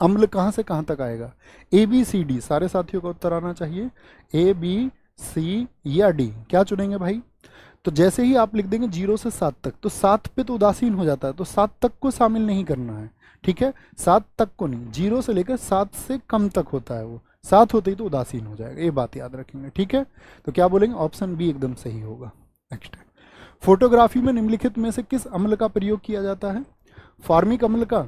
अम्ल कहाँ से कहाँ तक आएगा? ए बी सी डी, सारे साथियों का उत्तर आना चाहिए, ए बी सी या डी। क्या चुनेंगे भाई? तो जैसे ही आप लिख देंगे 0 से 7 तक, तो 7 पे तो उदासीन हो जाता है, तो 7 तक को शामिल नहीं करना है, ठीक है, 7 तक को नहीं, 0 से लेकर 7 से कम तक होता है वो, 7 होते ही तो उदासीन हो जाएगा, ये बात याद रखेंगे, ठीक है। तो क्या बोलेंगे? ऑप्शन बी एकदम सही होगा। नेक्स्ट है फोटोग्राफी में निम्नलिखित में से किस अम्ल का प्रयोग किया जाता है? फार्मिक अम्ल का।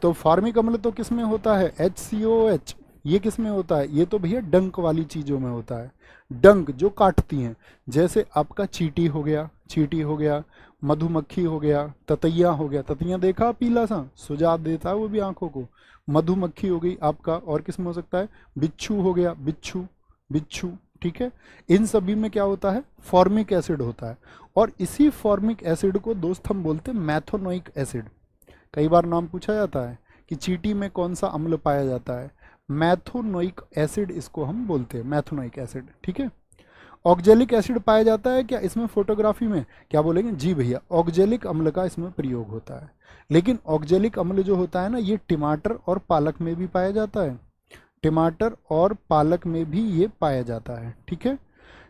तो फार्मिक अम्ल तो किस में होता है? HCOH। ये किस में होता है? ये तो भैया डंक वाली चीज़ों में होता है, डंक जो काटती हैं, जैसे आपका चींटी हो गया, चींटी हो गया, मधुमक्खी हो गया, ततैया हो गया, ततैया देखा पीला सा सुझाव देता है वो भी आंखों को, मधुमक्खी हो गई आपका, और किस में हो सकता है? बिच्छू हो गया, बिच्छू, बिच्छू, ठीक है। इन सभी में क्या होता है? फॉर्मिक एसिड होता है, और इसी फॉर्मिक एसिड को दोस्त हम बोलते हैं मैथोनोइक एसिड। कई बार नाम पूछा जाता है कि चींटी में कौन सा अम्ल पाया जाता है? मैथोनोइक एसिड इसको हम बोलते हैं, मैथोनोइक एसिड, ठीक है। ऑक्जेलिक एसिड पाया जाता है क्या इसमें फोटोग्राफी में? क्या बोलेंगे? जी भैया, ऑक्जेलिक अम्ल का इसमें प्रयोग होता है। लेकिन ऑक्जेलिक अम्ल जो होता है ना, ये टमाटर और पालक में भी पाया जाता है, टमाटर और पालक में भी ये पाया जाता है, ठीक है।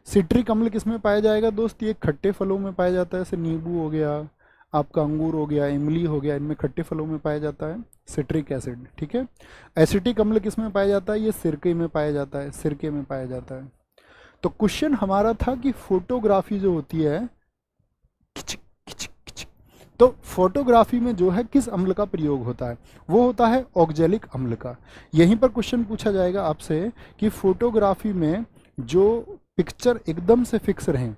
सिट्रिक अम्ल किस में पाया जाएगा दोस्त? ये खट्टे फलों में पाया जाता है, जैसे नींबू हो गया, आपका अंगूर हो गया, इमली हो गया, इनमें खट्टे फलों में पाया जाता है सिट्रिक एसिड, ठीक है। एसिटिक अम्ल किस में पाया जाता है? ये सिरके में पाया जाता है, सिरके में पाया जाता है। तो क्वेश्चन हमारा था कि फोटोग्राफी जो होती है, तो फोटोग्राफी में जो है किस अम्ल का प्रयोग होता है, वो होता है ऑक्जेलिक अम्ल का। यहीं पर क्वेश्चन पूछा जाएगा आपसे कि फोटोग्राफी में जो पिक्चर एकदम से फिक्स रहें,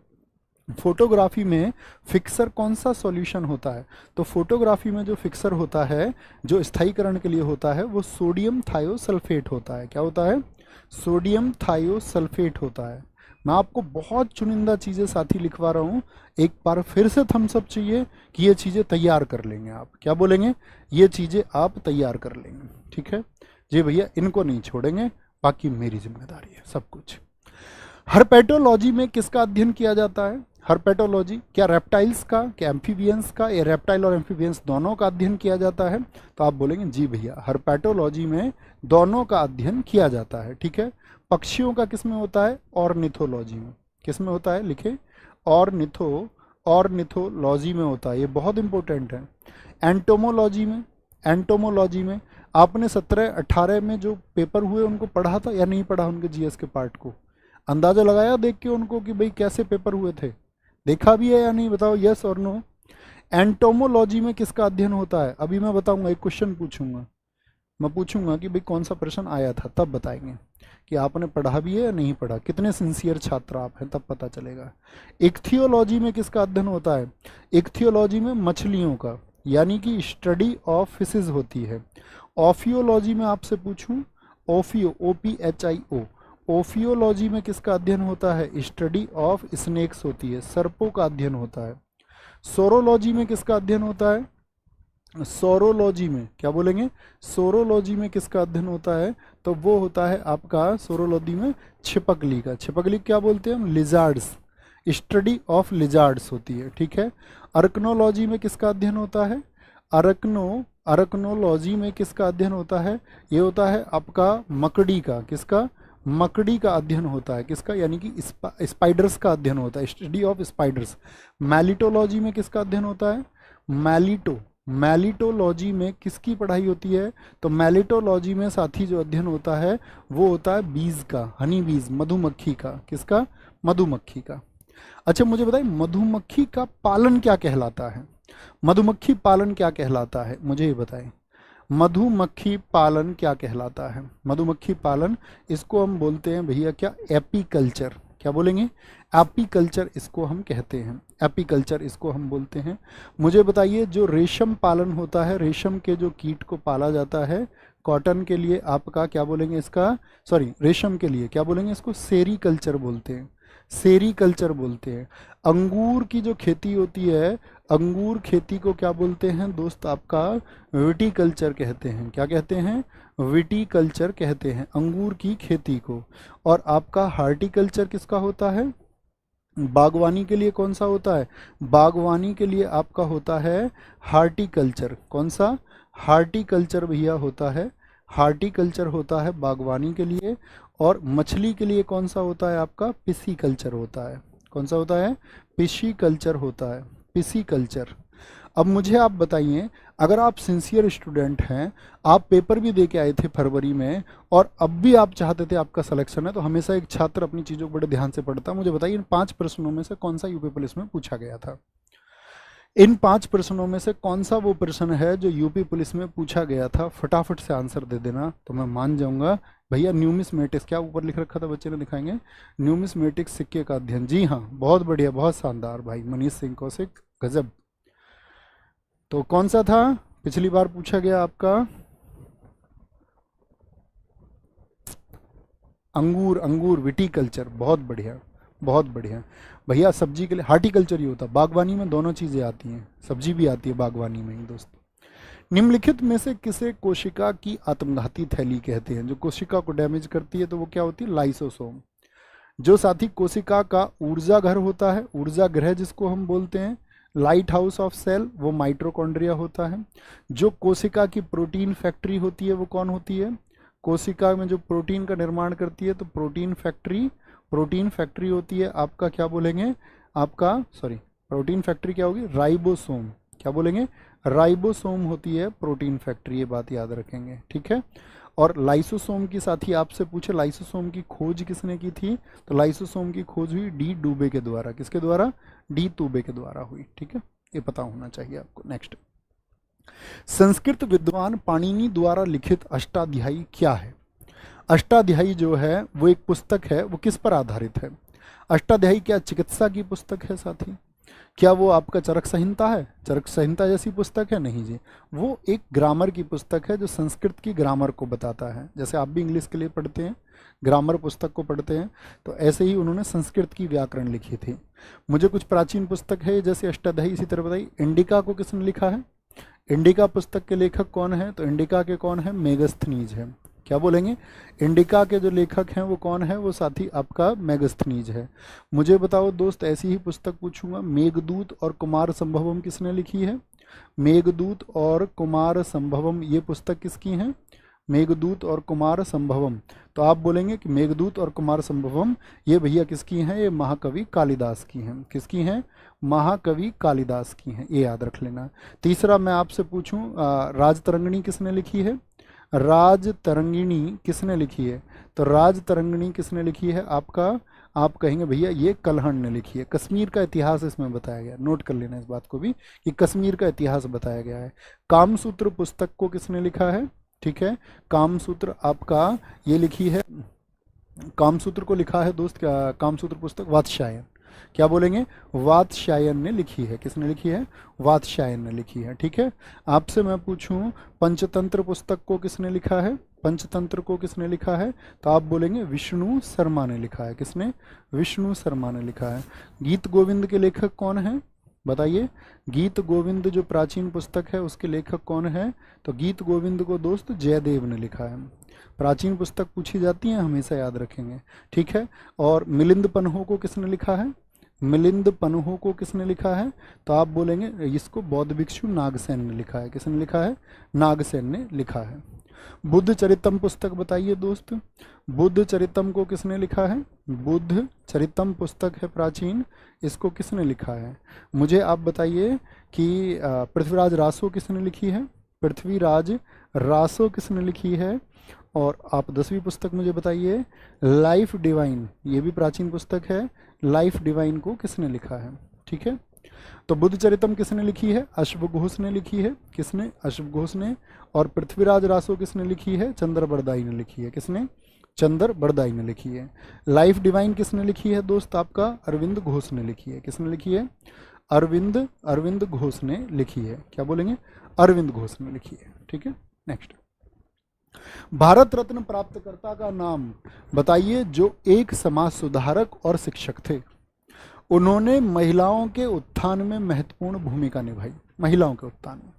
फोटोग्राफी में फिक्सर कौन सा सॉल्यूशन होता है। तो फोटोग्राफी में जो फिक्सर होता है, जो स्थायीकरण के लिए होता है, वो सोडियम थायोसल्फेट होता है। क्या होता है? सोडियम थायोसल्फेट होता है। मैं आपको बहुत चुनिंदा चीज़ें साथी लिखवा रहा हूँ, एक बार फिर से थम्स अप चाहिए कि ये चीज़ें तैयार कर लेंगे आप। क्या बोलेंगे? ये चीज़ें आप तैयार कर लेंगे, ठीक है जी भैया, इनको नहीं छोड़ेंगे, बाकी मेरी जिम्मेदारी है सब कुछ। हर्पेटोलॉजी में किसका अध्ययन किया जाता है? हर्पेटोलॉजी क्या रेप्टाइल्स का, क्या एम्फीबियंस का, या रेप्टाइल और एम्फीबियंस दोनों का अध्ययन किया जाता है? तो आप बोलेंगे जी भैया, हर्पेटोलॉजी में दोनों का अध्ययन किया जाता है, ठीक है। पक्षियों का किस में होता है? ऑर्निथोलॉजी में। किस में होता है? लिखे, ऑर्निथोलॉजी में होता है, ये बहुत इंपॉर्टेंट है। एंटोमोलॉजी में, एंटोमोलॉजी में आपने 17-18 में जो पेपर हुए उनको पढ़ा था या नहीं पढ़ा? उनके जीएस के पार्ट को अंदाजा लगाया देख के उनको कि भाई कैसे पेपर हुए थे? देखा भी है या नहीं? बताओ यस और नो। एंटोमोलॉजी में किसका अध्ययन होता है? अभी मैं बताऊंगा, एक क्वेश्चन पूछूंगा, मैं पूछूंगा कि भाई कौन सा प्रश्न आया था, तब बताएंगे कि आपने पढ़ा भी है या नहीं पढ़ा, कितने सिंसियर छात्र आप हैं, तब पता चलेगा। इक्थियोलॉजी में किसका अध्ययन होता है? इक्थियोलॉजी में मछलियों का, यानी कि स्टडी ऑफ फिशेज होती है। ऑफियोलॉजी में आपसे पूछूं, ओफियो, OPHIO, ओफियोलॉजी में किसका अध्ययन होता है? स्टडी ऑफ स्नेक्स होती है, सर्पों का अध्ययन होता है। सोरोलॉजी में किसका अध्ययन होता है? सोरोलॉजी में क्या बोलेंगे? सोरोलॉजी में किसका अध्ययन होता है? तो वो होता है आपका सोरोलॉजी में छिपकली का। छिपकली क्या बोलते हैं हम? लिजार्ड्स, स्टडी ऑफ लिजार्ड्स होती है, ठीक है। अर्कनोलॉजी में किसका अध्ययन होता है? अर्कनोलॉजी में किसका अध्ययन होता है? ये होता है आपका मकड़ी का। किसका? मकड़ी का अध्ययन होता है। किसका? यानी कि स्पाइडर्स का अध्ययन होता है, स्टडी ऑफ स्पाइडर्स। मैलिटोलॉजी में किसका अध्ययन होता है? मैलिटोलॉजी में किसकी पढ़ाई होती है? तो मैलिटोलॉजी में साथी जो अध्ययन होता है वो होता है बीज का, हनी बीज, मधुमक्खी का। किसका? मधुमक्खी का। अच्छा मुझे बताइए, मधुमक्खी का पालन क्या कहलाता है? मधुमक्खी पालन क्या कहलाता है, मुझे ये बताएं। मधुमक्खी पालन क्या कहलाता है? मधुमक्खी पालन, इसको हम बोलते हैं भैया क्या? एपीकल्चर। क्या बोलेंगे? एपीकल्चर इसको हम कहते हैं, एपीकल्चर इसको हम बोलते हैं। मुझे बताइए, जो रेशम पालन होता है, रेशम के जो कीट को पाला जाता है, कॉटन के लिए आपका क्या बोलेंगे इसका? सॉरी, रेशम के लिए क्या बोलेंगे इसको? सेरीकल्चर बोलते हैं, सेरीकल्चर बोलते हैं। अंगूर की जो खेती होती है, अंगूर खेती को क्या बोलते हैं दोस्त? आपका विटीकल्चर कहते हैं। क्या कहते हैं? विटीकल्चर कहते हैं अंगूर की खेती को। और आपका हार्टिकल्चर किसका होता है? बागवानी के लिए कौन सा होता है? बागवानी के लिए आपका होता है हार्टिकल्चर। कौन सा? हार्टिकल्चर भैया होता है, हार्टिकल्चर होता है बागवानी के लिए। और मछली के लिए कौन सा होता है आपका? पिसीकल्चर होता है। कौन सा होता है? पिसीकल्चर होता है, पिसीकल्चर। अब मुझे आप बताइए, अगर आप सिंसियर स्टूडेंट हैं, आप पेपर भी दे के आए थे फरवरी में, और अब भी आप चाहते थे आपका सिलेक्शन है, तो हमेशा एक छात्र अपनी चीज़ों को बड़े ध्यान से पढ़ता। मुझे बताइए, इन 5 प्रश्नों में से कौन सा यूपी पुलिस में पूछा गया था? इन 5 प्रश्नों में से कौन सा वो प्रश्न है जो यूपी पुलिस में पूछा गया था? फटाफट से आंसर दे देना तो मैं मान जाऊंगा। भैया न्यूमिसमेटिक्स, क्या ऊपर लिख रखा था बच्चे ने, दिखाएंगे? न्यूमिसमेटिक्स, सिक्के का अध्ययन। जी हाँ, बहुत बढ़िया, बहुत शानदार भाई, मनीष सिंह कौशिक, गजब। तो कौन सा था पिछली बार पूछा गया आपका? अंगूर, अंगूर, विटीकल्चर, बहुत बढ़िया, बहुत बढ़िया। भैया सब्जी के लिए हार्टिकल्चर ही होता है, बागवानी में दोनों चीज़ें आती हैं, सब्जी भी आती है बागवानी में ही दोस्त। निम्नलिखित में से किसे कोशिका की आत्मघाती थैली कहते हैं? जो कोशिका को डैमेज करती है तो वो क्या होती है? लाइसोसोम। जो साथी कोशिका का ऊर्जा घर होता है, ऊर्जा गृह जिसको हम बोलते हैं, लाइट हाउस ऑफ सेल, वो माइटोकॉन्ड्रिया होता है। जो कोशिका की प्रोटीन फैक्ट्री होती है वो कौन होती है? कोशिका में जो प्रोटीन का निर्माण करती है तो प्रोटीन फैक्ट्री, प्रोटीन फैक्ट्री होती है आपका क्या बोलेंगे? आपका सॉरी, प्रोटीन फैक्ट्री क्या होगी? राइबोसोम। क्या बोलेंगे? राइबोसोम होती है प्रोटीन फैक्ट्री, ये बात याद रखेंगे, ठीक है। और लाइसोसोम की साथ ही आपसे पूछे लाइसोसोम की खोज किसने की थी, तो लाइसोसोम की खोज हुई डी डूबे के द्वारा। किसके द्वारा? डी टूबे के द्वारा हुई, ठीक है, ये पता होना चाहिए आपको। नेक्स्ट, संस्कृत विद्वान पाणिनि द्वारा लिखित अष्टाध्यायी क्या है? अष्टाध्यायी जो है वो एक पुस्तक है, वो किस पर आधारित है? अष्टाध्यायी क्या चिकित्सा की पुस्तक है साथी? क्या वो आपका चरक संहिता है? चरक संहिता जैसी पुस्तक है? नहीं जी, वो एक ग्रामर की पुस्तक है जो संस्कृत की ग्रामर को बताता है। जैसे आप भी इंग्लिश के लिए पढ़ते हैं, ग्रामर पुस्तक को पढ़ते हैं, तो ऐसे ही उन्होंने संस्कृत की व्याकरण लिखी थी। मुझे कुछ प्राचीन पुस्तक है जैसे अष्टाध्यायी, इसी तरह बताइए इंडिका को किसने लिखा है? इंडिका पुस्तक के लेखक कौन है? तो इंडिका के कौन है? मेगस्थनीज है। क्या बोलेंगे? इंडिका के जो लेखक हैं वो कौन है? वो साथी आपका मेगस्थनीज है। मुझे बताओ दोस्त, ऐसी ही पुस्तक पूछूंगा, मेघदूत और कुमार संभवम किसने लिखी है? मेघदूत और कुमार संभवम, ये पुस्तक किसकी है? मेघदूत और कुमार संभवम। तो आप बोलेंगे कि मेघदूत और कुमार संभवम ये भैया किसकी हैं? ये महाकवि कालिदास की हैं। किसकी हैं? महाकवि कालिदास की हैं, ये याद रख लेना। तीसरा मैं आपसे पूछूं, राजतरंगिणी किसने लिखी है? राजतरंगिणी किसने लिखी है? तो राजतरंगिणी किसने लिखी है आपका? आप कहेंगे भैया ये कल्हण ने लिखी है। कश्मीर का इतिहास इसमें बताया गया, नोट कर लेना इस बात को भी कि कश्मीर का इतिहास बताया गया है। कामसूत्र पुस्तक को किसने लिखा है? ठीक है, कामसूत्र आपका ये लिखी है, कामसूत्र को लिखा है दोस्त, क्या कामसूत्र पुस्तक? वात्स्यायन। क्या बोलेंगे? वात्स्यायन ने लिखी है। किसने लिखी है? वात्स्यायन ने लिखी है, ठीक है। आपसे मैं पूछूं, पंचतंत्र पुस्तक को किसने लिखा है? पंचतंत्र को किसने लिखा है? तो आप बोलेंगे विष्णु शर्मा ने लिखा है। किसने? विष्णु शर्मा ने लिखा है। गीत गोविंद के लेखक कौन है? बताइए, गीत गोविंद जो प्राचीन पुस्तक है उसके लेखक कौन है? तो गीत गोविंद को दोस्त जयदेव ने लिखा है। प्राचीन पुस्तक पूछी जाती है, हमेशा याद रखेंगे, ठीक है। और मिलिंद पन्हो को किसने लिखा है? मिलिंद पन्हो को किसने लिखा है? तो आप बोलेंगे इसको बौद्ध भिक्षु नागसेन ने लिखा है। किसने लिखा है? नागसेन ने लिखा है। बुद्ध चरितम पुस्तक बताइए दोस्त, बुद्ध चरितम को किसने लिखा है? बुद्ध चरितम पुस्तक है प्राचीन, इसको किसने लिखा है? मुझे आप बताइए कि पृथ्वीराज रासो किसने लिखी है? पृथ्वीराज रासो किसने लिखी है? और आप 10वीं पुस्तक मुझे बताइए, लाइफ डिवाइन, ये भी प्राचीन पुस्तक है, लाइफ डिवाइन को किसने लिखा है? ठीक है, तो बुद्ध चरितम किसने लिखी है? अश्वघोष ने लिखी है। किसने? अश्वघोष ने। और पृथ्वीराज रासो किसने लिखी है? चंद्र बरदाई ने लिखी है। किसने? चंद्र बरदाई ने लिखी है। लाइफ डिवाइन किसने लिखी है दोस्त आपका? अरविंद घोष ने लिखी है। किसने लिखी है? अरविंद घोष ने लिखी है। क्या बोलेंगे? अरविंद घोष ने लिखी है, ठीक है। नेक्स्ट, भारत रत्न प्राप्तकर्ता का नाम बताइए जो एक समाज सुधारक और शिक्षक थे। उन्होंने महिलाओं के उत्थान में महत्वपूर्ण भूमिका निभाई, महिलाओं के उत्थान में,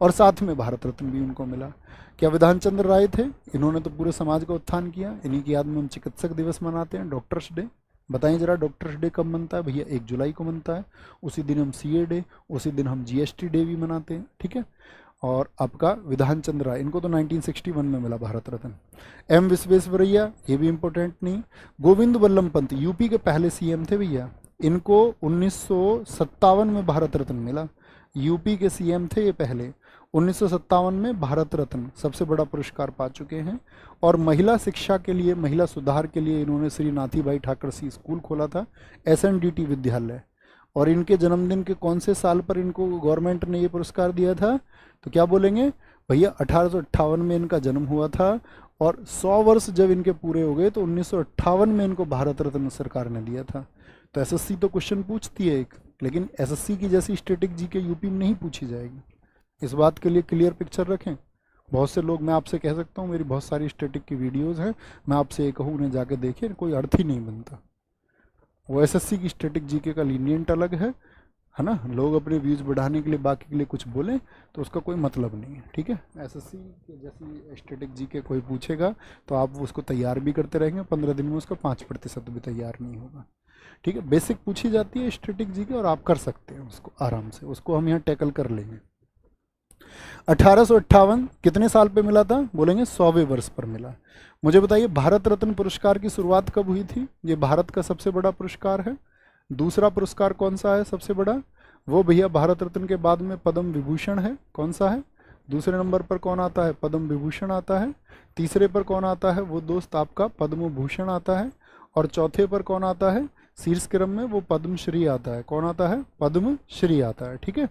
और साथ में भारत रत्न भी उनको मिला। क्या विधान चंद्र राय थे? इन्होंने तो पूरे समाज का उत्थान किया। इन्हीं की याद में हम चिकित्सक दिवस मनाते हैं, डॉक्टर्स डे। बताइए जरा, डॉक्टर्स डे कब बनता है भैया? 1 जुलाई को बनता है। उसी दिन हम CA डे, उसी दिन हम GST डे भी मनाते हैं, ठीक है। और आपका विधान चंद्र राय, इनको तो 1961 में मिला भारत रत्न। M विश्वेश्वरैया, ये भी इंपॉर्टेंट नहीं। गोविंद वल्लभ पंत यूपी के पहले CM थे भैया, इनको 1957 में भारत रत्न मिला। यूपी के CM थे ये पहले, 1957 में भारत रत्न सबसे बड़ा पुरस्कार पा चुके हैं। और महिला शिक्षा के लिए, महिला सुधार के लिए इन्होंने श्री नाथीबाई ठाकर सी स्कूल खोला था, SNDT विद्यालय। और इनके जन्मदिन के कौन से साल पर इनको गवर्नमेंट ने ये पुरस्कार दिया था? तो क्या बोलेंगे भैया? 1858 में इनका जन्म हुआ था। और 100 वर्ष जब इनके पूरे हो गए तो 1958 में इनको भारत रत्न सरकार ने दिया था। तो SSC तो क्वेश्चन पूछती है एक, लेकिन SSC की जैसी स्टैटिक जीके यूपी में नहीं पूछी जाएगी। इस बात के लिए क्लियर पिक्चर रखें। बहुत से लोग, मैं आपसे कह सकता हूँ, मेरी बहुत सारी स्टैटिक की वीडियोस हैं, मैं आपसे ये कहूँ उन्हें जाके देखिए, कोई अर्थ ही नहीं बनता। वो SSC की स्टैटिक जीके का लीनियंट अलग है ना। लोग अपने व्यूज बढ़ाने के लिए बाकी के लिए कुछ बोलें तो उसका कोई मतलब नहीं है, ठीक है। SSC के जैसी स्टैटिक जीके कोई पूछेगा तो आप उसको तैयार भी करते रहेंगे, 15 दिन में उसका 5% भी तैयार नहीं होगा, ठीक है। बेसिक पूछी जाती है स्टैटिक जीके और आप कर सकते हैं उसको आराम से, उसको हम यहाँ टैकल कर लेंगे। 1858 कितने साल पे मिला था? बोलेंगे 100वें वर्ष पर मिला। मुझे बताइए भारत रत्न पुरस्कार की शुरुआत कब हुई थी? ये भारत का सबसे बड़ा पुरस्कार है। दूसरा पुरस्कार कौन सा है सबसे बड़ा? वो भैया भारत रत्न के बाद में पद्म विभूषण है, कौन सा है? दूसरे नंबर पर कौन आता है? पद्म विभूषण आता है। तीसरे पर कौन आता है? वो दोस्त आपका पद्म भूषण आता है। और चौथे पर कौन आता है? शीर्ष क्रम में वो पद्मश्री आता है। कौन आता है? पद्मश्री आता है। ठीक है,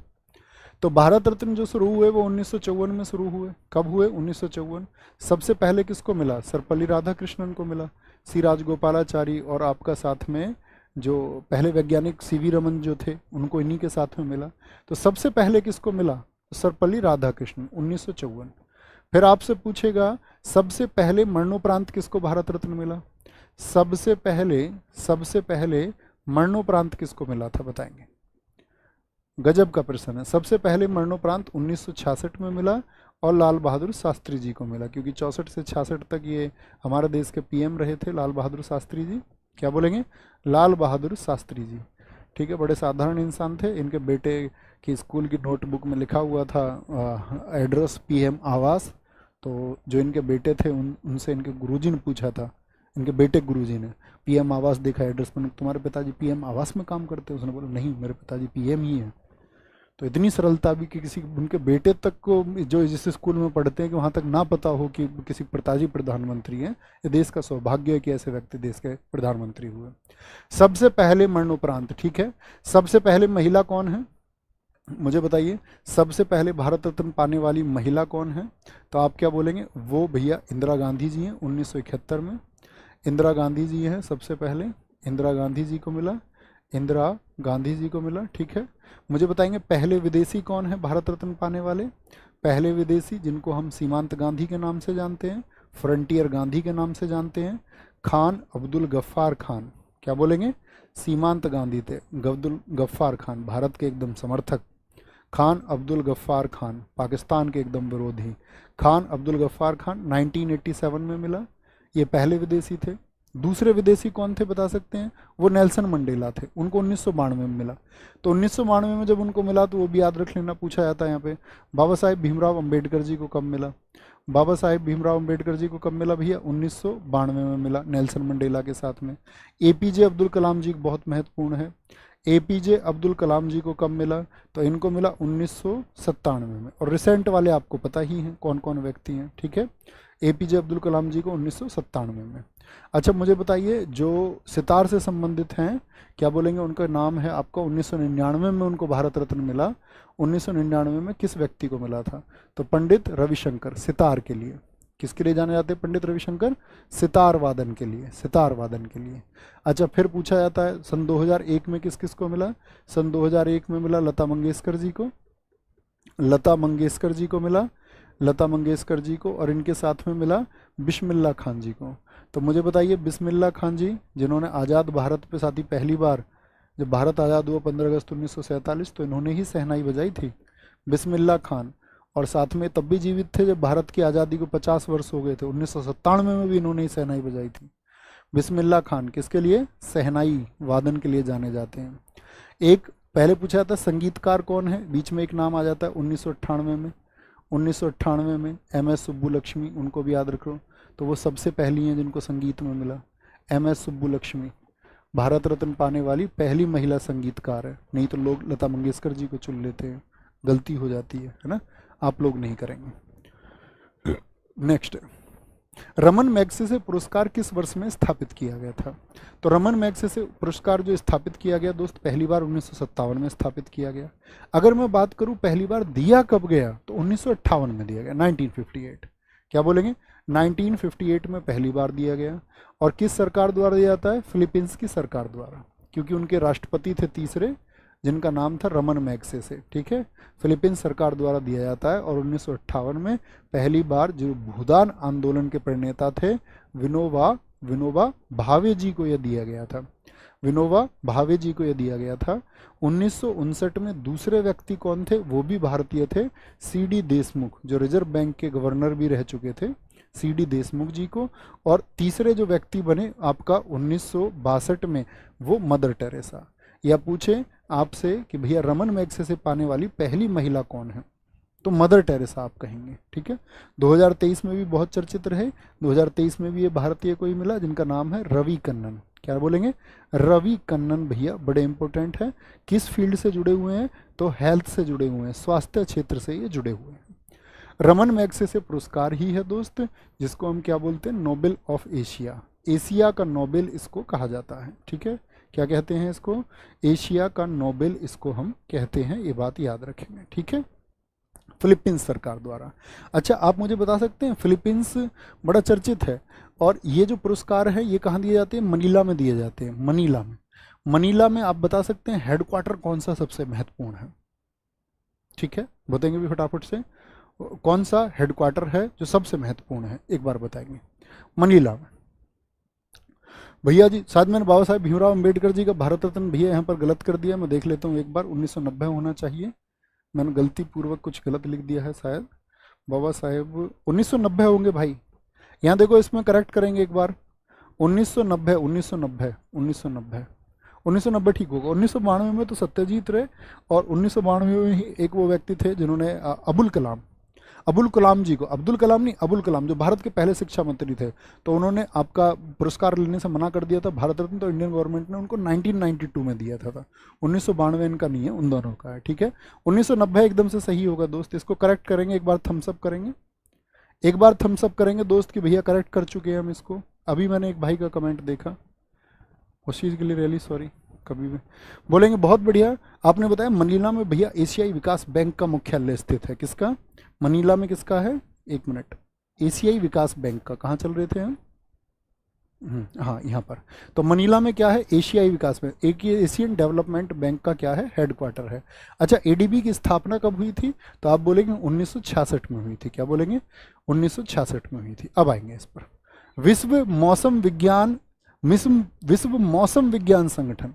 तो भारत रत्न जो शुरू हुए वो 1954 में शुरू हुए। कब हुए? 1954। सबसे पहले किसको मिला? सर्वपल्ली राधाकृष्णन को मिला। सी राजगोपालाचारी और आपका साथ में जो पहले वैज्ञानिक सीवी रमन जो थे उनको इन्हीं के साथ में मिला। तो सबसे पहले किसको मिला? सर्वपल्ली राधाकृष्णन, 1954। फिर आपसे पूछेगा सबसे पहले मरणोपरांत किसको भारत रत्न मिला? सबसे पहले मरणोपरांत किसको मिला था, बताएंगे? गजब का प्रश्न है। सबसे पहले मरणोपरांत 1966 में मिला और लाल बहादुर शास्त्री जी को मिला, क्योंकि 64 से 66 तक ये हमारे देश के पीएम रहे थे लाल बहादुर शास्त्री जी। क्या बोलेंगे? लाल बहादुर शास्त्री जी। ठीक है, बड़े साधारण इंसान थे। इनके बेटे की स्कूल की नोटबुक में लिखा हुआ था एड्रेस पीएम आवास। तो जो इनके बेटे थे उनसे इनके गुरुजी ने पूछा था, इनके बेटे गुरुजी ने, पीएम आवास देखा एड्रेस पर, तुम्हारे पिताजी पीएम आवास में काम करते हैं? उसने बोला नहीं, मेरे पिताजी पीएम ही हैं। तो इतनी सरलता भी कि किसी उनके बेटे तक को जो जिस स्कूल में पढ़ते हैं कि वहाँ तक ना पता हो कि किसी पिताजी प्रधानमंत्री हैं। ये देश का सौभाग्य है कि ऐसे व्यक्ति देश के प्रधानमंत्री हुए। सबसे पहले मरणोपरांत, ठीक है। सबसे पहले महिला कौन है, मुझे बताइए? सबसे पहले भारत रत्न पाने वाली महिला कौन है? तो आप क्या बोलेंगे? वो भैया इंदिरा गांधी जी हैं, 1971 में इंदिरा गांधी जी हैं सबसे पहले। इंदिरा गांधी जी को मिला, इंदिरा गांधी जी को मिला। ठीक है, मुझे बताएंगे पहले विदेशी कौन है भारत रत्न पाने वाले? पहले विदेशी जिनको हम सीमांत गांधी के नाम से जानते हैं, फ्रंटियर गांधी के नाम से जानते हैं, खान अब्दुल गफ्फार खान। क्या बोलेंगे? सीमांत गांधी थे अब्दुल गफ्फार खान, भारत के एकदम समर्थक। खान अब्दुल गफ्फार खान, पाकिस्तान के एकदम विरोधी। खान अब्दुल गफ्फार खान 1987 में मिला, ये पहले विदेशी थे। दूसरे विदेशी कौन थे बता सकते हैं? वो नेल्सन मंडेला थे, उनको 1992 में मिला। तो 1992 में जब उनको मिला तो वो भी याद रख लेना, पूछा जाता है यहाँ पे। बाबा साहेब भीमराव अंबेडकर जी को कब मिला? बाबा साहेब भीमराव अंबेडकर जी को कब मिला भैया? 1992 में मिला, नेल्सन मंडेला के साथ में। एपीजे अब्दुल कलाम जी बहुत महत्वपूर्ण है। एपीजे अब्दुल कलाम जी को कब मिला? तो इनको मिला 1997 में। और रिसेंट वाले आपको पता ही हैं कौन कौन व्यक्ति हैं। ठीक है, एपीजे अब्दुल कलाम जी को 1997 में। अच्छा, मुझे बताइए जो सितार से संबंधित हैं, क्या बोलेंगे? उनका नाम है आपका 1999 में उनको भारत रत्न मिला। 1999 में किस व्यक्ति को मिला था? तो पंडित रविशंकर, सितार के लिए। किसके लिए जाने जाते हैं पंडित रविशंकर? सितार वादन के लिए, सितार वादन के लिए। अच्छा, फिर पूछा जाता है सन 2001 में किस किस को मिला? सन 2001 में मिला लता मंगेशकर जी को, लता मंगेशकर जी को मिला, लता मंगेशकर जी को, और इनके साथ में मिला बिस्मिल्लाह खान जी को। तो मुझे बताइए बिस्मिल्लाह खान जी जिन्होंने आज़ाद भारत पे साथी पहली बार जब भारत आज़ाद हुआ 15 अगस्त 1947 तो इन्होंने ही शहनाई बजाई थी, बिस्मिल्लाह खान। और साथ में तब भी जीवित थे जब भारत की आज़ादी को 50 वर्ष हो गए थे, 1997 में भी इन्होंने ही शहनाई बजाई थी। बिस्मिल्लाह खान किसके लिए? शहनाई वादन के लिए जाने जाते हैं। एक पहले पूछा जाता है संगीतकार कौन है, बीच में एक नाम आ जाता है 1998 में। 1998 में एम एस सुब्बुलक्ष्मी, उनको भी याद रखो। तो वो सबसे पहली हैं जिनको संगीत में मिला। एम एस सुब्बुलक्ष्मी भारत रत्न पाने वाली पहली महिला संगीतकार है। नहीं तो लोग लता मंगेशकर जी को चुन लेते हैं, गलती हो जाती है ना। आप लोग नहीं करेंगे। नेक्स्ट, रमन मैग्सेसे पुरस्कार किस वर्ष में स्थापित किया गया था? तो रमन मैग्सेसे पुरस्कार जो स्थापित किया गया दोस्त पहली बार 1957 में स्थापित किया गया। अगर मैं बात करूं पहली बार दिया कब गया तो 1958 में दिया गया, 1958। क्या बोलेंगे? 1958 में पहली बार दिया गया। और किस सरकार द्वारा दिया जाता है? फिलीपींस की सरकार द्वारा, क्योंकि उनके राष्ट्रपति थे तीसरे जिनका नाम था रमन मैग्सेसे। ठीक है, फिलीपींस सरकार द्वारा दिया जाता है। और 1958 में पहली बार जो भूदान आंदोलन के प्रणेता थे विनोबा भावे जी को यह दिया गया था, विनोबा भावे जी को यह दिया गया था। 1959 में दूसरे व्यक्ति कौन थे? वो भी भारतीय थे, सीडी देशमुख, जो रिजर्व बैंक के गवर्नर भी रह चुके थे, सीडी देशमुख जी को। और तीसरे जो व्यक्ति बने आपका 1962 में, वो मदर टेरेसा। या पूछे आपसे कि भैया रमन मैग्सेसे पाने वाली पहली महिला कौन है, तो मदर टेरेसा आप कहेंगे। ठीक है, 2023 में भी बहुत चर्चित रहे। 2023 में भी ये भारतीय को ही मिला जिनका नाम है रवि कन्नन। क्या बोलेंगे? रवि कन्नन भैया बड़े इंपॉर्टेंट है। किस फील्ड से जुड़े हुए हैं? तो हेल्थ से जुड़े हुए हैं, स्वास्थ्य क्षेत्र से ये जुड़े हुए हैं। रमन मैग्सेसे पुरस्कार ही है दोस्त, जिसको हम क्या बोलते हैं? Nobel of Asia. एशिया का नोबेल इसको कहा जाता है, ठीक है। क्या कहते हैं इसको? एशिया का नोबेल इसको हम कहते हैं, ये बात याद रखेंगे, ठीक है। फिलीपींस सरकार द्वारा। अच्छा, आप मुझे बता सकते हैं, फिलीपींस बड़ा चर्चित है, और ये जो पुरस्कार है ये कहाँ दिए जाते हैं? मनीला में दिए जाते हैं, मनीला में। मनीला में आप बता सकते हैं हेडक्वार्टर कौन सा सबसे महत्वपूर्ण है? ठीक है, बताएंगे भी फटाफट से, कौन सा हेडक्वार्टर है जो सबसे महत्वपूर्ण है, एक बार बताएंगे। मनीला में। भैया जी शायद मैंने बाबा साहेब भीमराव अम्बेडकर जी का भारत रत्न भैया यहाँ पर गलत कर दिया, मैं देख लेता हूँ एक बार। 1990 होना चाहिए, मैंने गलती पूर्वक कुछ गलत लिख दिया है शायद। बाबा साहेब 1990 होंगे भाई, यहाँ देखो इसमें करेक्ट करेंगे एक बार। 1990 1990 1990 1990 ठीक होगा। 1992 में तो सत्यजीत रे, और 1992 में ही एक वो व्यक्ति थे जिन्होंने अबुल कलाम जी को, अब्दुल कलाम नहीं, अबुल कलाम, जो भारत के पहले शिक्षा मंत्री थे, तो उन्होंने आपका पुरस्कार लेने से मना कर दिया था, भारत रत्न तो इंडियन गवर्नमेंट ने उनको 1992 में दिया था। 1992 इनका नहीं है, उन दोनों का है, ठीक है। 1990 एकदम से सही होगा दोस्त, इसको करेक्ट करेंगे, एक बार थम्सअप करेंगे, एक बार थम्सअप करेंगे दोस्त कि भैया करेक्ट कर चुके हैं हम इसको। अभी मैंने एक भाई का कमेंट देखा, उस चीज़ के लिए रियली सॉरी। कभी भी बोलेंगे बहुत बढ़िया। आपने बताया मनीला में भैया एशियाई विकास बैंक का मुख्यालय स्थित है, किसका? मनीला में किसका है? एक मिनट, एशियाई विकास बैंक का, कहाँ चल रहे थे हम? हाँ यहाँ पर। तो मनीला में क्या है? एशियाई विकास बैंक, एक ये एशियन डेवलपमेंट बैंक का क्या है? हेडक्वार्टर है। अच्छा, एडीबी की स्थापना कब हुई थी? तो आप बोलेंगे 1966 में हुई थी। क्या बोलेंगे? 1966 में हुई थी। अब आएंगे इस पर। विश्व मौसम विज्ञान विश्व मौसम विज्ञान संगठन,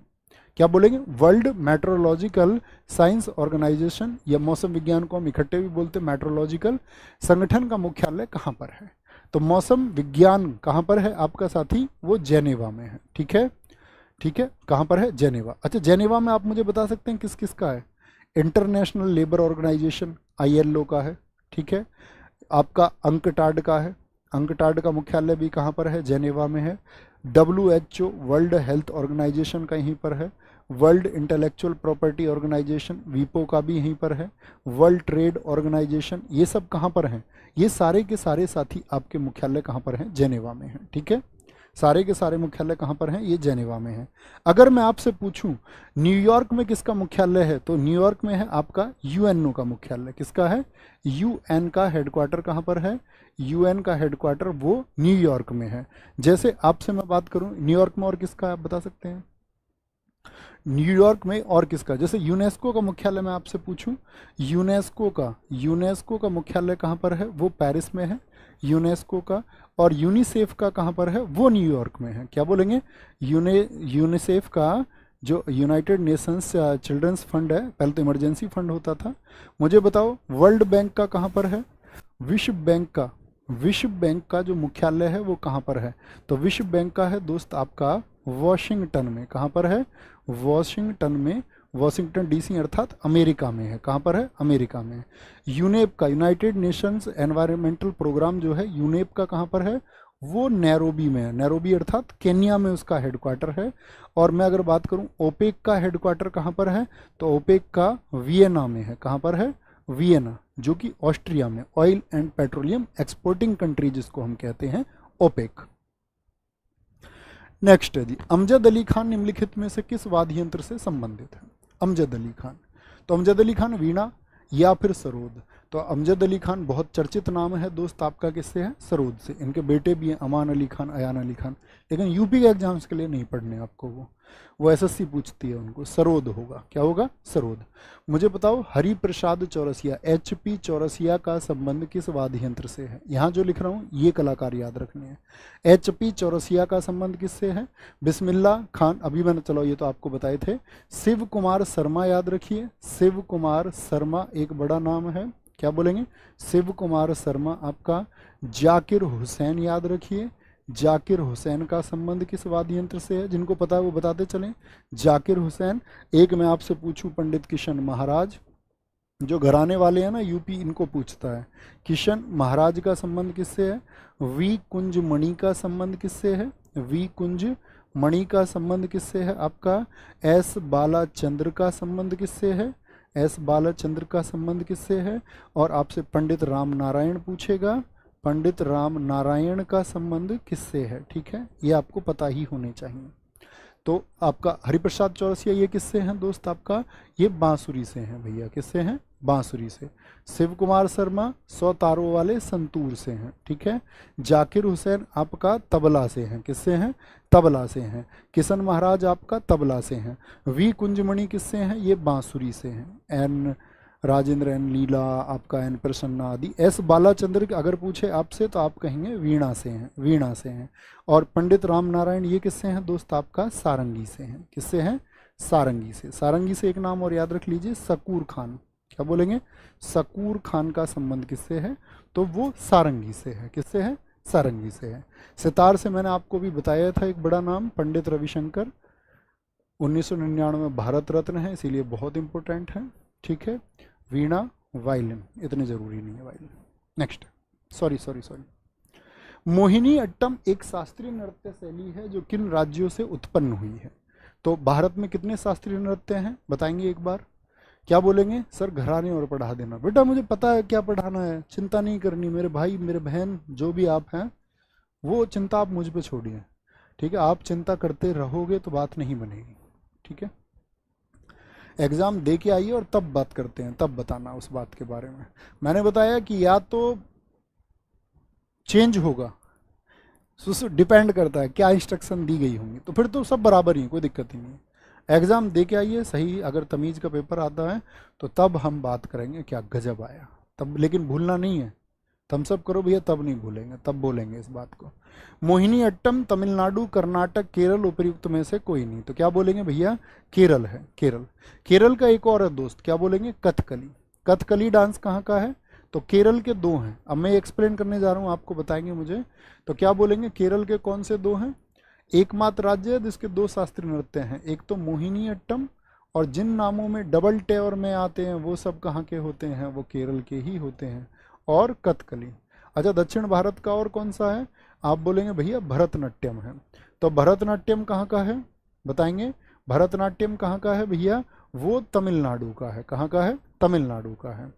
क्या बोलेंगे? वर्ल्ड मेट्रोलॉजिकल साइंस ऑर्गेनाइजेशन, या मौसम विज्ञान को हम इकट्ठे भी बोलते हैं मेट्रोलॉजिकल, संगठन का मुख्यालय कहाँ पर है? तो मौसम विज्ञान कहाँ पर है आपका साथी? वो जेनेवा में है, ठीक है, ठीक है। कहाँ पर है? जेनेवा। अच्छा, जेनेवा में आप मुझे बता सकते हैं किस किस का है? इंटरनेशनल लेबर ऑर्गेनाइजेशन ILO का है, ठीक है। आपका अंकटाड का है, अंकटाड का मुख्यालय भी कहाँ पर है? जेनेवा में है। WHO वर्ल्ड हेल्थ ऑर्गेनाइजेशन का यहीं पर है। World Intellectual Property Organization WIPO का भी यहीं पर है। वर्ल्ड ट्रेड ऑर्गेनाइजेशन, ये सब कहाँ पर हैं? ये सारे के सारे साथी आपके मुख्यालय कहाँ पर हैं? जेनेवा में हैं, ठीक है। सारे के सारे मुख्यालय कहाँ पर हैं? ये जेनेवा में है। अगर मैं आपसे पूछूं न्यूयॉर्क में किसका मुख्यालय है, तो न्यूयॉर्क में है आपका UNO का मुख्यालय। किसका है? UN का हेडक्वार्टर कहाँ पर है? UN का हेडक्वार्टर वो न्यूयॉर्क में है। जैसे आपसे मैं बात करूं न्यूयॉर्क में और किसका, आप बता सकते हैं? न्यूयॉर्क में और किसका? जैसे यूनेस्को का मुख्यालय मैं आपसे पूछूं, यूनेस्को का मुख्यालय कहाँ पर है? वो पेरिस में है यूनेस्को का। और यूनिसेफ का कहाँ पर है? वो न्यूयॉर्क में है। क्या बोलेंगे? यूनिसेफ का जो यूनाइटेड नेशंस चिल्ड्रंस फंड है, पहले तो इमरजेंसी फंड होता था। मुझे बताओ वर्ल्ड बैंक का कहाँ पर है? विश्व बैंक का जो मुख्यालय है वो कहाँ पर है? तो विश्व बैंक का है दोस्त आपका वॉशिंगटन में। कहाँ पर है? वॉशिंगटन में, वॉशिंगटन DC अर्थात अमेरिका में है। कहाँ पर है? अमेरिका में। यूनेप का, यूनाइटेड नेशंस एनवायरमेंटल प्रोग्राम जो है, यूनेप का कहाँ पर है? वो नैरोबी में है। नैरोबी अर्थात केन्या में उसका हेडक्वार्टर है। और मैं अगर बात करूं ओपेक का हेडक्वार्टर कहाँ पर है, तो ओपेक का वियना में है। कहाँ पर है? वियना, जो कि ऑस्ट्रिया में, oil and petroleum exporting country जिसको हम कहते हैं ओपेक। नेक्स्ट है जी, अमजद अली खान निम्नलिखित में से किस वाद्य यंत्र से संबंधित है? अमजद अली खान, तो अमजद अली खान वीणा या फिर सरोद। तो अमजद अली खान बहुत चर्चित नाम है दोस्त आपका, किससे है? सरोद से। इनके बेटे भी हैं अमान अली खान, अयान अली खान, लेकिन यूपी के एग्जाम्स के लिए नहीं पढ़ने आपको, वो SSC पूछती है उनको। सरोद होगा। क्या होगा? सरोद। मुझे बताओ हरि प्रसाद चौरसिया, HP चौरसिया का संबंध किस वाद्य यंत्र से है? यहाँ जो लिख रहा हूँ ये कलाकार याद रखने हैं। HP चौरसिया का संबंध किससे है? बिस्मिल्ला खान, अभी मैंने, चलो ये तो आपको बताए थे। शिव कुमार शर्मा याद रखिए, शिव कुमार शर्मा एक बड़ा नाम है। क्या बोलेंगे? शिव कुमार शर्मा आपका। जाकिर हुसैन याद रखिए, जाकिर हुसैन का संबंध किस वाद्य यंत्र से है? जिनको पता है वो बताते चलें। जाकिर हुसैन। एक मैं आपसे पूछूं पंडित किशन महाराज, जो घराने वाले हैं ना यूपी, इनको पूछता है। किशन महाराज का संबंध किससे है? वी कुंज मणि का संबंध किससे है? वी कुंज मणि का संबंध किससे है आपका? एस बालाचंद्र का संबंध किससे है? एस बालाचंद्र का संबंध किससे है? और आपसे पंडित राम नारायण पूछेगा, पंडित राम नारायण का संबंध किससे है? ठीक है, ये आपको पता ही होने चाहिए। तो आपका हरिप्रसाद चौरसिया ये किससे हैं दोस्त? आपका ये बांसुरी से हैं भैया। किससे हैं? बांसुरी से। शिव कुमार शर्मा 100 तारों वाले संतूर से हैं। ठीक है। जाकिर हुसैन आपका तबला से हैं। किससे हैं? तबला से हैं। किशन महाराज आपका तबला से हैं। वी कुंजमणि किससे हैं? ये बांसुरी से हैं। एन राजेंद्र, एन लीला, आपका एन प्रसन्ना आदि। एस बालाचंद्र अगर पूछे आपसे तो आप कहेंगे वीणा से हैं, वीणा से हैं। और पंडित राम नारायण ये किससे हैं दोस्त? आपका सारंगी से हैं। किससे हैं? सारंगी से। सारंगी से एक नाम और याद रख लीजिए, सकूर खान। क्या बोलेंगे? सकूर खान का संबंध किससे है? तो वो सारंगी से है। किससे है? सारंगी से है। सितार से मैंने आपको भी बताया था एक बड़ा नाम, पंडित रविशंकर, 1999 में भारत रत्न है, इसीलिए बहुत इंपॉर्टेंट है। ठीक है। वीणा, वायलिन इतने जरूरी नहीं है violin. Next, sorry sorry sorry, Mohiniyattam एक शास्त्रीय नृत्य शैली है जो किन राज्यों से उत्पन्न हुई है? तो भारत में कितने शास्त्रीय नृत्य हैं बताएंगे एक बार? क्या बोलेंगे? सर घराने और पढ़ा देना। बेटा मुझे पता है क्या पढ़ाना है, चिंता नहीं करनी। मेरे भाई मेरे बहन जो भी आप हैं वो चिंता आप मुझ पे छोड़िए। ठीक है, आप चिंता करते रहोगे तो बात नहीं बनेगी। ठीक है, एग्जाम दे के आइए और तब बात करते हैं, तब बताना उस बात के बारे में। मैंने बताया कि या तो चेंज होगा, डिपेंड करता है क्या इंस्ट्रक्शन दी गई होंगी, तो फिर तो सब बराबर ही है, कोई दिक्कत ही नहीं है। एग्जाम दे के आइए सही, अगर तमीज़ का पेपर आता है तो तब हम बात करेंगे क्या गजब आया तब। लेकिन भूलना नहीं है, थम्सअप करो भैया, तब नहीं भूलेंगे, तब बोलेंगे इस बात को। मोहिनी अट्टम तमिलनाडु, कर्नाटक, केरल उपयुक्त में से कोई नहीं। तो क्या बोलेंगे भैया? केरल है, केरल। केरल का एक और है दोस्त, क्या बोलेंगे? कथकली। कथकली डांस कहाँ का है? तो केरल के दो हैं, अब मैं एक्सप्लेन करने जा रहा हूँ, आपको बताएंगे मुझे। तो क्या बोलेंगे? केरल के कौन से दो हैं? एकमात्र राज्य है जिसके दो शास्त्रीय नृत्य हैं, एक तो मोहिनी अट्टम, और जिन नामों में डबल टेवर में आते हैं वो सब कहाँ के होते हैं? वो केरल के ही होते हैं। और कथकली। अच्छा, दक्षिण भारत का और कौन सा है? आप बोलेंगे भैया भरतनाट्यम है। तो भरतनाट्यम कहाँ का है बताएंगे? भरतनाट्यम कहाँ का है भैया? वो तमिलनाडु का है। कहाँ का है? तमिलनाडु का है।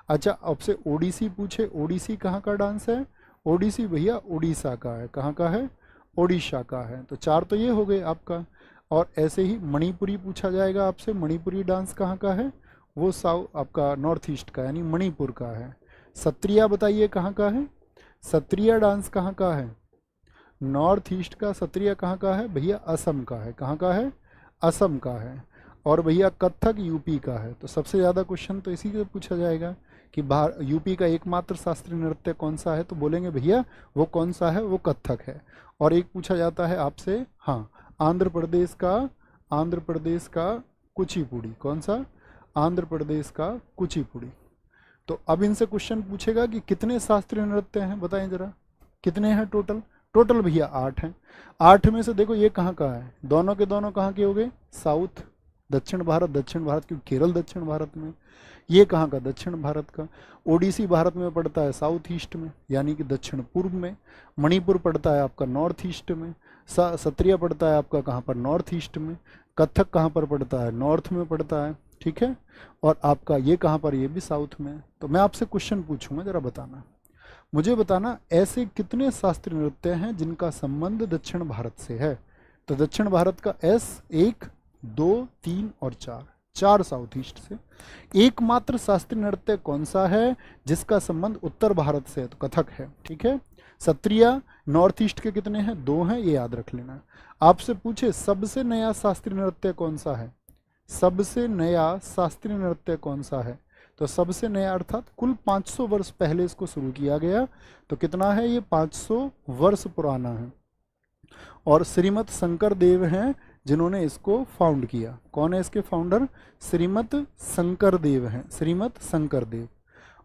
अच्छा, अब से ओडिसी पूछे, ओडिसी कहाँ का डांस है? ओडिसी भैया उड़ीसा का है। कहाँ का है? ओडिशा का है। तो चार तो ये हो गए आपका। और ऐसे ही मणिपुरी पूछा जाएगा आपसे, मणिपुरी डांस कहाँ का है? वो साउथ आपका नॉर्थ ईस्ट का यानी मणिपुर का है। सत्रिया बताइए कहाँ का है? सत्रिया डांस कहाँ का है? नॉर्थ ईस्ट का। सत्रिया कहाँ का है भैया? असम का है। कहाँ का है? असम का है। और भैया कथक यूपी का है। तो सबसे ज़्यादा क्वेश्चन तो इसी से पूछा जाएगा कि यूपी का एकमात्र शास्त्रीय नृत्य कौन सा है? तो बोलेंगे भैया वो कौन सा है? वो कथक है। और एक पूछा जाता है आपसे, हाँ, आंध्र प्रदेश का, आंध्र प्रदेश का कुचिपुड़ी। कौन सा? आंध्र प्रदेश का कुचिपुड़ी। तो अब इनसे क्वेश्चन पूछेगा कि कितने शास्त्रीय नृत्य हैं बताएं जरा, कितने हैं टोटल? टोटल भैया 8 हैं। 8 में से देखो ये कहाँ का है? दोनों के दोनों कहाँ के हो गए? साउथ, दक्षिण भारत, दक्षिण भारत क्योंकि केरल दक्षिण भारत में। ये कहाँ का? दक्षिण भारत का। ओडिसी भारत में पड़ता है साउथ ईस्ट में यानी कि दक्षिण पूर्व में। मणिपुर पड़ता है आपका नॉर्थ ईस्ट में। सत्रिया पड़ता है आपका कहाँ पर? नॉर्थ ईस्ट में। कथक कहाँ पर पड़ता है? नॉर्थ में पड़ता है। ठीक है। और आपका ये कहाँ पर? ये भी साउथ में। तो मैं आपसे क्वेश्चन पूछूंगा, जरा बताना, मुझे बताना ऐसे कितने शास्त्रीय नृत्य हैं जिनका संबंध दक्षिण भारत से है? तो दक्षिण भारत का एस 1, 2, 3 और 4, 4 साउथ ईस्ट से। एकमात्र शास्त्रीय नृत्य कौन सा है जिसका संबंध उत्तर भारत से है? तो कथक है। ठीक है। सत्रिया नॉर्थ ईस्ट के कितने हैं? 2 हैं, ये याद रख लेना। आपसे पूछे सबसे नया शास्त्रीय नृत्य कौन सा है? सबसे नया शास्त्रीय नृत्य कौन सा है? तो सबसे नया अर्थात कुल 500 वर्ष पहले इसको शुरू किया गया। तो कितना है ये? 500 वर्ष पुराना है। और श्रीमत शंकर देव हैं जिन्होंने इसको फाउंड किया। कौन है इसके फाउंडर? श्रीमत शंकर देव हैं, श्रीमत शंकर देव।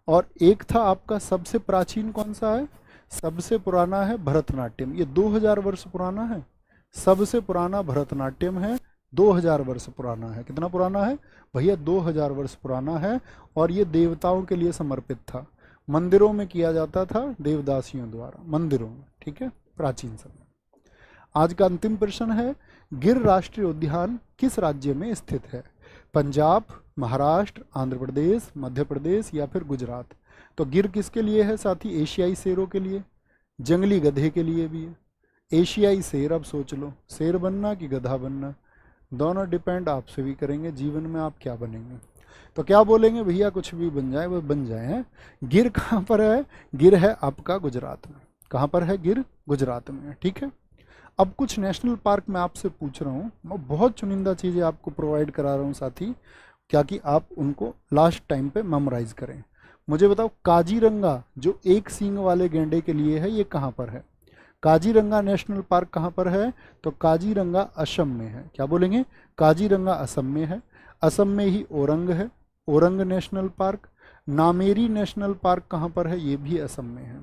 और एक था आपका सबसे प्राचीन कौन सा है? सबसे पुराना है भरतनाट्यम, ये 2000 वर्ष पुराना है। सबसे पुराना भरतनाट्यम है, 2000 वर्ष पुराना है। कितना पुराना है भैया? 2000 वर्ष पुराना है। और ये देवताओं के लिए समर्पित था, मंदिरों में किया जाता था देवदासियों द्वारा, मंदिरों में। ठीक है, प्राचीन समय। आज का अंतिम प्रश्न है, गिर राष्ट्रीय उद्यान किस राज्य में स्थित है? पंजाब, महाराष्ट्र, आंध्र प्रदेश, मध्य प्रदेश या फिर गुजरात? तो गिर किसके लिए है साथी? एशियाई शेरों के लिए, जंगली गधे के लिए भी है। एशियाई शेर, अब सोच लो, शेर बनना कि गधा बनना, दोनों डिपेंड आपसे भी करेंगे जीवन में आप क्या बनेंगे। तो क्या बोलेंगे भैया, कुछ भी बन जाए वो बन जाए हैं। गिर कहाँ पर है? गिर है आपका गुजरात में। कहाँ पर है गिर? गुजरात में है, ठीक है। अब कुछ नेशनल पार्क मैं आपसे पूछ रहा हूँ, मैं बहुत चुनिंदा चीज़ें आपको प्रोवाइड करा रहा हूँ साथी, क्या कि आप उनको लास्ट टाइम पे मेमोराइज करें। मुझे बताओ, काजीरंगा जो एक सींग वाले गेंडे के लिए है, ये कहाँ पर है? काजीरंगा नेशनल पार्क कहाँ पर है? तो काजीरंगा असम में है। क्या बोलेंगे? काजीरंगा असम में है। असम में ही ओरंग है, orang national park. Nameri national park कहाँ पर है? ये भी असम में है।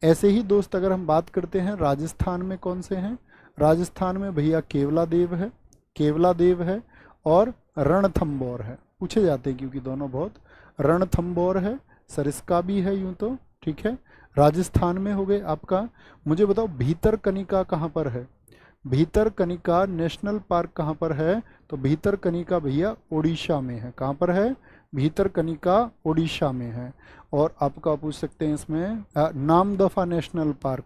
ऐसे ही दोस्त अगर हम बात करते हैं राजस्थान में कौन से हैं? राजस्थान में भैया केवला देव है, केवला देव है, और रणथंबोर है। पूछे जाते हैं क्योंकि दोनों बहुत। रणथंबोर है, सरिस्का भी है यूं तो, ठीक है। राजस्थान में हो गए आपका। मुझे बताओ भीतरकनिका कहाँ पर है? भीतरकनिका नेशनल पार्क कहाँ पर है? तो भीतरकनिका भैया उड़ीसा में है। कहाँ पर है? भीतरकनिका उड़ीसा में है। और आपका पूछ सकते हैं इसमें Namdapha national park,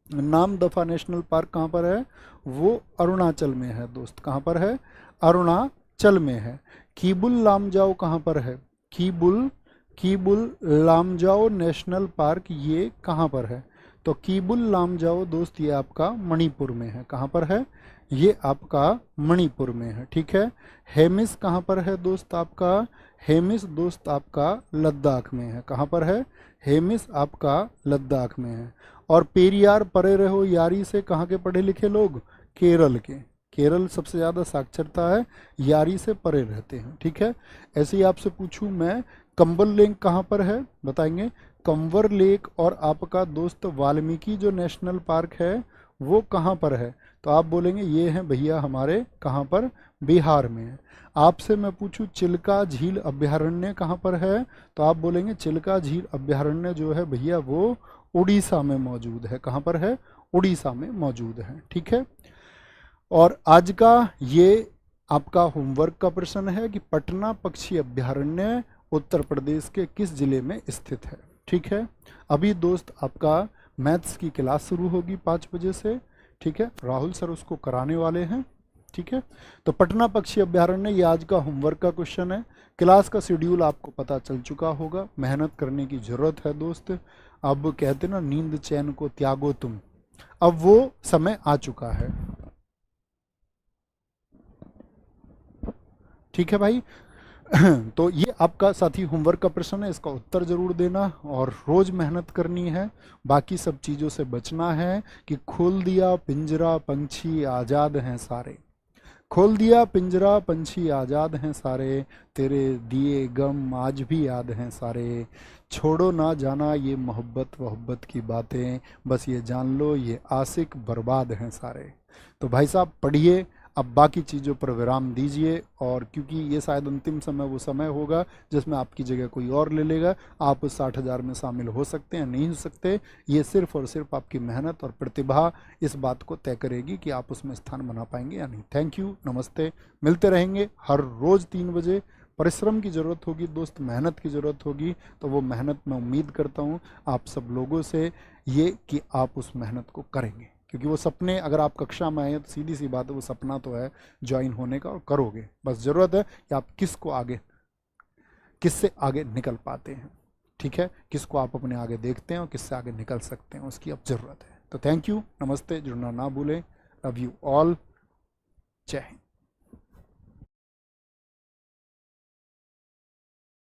Namdapha national park कहाँ पर है? वो अरुणाचल में है दोस्त। कहाँ पर है? अरुणाचल में है। कीबुल लामजाओ कहाँ पर है? कीबुल कीबुल लामजाओ नेशनल पार्क ये कहाँ पर है? तो कीबुल लामजाओ दोस्त ये आपका मणिपुर में है। कहाँ पर है? ये आपका मणिपुर में है, ठीक है। हेमिस कहाँ पर है दोस्त आपका? हेमिस दोस्त आपका लद्दाख में है। कहाँ पर है? हेमिस आपका लद्दाख में है। और पेरियार परे रहो यारी से कहाँ के पढ़े लिखे लोग? केरल के। केरल सबसे ज़्यादा साक्षरता है, यारी से परे रहते हैं, ठीक है। ऐसे ही आपसे पूछूं मैं, कंबल लेक कहाँ पर है? बताएंगे। कंवर लेक और आपका दोस्त वाल्मीकि जो नेशनल पार्क है वो कहाँ पर है? तो आप बोलेंगे ये है भैया हमारे कहाँ पर? बिहार में है। आपसे मैं पूछूं चिल्का झील अभ्यारण्य कहाँ पर है? तो आप बोलेंगे चिल्का झील अभ्यारण्य जो है भैया वो उड़ीसा में मौजूद है। कहाँ पर है? उड़ीसा में मौजूद है, ठीक है। और आज का ये आपका होमवर्क का प्रश्न है कि पटना पक्षी अभ्यारण्य उत्तर प्रदेश के किस जिले में स्थित है, ठीक है। अभी दोस्त आपका मैथ्स की क्लास शुरू होगी 5 बजे से, ठीक है। राहुल सर उसको कराने वाले हैं, ठीक है। तो पटना पक्षी अभ्यारण्य ये आज का होमवर्क का क्वेश्चन है। क्लास का शेड्यूल आपको पता चल चुका होगा, मेहनत करने की जरूरत है दोस्त। अब कहते ना नींद चैन को त्यागो तुम, अब वो समय आ चुका है, ठीक है भाई। तो ये आपका साथी होमवर्क का प्रश्न है, इसका उत्तर जरूर देना और रोज मेहनत करनी है। बाकी सब चीज़ों से बचना है कि खोल दिया पिंजरा पंछी आज़ाद हैं सारे, खोल दिया पिंजरा पंछी आज़ाद हैं सारे, तेरे दिए गम आज भी याद हैं सारे, छोड़ो ना जाना ये मोहब्बत वहब्बत की बातें, बस ये जान लो ये आशिक बर्बाद हैं सारे। तो भाई साहब पढ़िए, अब बाकी चीज़ों पर विराम दीजिए, और क्योंकि ये शायद अंतिम समय वो समय होगा जिसमें आपकी जगह कोई और ले लेगा। आप उस 60,000 में शामिल हो सकते हैं, नहीं हो सकते, ये सिर्फ और सिर्फ आपकी मेहनत और प्रतिभा इस बात को तय करेगी कि आप उसमें स्थान बना पाएंगे या नहीं। थैंक यू, नमस्ते। मिलते रहेंगे हर रोज़ 3 बजे। परिश्रम की ज़रूरत होगी दोस्त, मेहनत की ज़रूरत होगी, तो वो मेहनत मैं उम्मीद करता हूँ आप सब लोगों से ये कि आप उस मेहनत को करेंगे, क्योंकि वो सपने अगर आप कक्षा में आए तो सीधी सी बात है वो सपना तो है ज्वाइन होने का, और करोगे। बस ज़रूरत है कि आप किससे आगे निकल पाते हैं, ठीक है। किसको आप अपने आगे देखते हैं और किससे आगे निकल सकते हैं, उसकी अब ज़रूरत है। तो थैंक यू, नमस्ते, जुड़ना ना भूलें। लव यू ऑल, जय हिंद।